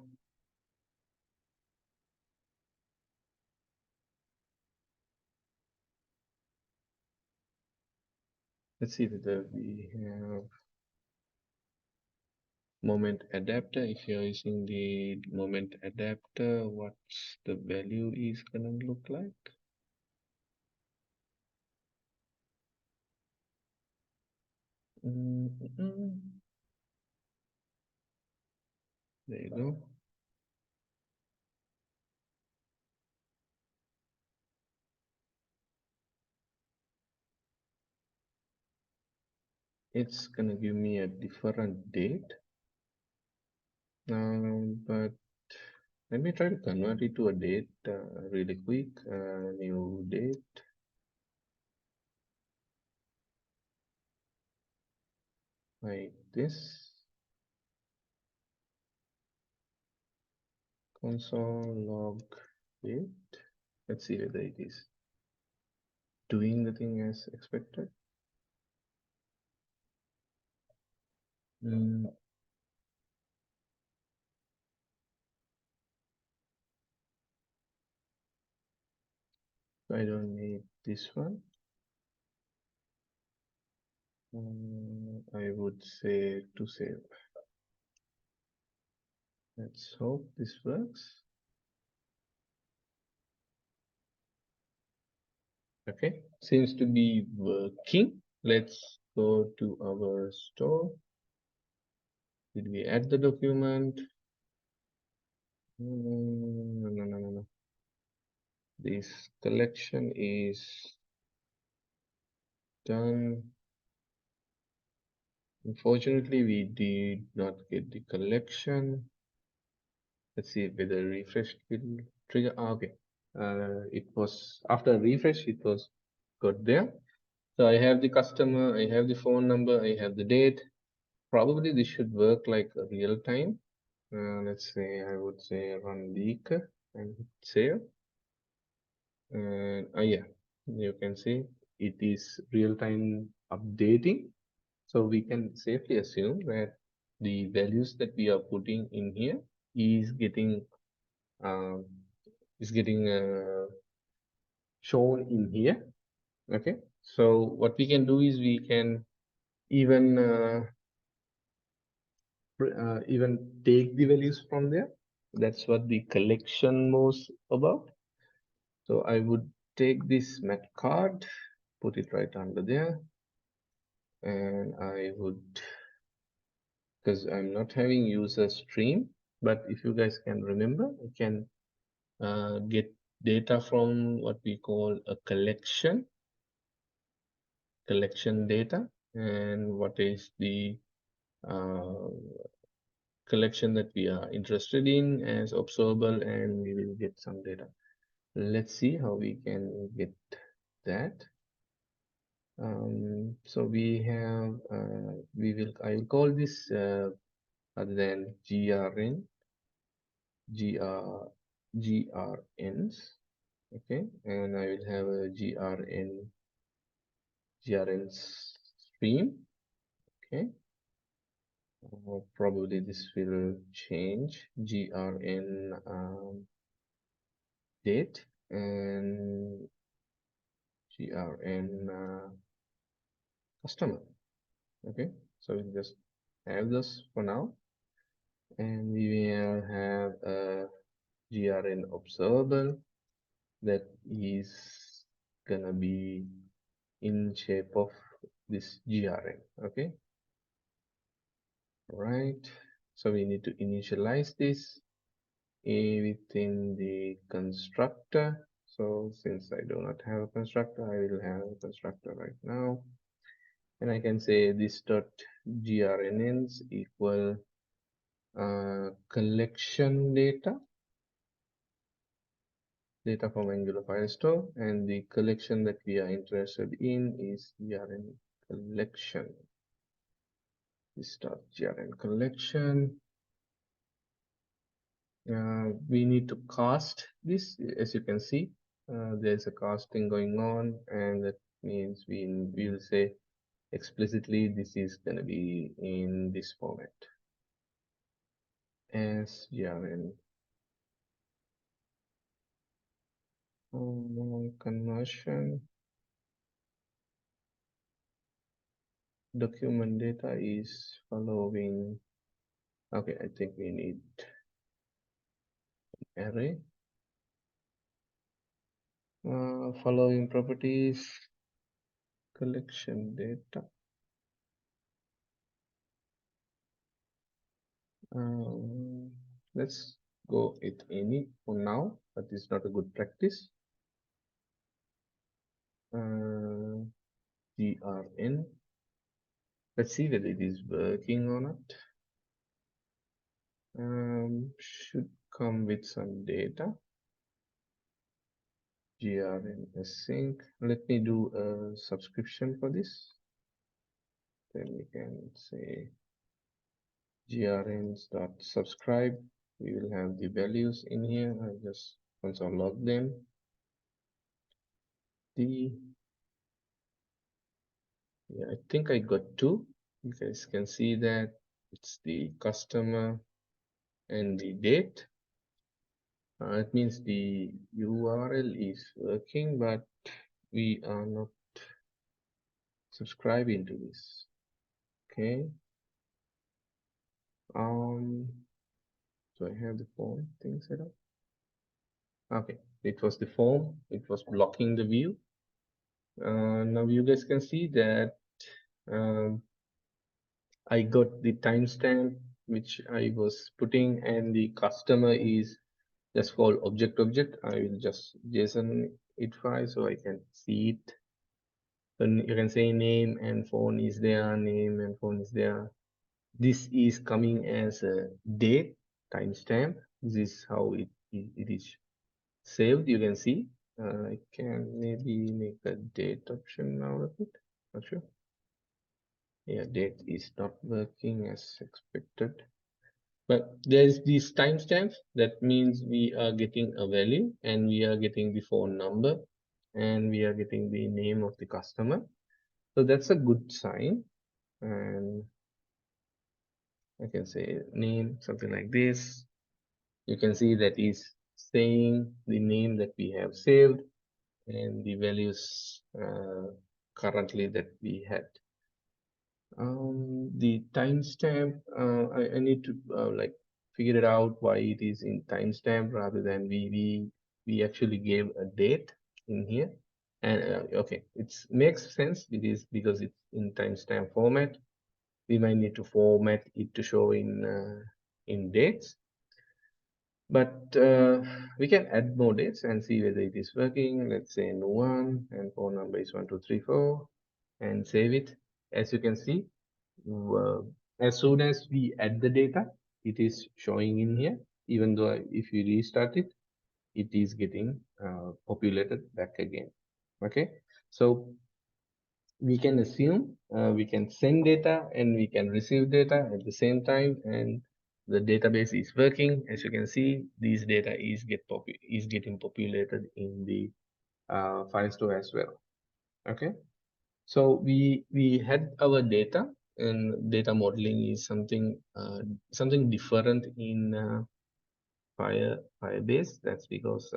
Speaker 1: Let's see whether we have moment adapter. If you're using the moment adapter, what's the value is gonna look like? There you go. It's gonna give me a different date. But let me try to convert it to a date really quick. New date. like this. Console log it. Let's see whether it is doing the thing as expected. I don't need this one. I would say to save. Let's hope this works. Okay, seems to be working. Let's go to our store. Did we add the document? No. This collection is done. Unfortunately, we did not get the collection. Let's see whether refresh will trigger. Okay. It was after refresh, it was got there. So I have the customer, I have the phone number, I have the date. Probably this should work like a real time. Let's say I would say run leak and save. And yeah, you can see it is real time updating. So we can safely assume that the values that we are putting in here is getting um, shown in here. Okay, so what we can do is we can even even take the values from there. That's what the collection was about. So I would take this met card, put it right under there, and I would, because I'm not having user stream, but if you guys can remember, you can get data from what we call a collection data, and what is the uh, collection that we are interested in as observable, and we will get some data. Let's see how we can get that. So we have I will call this other than grns, okay, and I will have a grn stream, okay. Probably this will change grn date and grn customer. Okay, so we just have this for now, and we will have a grn observable that is gonna be in shape of this grn. Okay, right, so we need to initialize this within the constructor. So since I do not have a constructor, I will have a constructor right now, and I can say this dot grnns equal collection data from Angular Firestore, and the collection that we are interested in is grn collection. This dot grn collection. We need to cast this. As you can see, there's a casting going on, and that means we will say explicitly this is going to be in this format as grn conversion. Document data is following. Okay, I think we need array. Following properties, collection data. Let's go with any for now, but it's not a good practice. grn. Let's see whether it is working or not. Should come with some data. grn async. Let me do a subscription for this. Then we can say grns.subscribe. We will have the values in here. I'll just console log them. Yeah, I think I got two. You guys can see that it's the customer and the date. It means the URL is working, but we are not subscribing to this. Okay. So I have the form thing set up. Okay, it was the form. It was blocking the view. Now you guys can see that I got the timestamp which I was putting, and the customer is just called object. I will just JSON it file so I can see it. Then you can say name and phone is there, name and phone is there. This is coming as a date timestamp. This is how it is saved. You can see. I can maybe make a date option out of it. Not sure. Yeah, date is not working as expected. But there's these timestamps. That means we are getting a value, and we are getting the phone number, and we are getting the name of the customer. So that's a good sign. And I can say name, something like this. You can see that is saying the name that we have saved and the values currently that we had. The timestamp, I need to like figure it out why it is in timestamp rather than we actually gave a date in here. And okay, it makes sense. It is because it's in timestamp format. We might need to format it to show in dates. But we can add more dates and see whether it is working. Let's say Nuwan and phone number is 1234 and save it. As you can see, as soon as we add the data, it is showing in here. Even though if you restart it, it is getting populated back again. Okay, so we can assume we can send data and we can receive data at the same time, and the database is working. As you can see, this data is getting populated in the file store as well. Okay, so we had our data, and data modeling is something something different in Firebase. That's because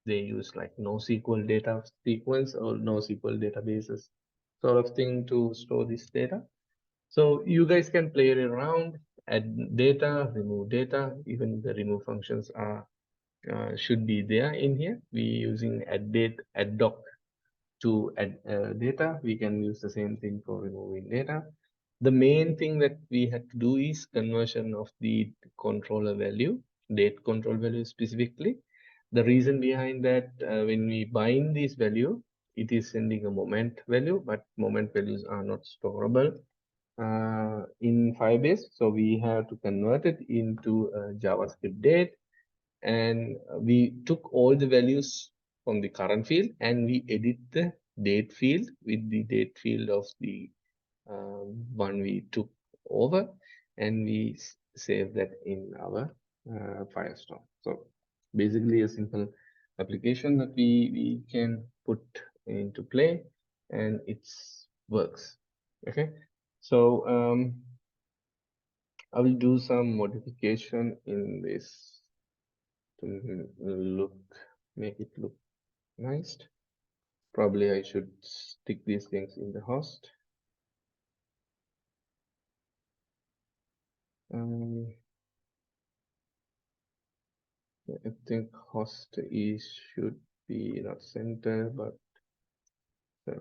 Speaker 1: they use like NoSQL data sequence or NoSQL databases sort of thing to store this data. So you guys can play around, add data, remove data. Even the remove functions are should be there in here. We using add date, add doc to add data. We can use the same thing for removing data. The main thing that we had to do is conversion of the controller value, date control value specifically. The reason behind that, when we bind this value, it is sending a moment value, but moment values are not storable in Firebase. So we have to convert it into a JavaScript date. And we took all the values from the current field and we edit the date field with the date field of the one we took over, and we save that in our Firestore. So basically a simple application that we can put into play, and it works. Okay, so I will do some modification in this to make it look nice. Probably I should stick these things in the host. I think host is should be not center, but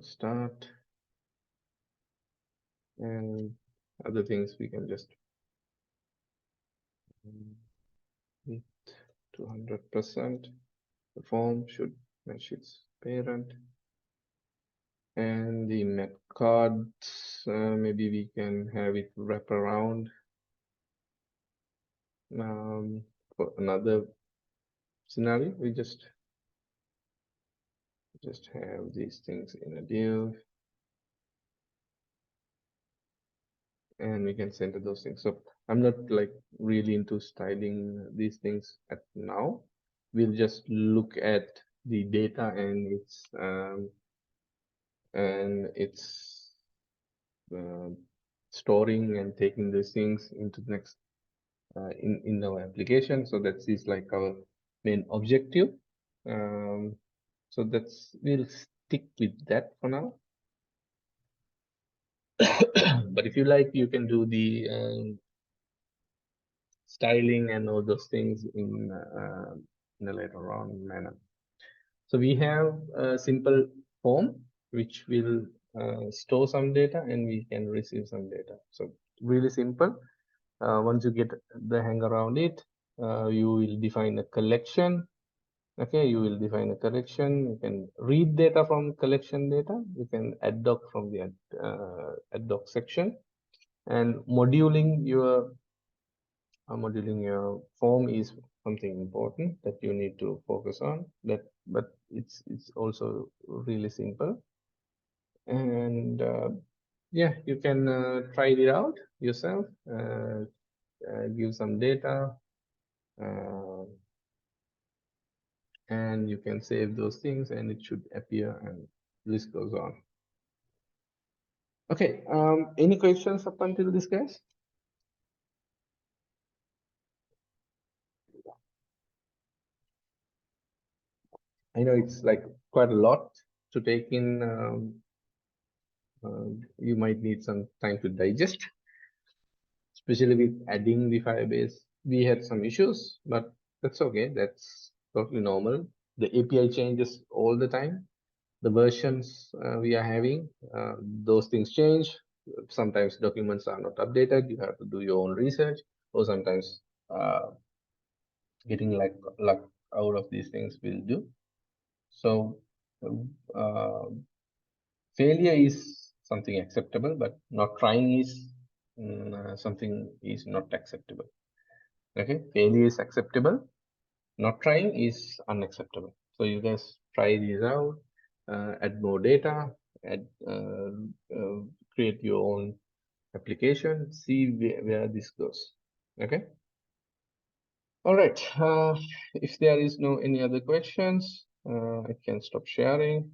Speaker 1: start, and other things we can just hit 200%. The form should match its parent, and the methods maybe we can have it wrap around for another scenario. We just have these things in a div. and we can center those things. So I'm not like really into styling these things at now. We'll just look at the data and its uh, storing and taking these things into the next in our application. So that is like our main objective. So we'll stick with that for now. But if you like, you can do the styling and all those things in a later on manner. So we have a simple form which will store some data and we can receive some data. So really simple. Once you get the hang around it, you will define a collection. Okay, you will define a collection. You can read data from collection data. You can add doc from the add doc section, and moduling your form is something important that you need to focus on. But it's also really simple, and yeah, you can try it out yourself. Give some data, uh, and you can save those things, and it should appear, and list goes on. Okay. Any questions up until this, guys? I know it's like quite a lot to take in. You might need some time to digest, especially with adding the Firebase. We had some issues, but that's okay. That's totally normal. The API changes all the time. The versions we are having, those things change. Sometimes documents are not updated. You have to do your own research, or sometimes getting like luck out of these things will do. So uh, failure is something acceptable, but not trying is something is not acceptable. Okay, failure is acceptable. Not trying is unacceptable. So you guys try these out, add more data, add create your own application, see where this goes. Okay. All right. If there is no any other questions, I can stop sharing.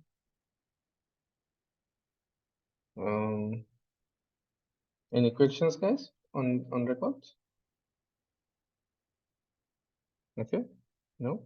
Speaker 1: Any questions, guys, on records? Okay. No.